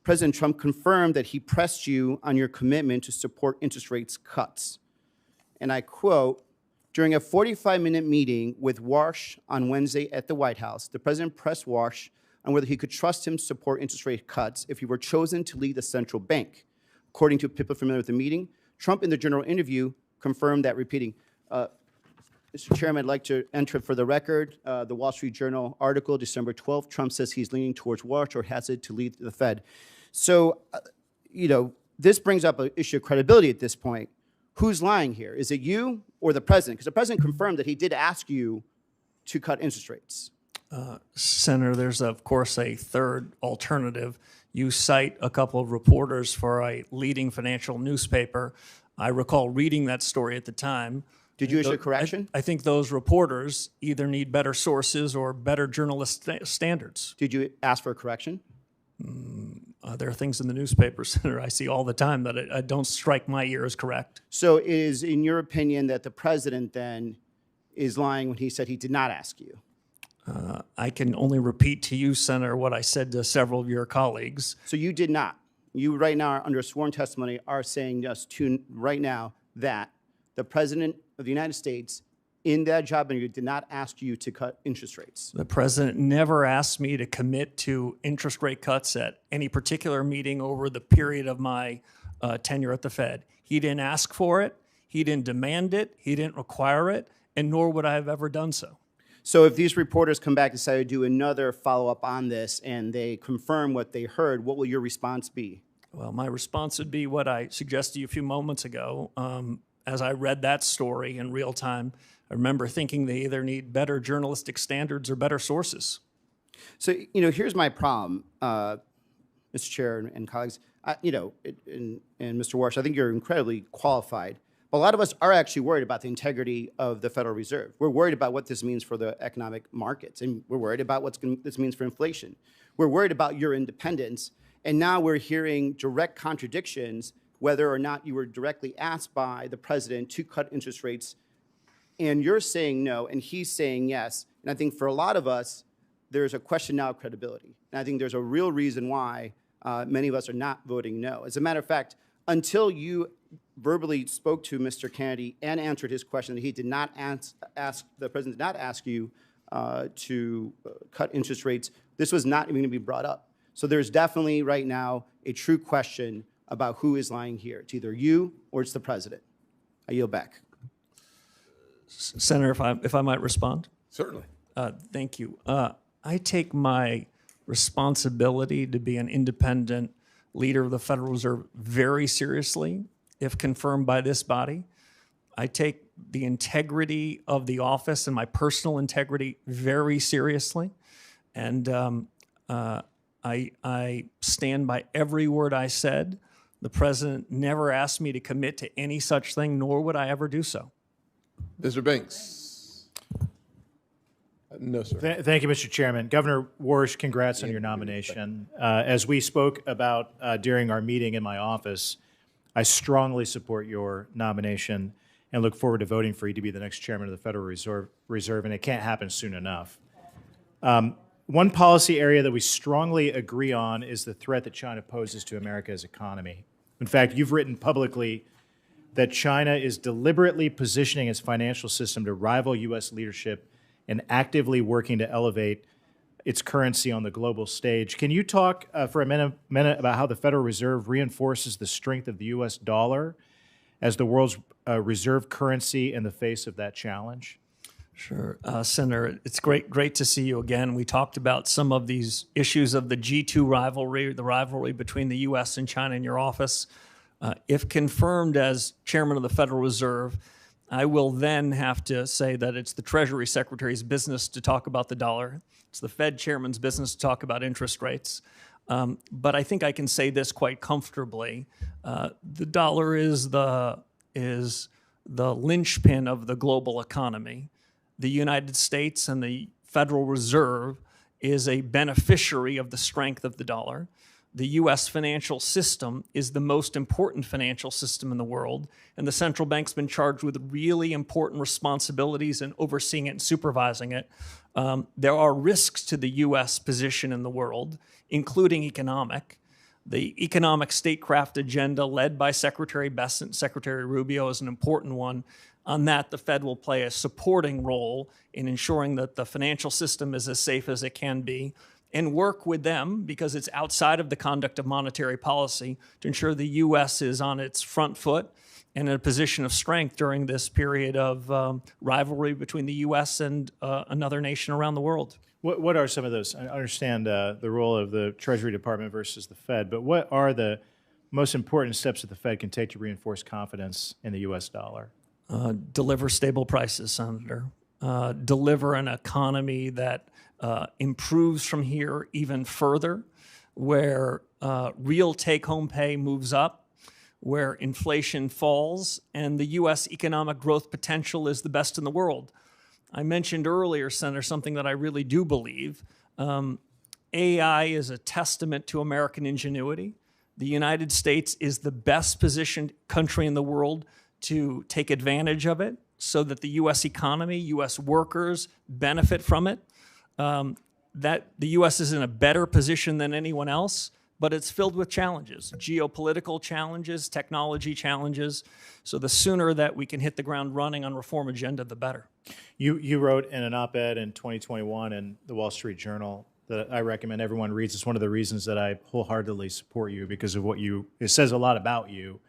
President Trump confirmed that he pressed you on your commitment to support interest rates cuts. And I quote, during a 45-minute meeting with Warsh on Wednesday at the White House, the president pressed Warsh on whether he could trust him to support interest rate cuts if he were chosen to lead the central bank. According to people familiar with the meeting, Trump in the general interview confirmed that, repeating, Mr. Chairman, I'd like to enter for the record the Wall Street Journal article, December 12th. Trump says he's leaning towards Warsh or has it to lead the Fed. So, this brings up an issue of credibility at this point. Who's lying here? Is it you or the president? Because the president confirmed that he did ask you to cut interest rates. Senator, there's, of course, a third alternative. You cite a couple of reporters for a leading financial newspaper. I recall reading that story at the time. Did you issue a correction? I think those reporters either need better sources or better journalist standards. Did you ask for a correction? There are things in the newspaper, Senator, I see all the time that don't strike my ear as correct. So it is, in your opinion, that the president then is lying when he said he did not ask you? I can only repeat to you, Senator, what I said to several of your colleagues. So you did not? You right now, under sworn testimony, are saying just to right now that the president of the United States in that job interview did not ask you to cut interest rates? The president never asked me to commit to interest rate cuts at any particular meeting over the period of my tenure at the Fed. He didn't ask for it, he didn't demand it, he didn't require it, and nor would I have ever done so. So if these reporters come back and say to do another follow-up on this and they confirm what they heard, what will your response be? Well, my response would be what I suggested to you a few moments ago. As I read that story in real time, I remember thinking they either need better journalistic standards or better sources. So, here's my problem, Mr. Chair and colleagues. And Mr. Warsh, I think you're incredibly qualified. But a lot of us are actually worried about the integrity of the Federal Reserve. We're worried about what this means for the economic markets, and we're worried about what this means for inflation. We're worried about your independence, and now we're hearing direct contradictions whether or not you were directly asked by the president to cut interest rates, and you're saying no, and he's saying yes. And I think for a lot of us, there's a question now of credibility. And I think there's a real reason why many of us are not voting no. As a matter of fact, until you verbally spoke to Mr. Kennedy and answered his question that he did not the president did not ask you to cut interest rates, this was not even going to be brought up. So there's definitely right now a true question about who is lying here. It's either you or it's the president. I yield back. Senator, if I might respond? Certainly. Thank you. I take my responsibility to be an independent leader of the Federal Reserve very seriously, if confirmed by this body. I take the integrity of the office and my personal integrity very seriously. And I stand by every word I said. The president never asked me to commit to any such thing, nor would I ever do so. Mr. Banks. No, sir. Thank you, Mr. Chairman. Governor Warsh, congrats on your nomination. As we spoke about during our meeting in my office, I strongly support your nomination and look forward to voting for you to be the next chairman of the Federal Reserve, and it can't happen soon enough. One policy area that we strongly agree on is the threat that China poses to America's economy. In fact, you've written publicly that China is deliberately positioning its financial system to rival U.S. leadership and actively working to elevate its currency on the global stage. Can you talk for a minute about how the Federal Reserve reinforces the strength of the U.S. dollar as the world's reserve currency in the face of that challenge? Sure. Senator, it's great to see you again. We talked about some of these issues of the G2 rivalry, the rivalry between the U.S. and China in your office. If confirmed as chairman of the Federal Reserve, I will then have to say that it's the Treasury Secretary's business to talk about the dollar. It's the Fed chairman's business to talk about interest rates. But I think I can say this quite comfortably. The dollar is the linchpin of the global economy. The United States and the Federal Reserve is a beneficiary of the strength of the dollar. The U.S. financial system is the most important financial system in the world, and the central bank's been charged with really important responsibilities in overseeing it and supervising it. There are risks to the U.S. position in the world, including economic. The economic statecraft agenda led by Secretary Bessent and Secretary Rubio is an important one. On that, the Fed will play a supporting role in ensuring that the financial system is as safe as it can be, and work with them, because it's outside of the conduct of monetary policy, to ensure the U.S. is on its front foot and in a position of strength during this period of rivalry between the U.S. and another nation around the world. What are some of those? I understand the role of the Treasury Department versus the Fed, but what are the most important steps that the Fed can take to reinforce confidence in the U.S. dollar? Deliver stable prices, Senator. Deliver an economy that improves from here even further, where real take-home pay moves up, where inflation falls, and the U.S. economic growth potential is the best in the world. I mentioned earlier, Senator, something that I really do believe. AI is a testament to American ingenuity. The United States is the best positioned country in the world to take advantage of it so that the U.S. economy, U.S. workers benefit from it. That the U.S. is in a better position than anyone else, but it's filled with challenges, geopolitical challenges, technology challenges. So the sooner that we can hit the ground running on reform agenda, the better. You wrote in an op-ed in 2021 in the Wall Street Journal that I recommend everyone reads. It's one of the reasons that I wholeheartedly support you, because of it says a lot about you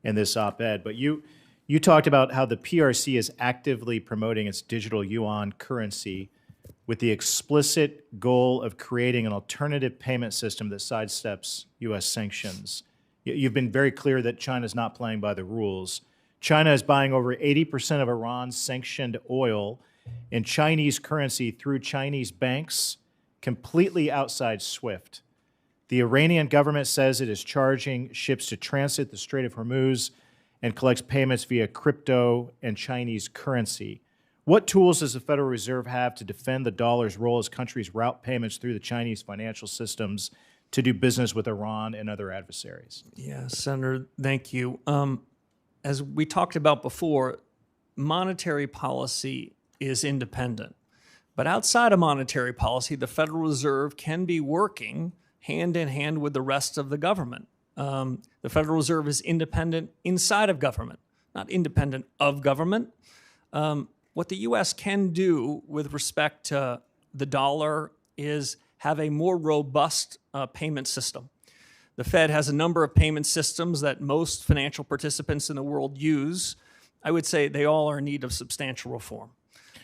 in this op-ed. But you talked about how the PRC is actively promoting its digital yuan currency with the explicit goal of creating an alternative payment system that sidesteps U.S. sanctions. You've been very clear that China's not playing by the rules. China is buying over 80% of Iran's sanctioned oil in Chinese currency through Chinese banks, completely outside SWIFT. The Iranian government says it is charging ships to transit the Strait of Hormuz and collects payments via crypto and Chinese currency. What tools does the Federal Reserve have to defend the dollar's role as countries route payments through the Chinese financial systems to do business with Iran and other adversaries? Yeah, Senator, thank you. As we talked about before, monetary policy is independent. But outside of monetary policy, the Federal Reserve can be working hand in hand with the rest of the government. The Federal Reserve is independent inside of government, not independent of government. What the U.S. can do with respect to the dollar is have a more robust payment system. The Fed has a number of payment systems that most financial participants in the world use. I would say they all are in need of substantial reform.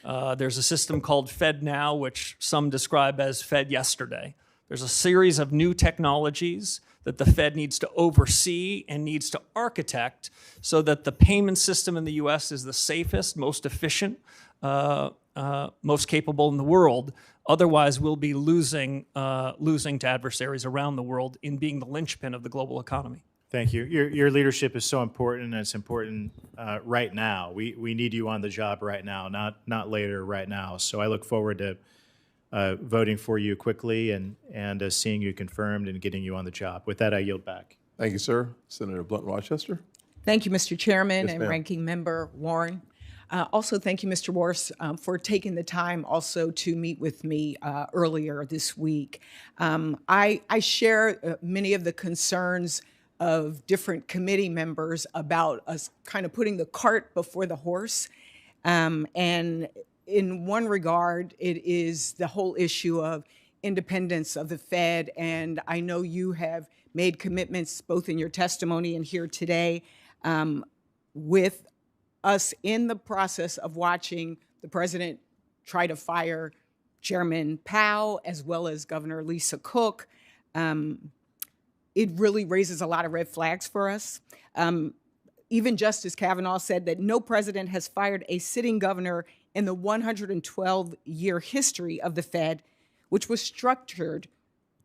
There's a system called Fed Now, which some describe as Fed Yesterday. There's a series of new technologies that the Fed needs to oversee and needs to architect so that the payment system in the U.S. is the safest, most efficient, most capable in the world. Otherwise, we'll be losing to adversaries around the world in being the linchpin of the global economy. Thank you. Your leadership is so important, and it's important right now. We need you on the job right now, not later, right now. So I look forward to voting for you quickly and seeing you confirmed and getting you on the job. With that, I yield back. Thank you, sir. Senator Blunt Rochester. Thank you, Mr. Chairman Yes, and ma'am. Ranking Member Warren. Also, thank you, Mr. Warsh, for taking the time also to meet with me earlier this week. I share many of the concerns of different committee members about us kind of putting the cart before the horse. And in one regard, it is the whole issue of independence of the Fed. And I know you have made commitments both in your testimony and here today with us in the process of watching the president try to fire Chairman Powell as well as Governor Lisa Cook. It really raises a lot of red flags for us. Even Justice Kavanaugh said that no president has fired a sitting governor in the 112-year history of the Fed, which was structured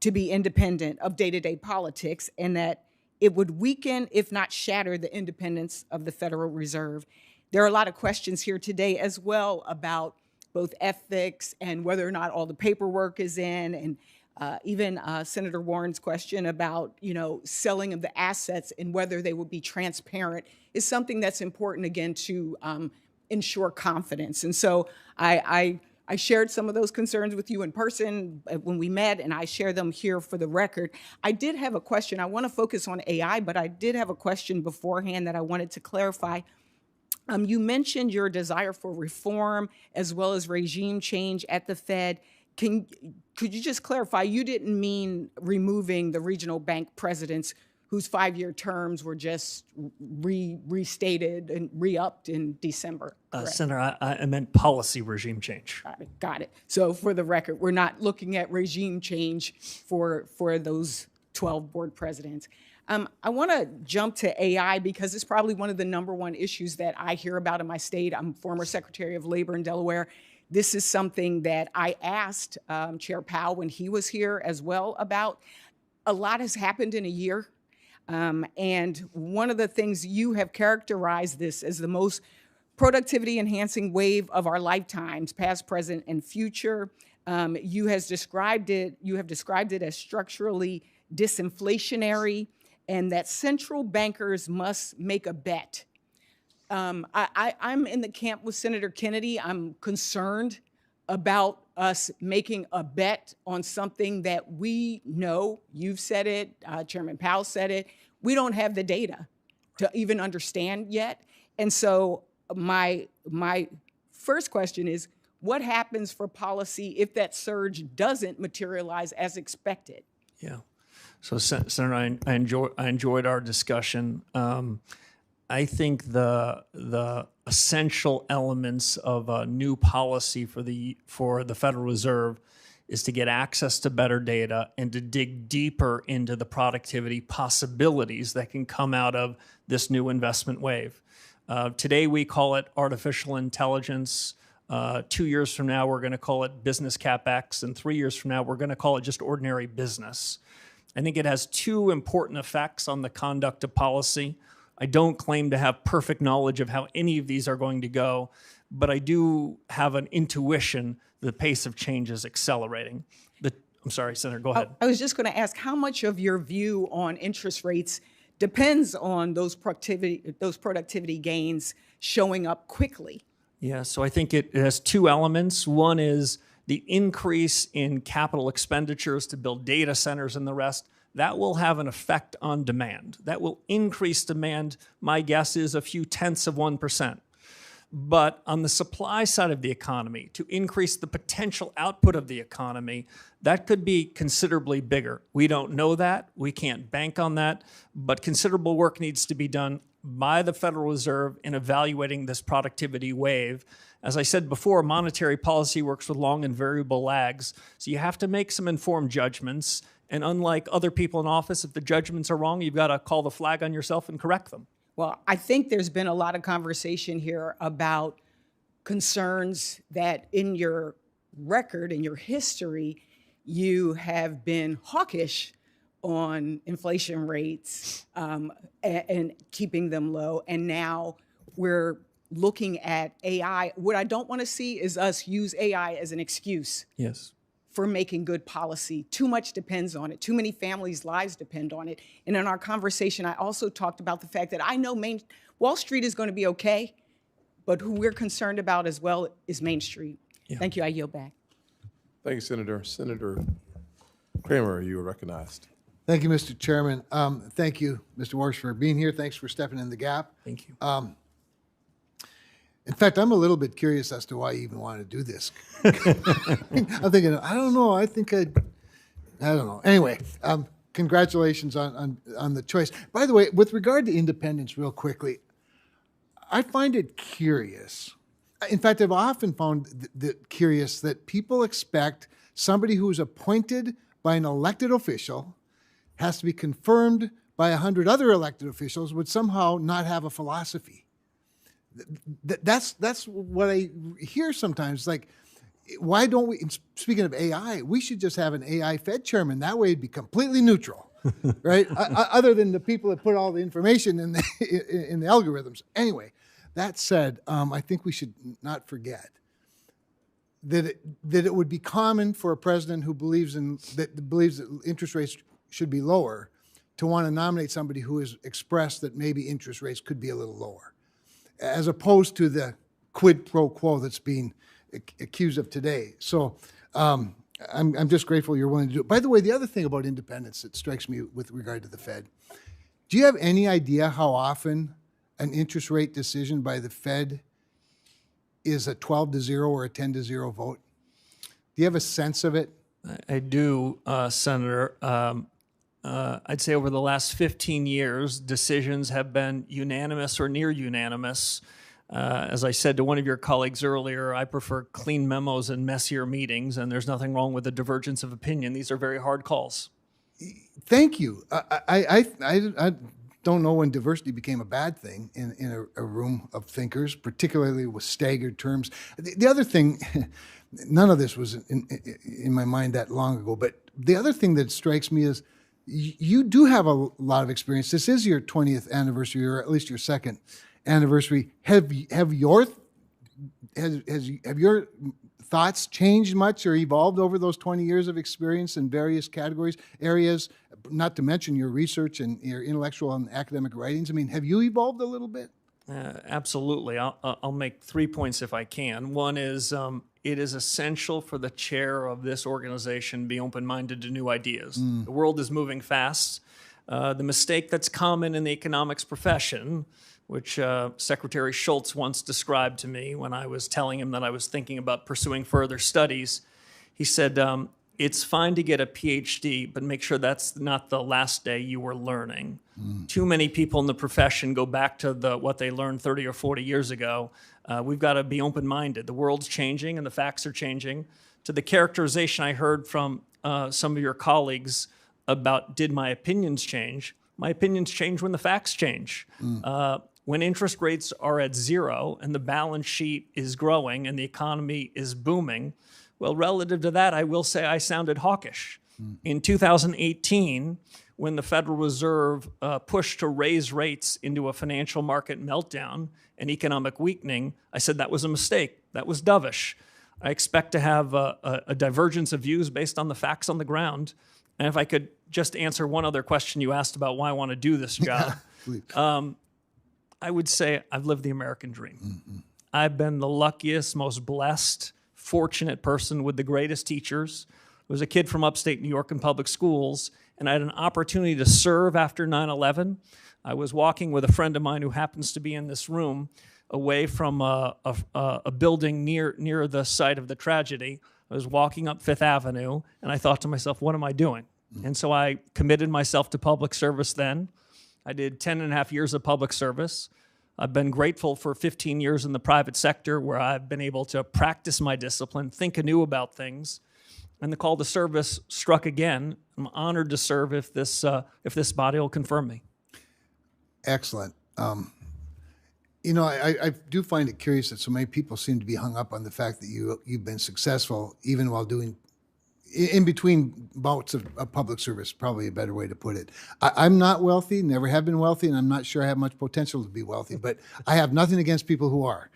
to be independent of day-to-day politics, and that it would weaken, if not shatter, the independence of the Federal Reserve. There are a lot of questions here today as well about both ethics and whether or not all the paperwork is in, and even Senator Warren's question about, selling of the assets and whether they will be transparent is something that's important, again, to ensure confidence. And so I shared some of those concerns with you in person when we met, and I share them here for the record. I did have a question. I want to focus on AI, but I did have a question beforehand that I wanted to clarify. You mentioned your desire for reform as well as regime change at the Fed. Could you just clarify, you didn't mean removing the regional bank presidents whose 5-year terms were just restated and re-upped in December? Senator, I meant policy regime change. Got it. So for the record, we're not looking at regime change for those 12 board presidents. I want to jump to AI because it's probably one of the #1 issues that I hear about in my state. I'm former Secretary of Labor in Delaware. This is something that I asked Chair Powell when he was here as well about. A lot has happened in a year. And one of the things you have characterized this as the most productivity enhancing wave of our lifetimes, past, present, and future. You have described it as structurally disinflationary, and that central bankers must make a bet. I'm in the camp with Senator Kennedy. I'm concerned about us making a bet on something that we know, you've said it, Chairman Powell said it, we don't have the data to even understand yet. And so my first question is, what happens for policy if that surge doesn't materialize as expected? Yeah. So, Senator, I enjoyed our discussion. I think the essential elements of a new policy for the Federal Reserve is to get access to better data and to dig deeper into the productivity possibilities that can come out of this new investment wave. Today we call it artificial intelligence. 2 years from now we're going to call it business CapEx, and 3 years from now we're going to call it just ordinary business. I think it has two important effects on the conduct of policy. I don't claim to have perfect knowledge of how any of these are going to go, but I do have an intuition the pace of change is accelerating. I'm sorry, Senator, go ahead. I was just going to ask, how much of your view on interest rates depends on those productivity gains showing up quickly? Yeah, so I think it has two elements. One is the increase in capital expenditures to build data centers and the rest. That will have an effect on demand. That will increase demand. My guess is a few tenths of 1%. But on the supply side of the economy, to increase the potential output of the economy, that could be considerably bigger. We don't know that. We can't bank on that. But considerable work needs to be done by the Federal Reserve in evaluating this productivity wave. As I said before, monetary policy works with long and variable lags. So you have to make some informed judgments. And unlike other people in office, if the judgments are wrong, you've got to call the flag on yourself and correct them. Well, I think there's been a lot of conversation here about concerns that in your record, in your history, you have been hawkish on inflation rates and keeping them low. And now we're looking at AI. What I don't want to see is us use AI as an excuse. Yes. For making good policy. Too much depends on it. Too many families' lives depend on it. And in our conversation, I also talked about the fact that I know Wall Street is going to be okay, but who we're concerned about as well is Main Street. Yeah. Thank you. I yield back. Thank you, Senator. Senator Kramer, you are recognized. Thank you, Mr. Chairman. Thank you, Mr. Warsh, for being here. Thanks for stepping in the gap. Thank you. In fact, I'm a little bit curious as to why you even wanted to do this. I'm thinking, I don't know. I don't know. Anyway, congratulations on the choice. By the way, with regard to independence, real quickly, I find it curious. In fact, I've often found curious that people expect somebody who's appointed by an elected official has to be confirmed by 100 other elected officials would somehow not have a philosophy. That's what I hear sometimes. Like, why don't we, speaking of AI, we should just have an AI Fed chairman. That way it'd be completely neutral, right? Other than the people that put all the information in the algorithms. Anyway, that said, I think we should not forget that it would be common for a president who believes that interest rates should be lower to want to nominate somebody who has expressed that maybe interest rates could be a little lower, as opposed to the quid pro quo that's being accused of today. So I'm just grateful you're willing to do it. By the way, the other thing about independence that strikes me with regard to the Fed, do you have any idea how often an interest rate decision by the Fed is a 12-0 or a 10-0 vote? Do you have a sense of it? I do, Senator. I'd say over the last 15 years, decisions have been unanimous or near unanimous. As I said to one of your colleagues earlier, I prefer clean memos and messier meetings, and there's nothing wrong with a divergence of opinion. These are very hard calls. Thank you. I don't know when diversity became a bad thing in a room of thinkers, particularly with staggered terms. The other thing, none of this was in my mind that long ago, but the other thing that strikes me is you do have a lot of experience. This is your 20th anniversary, or at least your second anniversary. Have your thoughts changed much or evolved over those 20 years of experience in various areas, not to mention your research and your intellectual and academic writings? I mean, have you evolved a little bit? Absolutely. I'll make 3 points if I can. One is it is essential for the chair of this organization to be open-minded to new ideas. The world is moving fast. The mistake that's common in the economics profession, which Secretary Schultz once described to me when I was telling him that I was thinking about pursuing further studies, he said, it's fine to get a PhD, but make sure that's not the last day you were learning. Too many people in the profession go back to what they learned 30 or 40 years ago. We've got to be open-minded. The world's changing and the facts are changing. To the characterization I heard from some of your colleagues about did my opinions change, my opinions change when the facts change. When interest rates are at zero and the balance sheet is growing and the economy is booming, well, relative to that, I will say I sounded hawkish. In 2018, when the Federal Reserve pushed to raise rates into a financial market meltdown and economic weakening, I said that was a mistake. That was dovish. I expect to have a divergence of views based on the facts on the ground. And if I could just answer one other question you asked about why I want to do this job, I would say I've lived the American dream. I've been the luckiest, most blessed, fortunate person with the greatest teachers. I was a kid from upstate New York in public schools, and I had an opportunity to serve after 9/11. I was walking with a friend of mine who happens to be in this room away from a building near the site of the tragedy. I was walking up Fifth Avenue, and I thought to myself, what am I doing? And so I committed myself to public service then. I did 10 and a half years of public service. I've been grateful for 15 years in the private sector where I've been able to practice my discipline, think anew about things, and the call to service struck again. I'm honored to serve if this body will confirm me. Excellent. You know, I do find it curious that so many people seem to be hung up on the fact that you've been successful even while doing in between bouts of public service, probably a better way to put it. I'm not wealthy, never have been wealthy, and I'm not sure I have much potential to be wealthy, but I have nothing against people who are.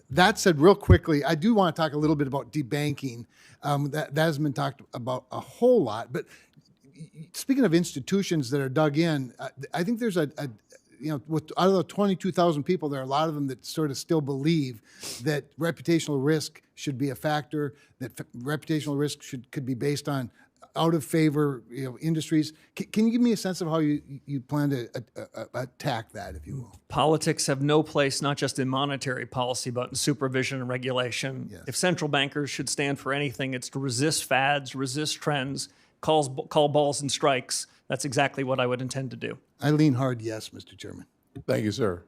That said, real quickly, I do want to talk a little bit about debanking. That hasn't been talked about a whole lot, but speaking of institutions that are dug in, I think there's out of the 22,000 people, there are a lot of them that sort of still believe that reputational risk should be a factor, that reputational risk could be based on out of favor industries. Can you give me a sense of how you plan to attack that, if you will? Politics have no place, not just in monetary policy, but in supervision and regulation. Yes. If central bankers should stand for anything, it's to resist fads, resist trends, call balls and strikes. That's exactly what I would intend to do. I lean hard yes, Mr. Chairman. Thank you, sir.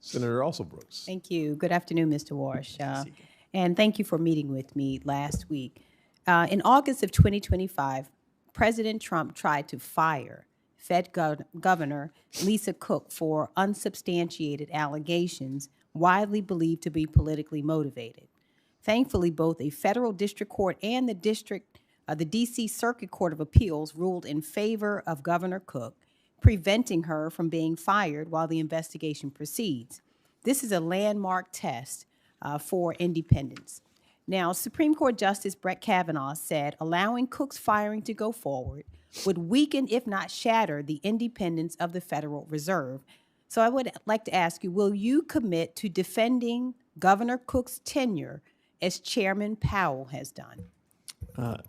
Senator Brooks. Thank you. Good afternoon, Mr. Warsh. And thank you for meeting with me last week. In August of 2025, President Trump tried to fire Fed Governor Lisa Cook for unsubstantiated allegations widely believed to be politically motivated. Thankfully, both a federal district court and the D.C. Circuit Court of Appeals ruled in favor of Governor Cook, preventing her from being fired while the investigation proceeds. This is a landmark test for independence. Now, Supreme Court Justice Brett Kavanaugh said allowing Cook's firing to go forward would weaken, if not shatter, the independence of the Federal Reserve. So I would like to ask you, will you commit to defending Governor Cook's tenure as Chairman Powell has done?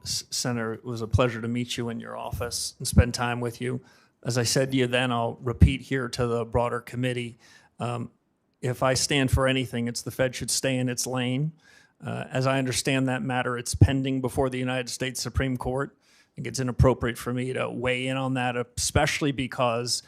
Senator, it was a pleasure to meet you in your office and spend time with you. As I said to you then, I'll repeat here to the broader committee. If I stand for anything, it's the Fed should stay in its lane. As I understand that matter, it's pending before the United States Supreme Court. I think it's inappropriate for me to weigh in on that, especially because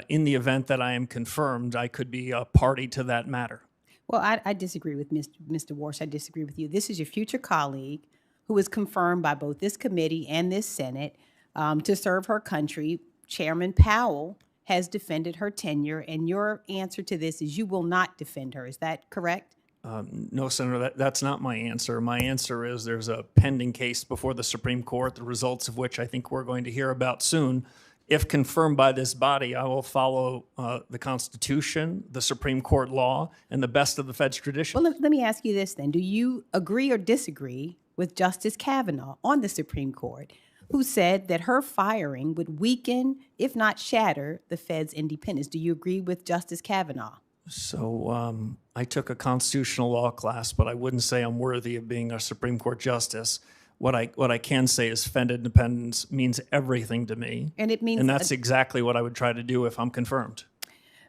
in the event that I am confirmed, I could be a party to that matter. Well, I disagree with Mr. Warsh. I disagree with you. This is your future colleague who is confirmed by both this committee and this Senate to serve her country. Chairman Powell has defended her tenure, and your answer to this is you will not defend her. Is that correct? No, Senator, that's not my answer. My answer is there's a pending case before the Supreme Court, the results of which I think we're going to hear about soon. If confirmed by this body, I will follow the Constitution, the Supreme Court law, and the best of the Fed's tradition. Well, let me ask you this then. Do you agree or disagree with Justice Kavanaugh on the Supreme Court, who said that her firing would weaken, if not shatter, the Fed's independence? Do you agree with Justice Kavanaugh? So I took a constitutional law class, but I wouldn't say I'm worthy of being a Supreme Court justice. What I can say is Fed independence means everything to me. And it means, and that's exactly what I would try to do if I'm confirmed.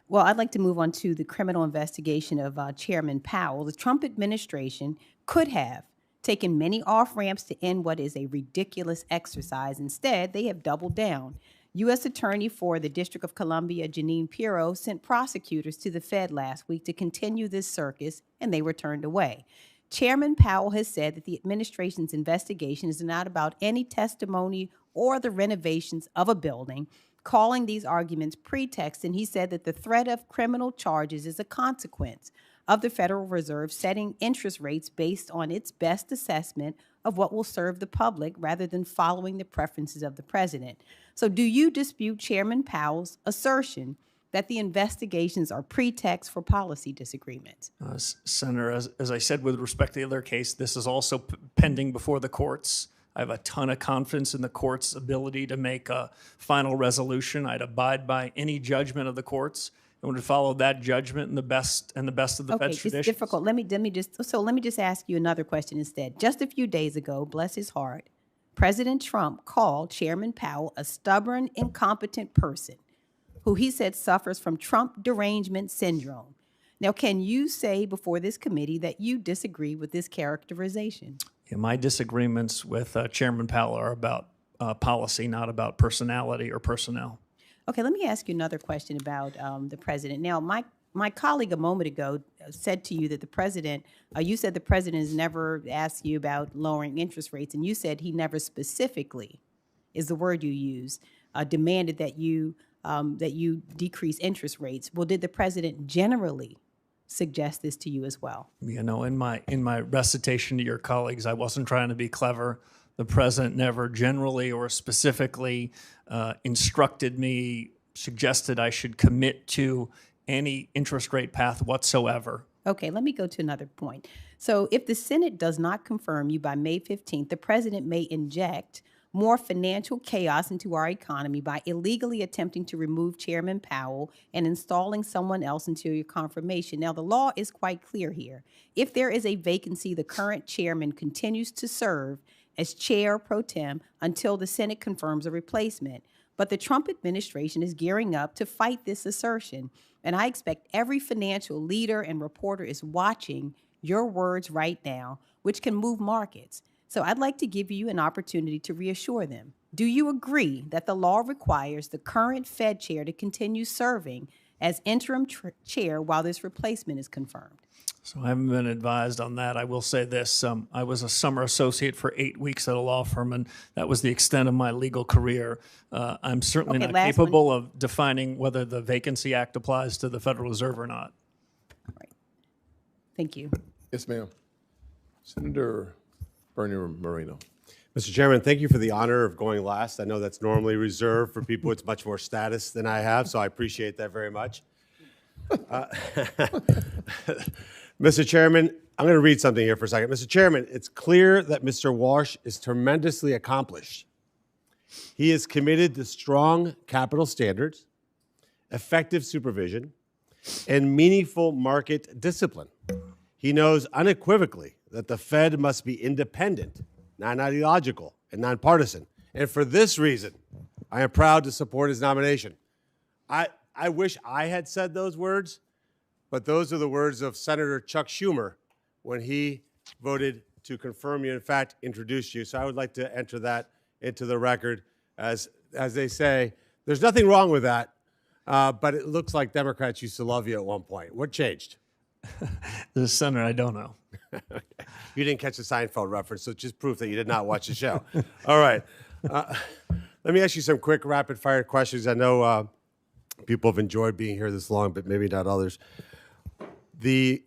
Well, I'd like to move on to the criminal investigation of Chairman Powell. The Trump administration could have taken many off-ramps to end what is a ridiculous exercise. Instead, they have doubled down. U.S. Attorney for the District of Columbia, Jeanine Pirro, sent prosecutors to the Fed last week to continue this circus, and they were turned away. Chairman Powell has said that the administration's investigation is not about any testimony or the renovations of a building, calling these arguments pretext, and he said that the threat of criminal charges is a consequence of the Federal Reserve setting interest rates based on its best assessment of what will serve the public rather than following the preferences of the president. So do you dispute Chairman Powell's assertion that the investigations are pretext for policy disagreements? Senator, as I said with respect to the other case, this is also pending before the courts. I have a ton of confidence in the court's ability to make a final resolution. I'd abide by any judgment of the courts and would follow that judgment in the best of the Fed's traditions. Okay, it's difficult. Let me just ask you another question instead. Just a few days ago, bless his heart, President Trump called Chairman Powell a stubborn, incompetent person who he said suffers from Trump derangement syndrome. Now, can you say before this committee that you disagree with this characterization? Yeah, my disagreements with Chairman Powell are about policy, not about personality or personnel. Okay, let me ask you another question about the president. Now, my colleague a moment ago said to you that the president, you said the president has never asked you about lowering interest rates, and you said he never specifically, is the word you use, demanded that you decrease interest rates. Well, did the president generally suggest this to you as well? You know, in my recitation to your colleagues, I wasn't trying to be clever. The president never generally or specifically instructed me, suggested I should commit to any interest rate path whatsoever. Okay, let me go to another point. So if the Senate does not confirm you by May 15th, the president may inject more financial chaos into our economy by illegally attempting to remove Chairman Powell and installing someone else until your confirmation. Now, the law is quite clear here. If there is a vacancy, the current chairman continues to serve as chair pro tem until the Senate confirms a replacement. But the Trump administration is gearing up to fight this assertion. And I expect every financial leader and reporter is watching your words right now, which can move markets. So I'd like to give you an opportunity to reassure them. Do you agree that the law requires the current Fed chair to continue serving as interim chair while this replacement is confirmed. So I haven't been advised on that. I will say this. I was a summer associate for 8 weeks at a law firm, and that was the extent of my legal career. I'm certainly Okay, not last capable of defining whether the Vacancy Act applies to the Federal Reserve or not. Thank you. Yes, ma'am. Senator Bernie Moreno. Mr. Chairman, thank you for the honor of going last. I know that's normally reserved for people with much more status than I have, so I appreciate that very much. Mr. Chairman, I'm going to read something here for a second. Mr. Chairman, it's clear that Mr. Warsh is tremendously accomplished. He is committed to strong capital standards, effective supervision, and meaningful market discipline. He knows unequivocally that the Fed must be independent, non-ideological, and nonpartisan. And for this reason, I am proud to support his nomination. I wish I had said those words, but those are the words of Senator Chuck Schumer when he voted to confirm you, in fact, introduce you. So I would like to enter that into the record. As they say, there's nothing wrong with that, but it looks like Democrats used to love you at one point. What changed? The Senator, I don't know. You didn't catch the Seinfeld reference, so it's just proof that you did not watch the show. All right. Let me ask you some quick rapid-fire questions. I know people have enjoyed being here this long, but maybe not others. A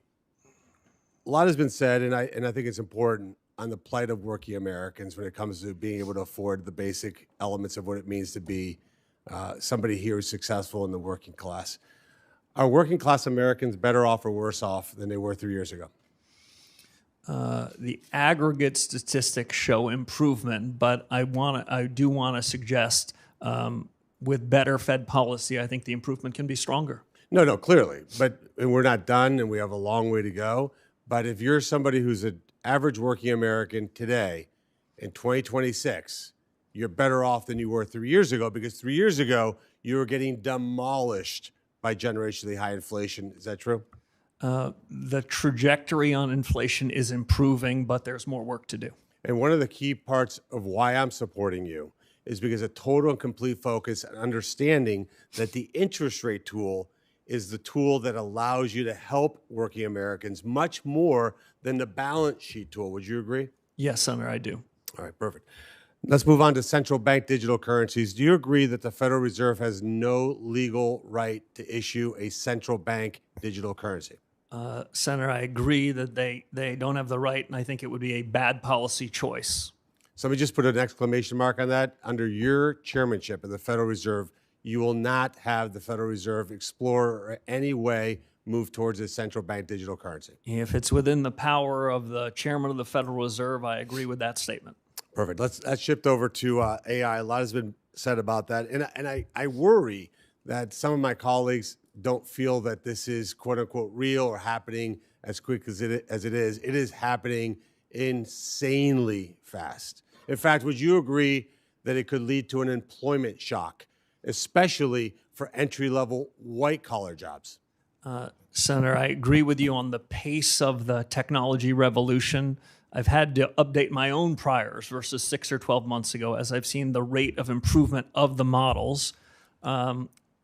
lot has been said, and I think it's important, on the plight of working Americans when it comes to being able to afford the basic elements of what it means to be somebody here who's successful in the working class. Are working class Americans better off or worse off than they were 3 years ago? The aggregate statistics show improvement, but I do want to suggest with better Fed policy, I think the improvement can be stronger. No, clearly. And we're not done, and we have a long way to go. But if you're somebody who's an average working American today, in 2026, you're better off than you were 3 years ago, because 3 years ago, you were getting demolished by generationally high inflation. Is that true? The trajectory on inflation is improving, but there's more work to do. And one of the key parts of why I'm supporting you is because a total and complete focus and understanding that the interest rate tool is the tool that allows you to help working Americans much more than the balance sheet tool. Would you agree? Yes, Senator, I do. All right, perfect. Let's move on to central bank digital currencies. Do you agree that the Federal Reserve has no legal right to issue a central bank digital currency? Senator, I agree that they don't have the right, and I think it would be a bad policy choice. Somebody just put an exclamation mark on that. Under your chairmanship of the Federal Reserve, you will not have the Federal Reserve explore or any way move towards a central bank digital currency. If it's within the power of the chairman of the Federal Reserve, I agree with that statement. Perfect. Let's shift over to AI. A lot has been said about that. And I worry that some of my colleagues don't feel that this is quote unquote real or happening as quick as it is. It is happening insanely fast. In fact, would you agree that it could lead to an employment shock, especially for entry-level white-collar jobs? Senator, I agree with you on the pace of the technology revolution. I've had to update my own priors versus 6 or 12 months ago as I've seen the rate of improvement of the models.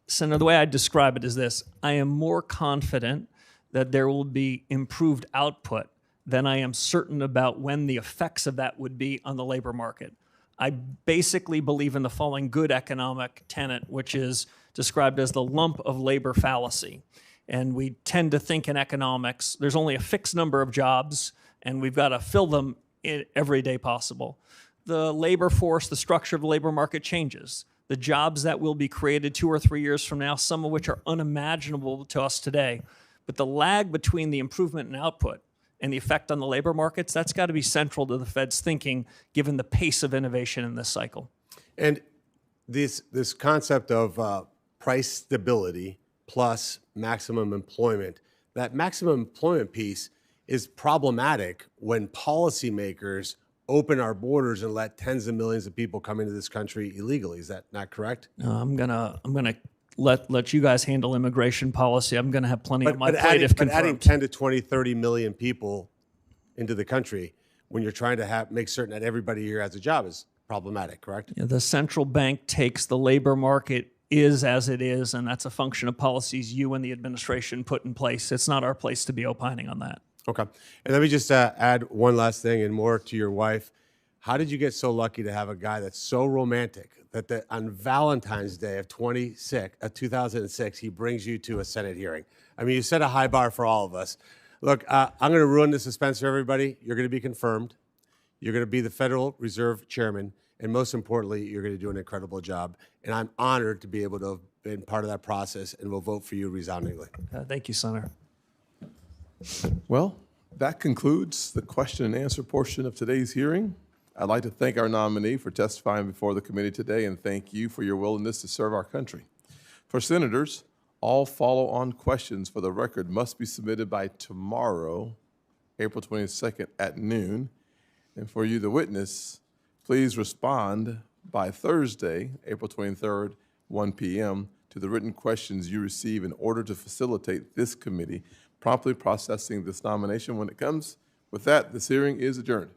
Senator, the way I describe it is this. I am more confident that there will be improved output than I am certain about when the effects of that would be on the labor market. I basically believe in the following good economic tenet, which is described as the lump of labor fallacy. And we tend to think in economics, there's only a fixed number of jobs, and we've got to fill them every day possible. The labor force, the structure of the labor market changes. The jobs that will be created 2 or 3 years from now, some of which are unimaginable to us today. But the lag between the improvement in output and the effect on the labor markets, that's got to be central to the Fed's thinking, given the pace of innovation in this cycle. And this concept of price stability plus maximum employment, that maximum employment piece is problematic when policymakers open our borders and let tens of millions of people come into this country illegally. Is that not correct? I'm gonna let you guys handle immigration policy. I'm gonna have plenty on my plate if confirmed. But adding 10 to 20, 30 million people into the country when you're trying to make certain that everybody here has a job is problematic, correct? The central bank takes the labor market is as it is, and that's a function of policies you and the administration put in place. It's not our place to be opining on that. Okay. And let me just add one last thing and more to your wife. How did you get so lucky to have a guy that's so romantic that on Valentine's Day of 2006, he brings you to a Senate hearing? I mean, you set a high bar for all of us. Look, I'm going to ruin the suspense for everybody. You're going to be confirmed. You're going to be the Federal Reserve Chairman. And most importantly, you're going to do an incredible job. And I'm honored to be able to have been part of that process, and will vote for you resoundingly. Thank you, Senator. Well, that concludes the question and answer portion of today's hearing. I'd like to thank our nominee for testifying before the committee today, and thank you for your willingness to serve our country. For senators, all follow-on questions for the record must be submitted by tomorrow, April 22nd at noon. And for you, the witness, please respond by Thursday, April 23rd, 1 p.m. to the written questions you receive in order to facilitate this committee promptly processing this nomination when it comes. With that, this hearing is adjourned.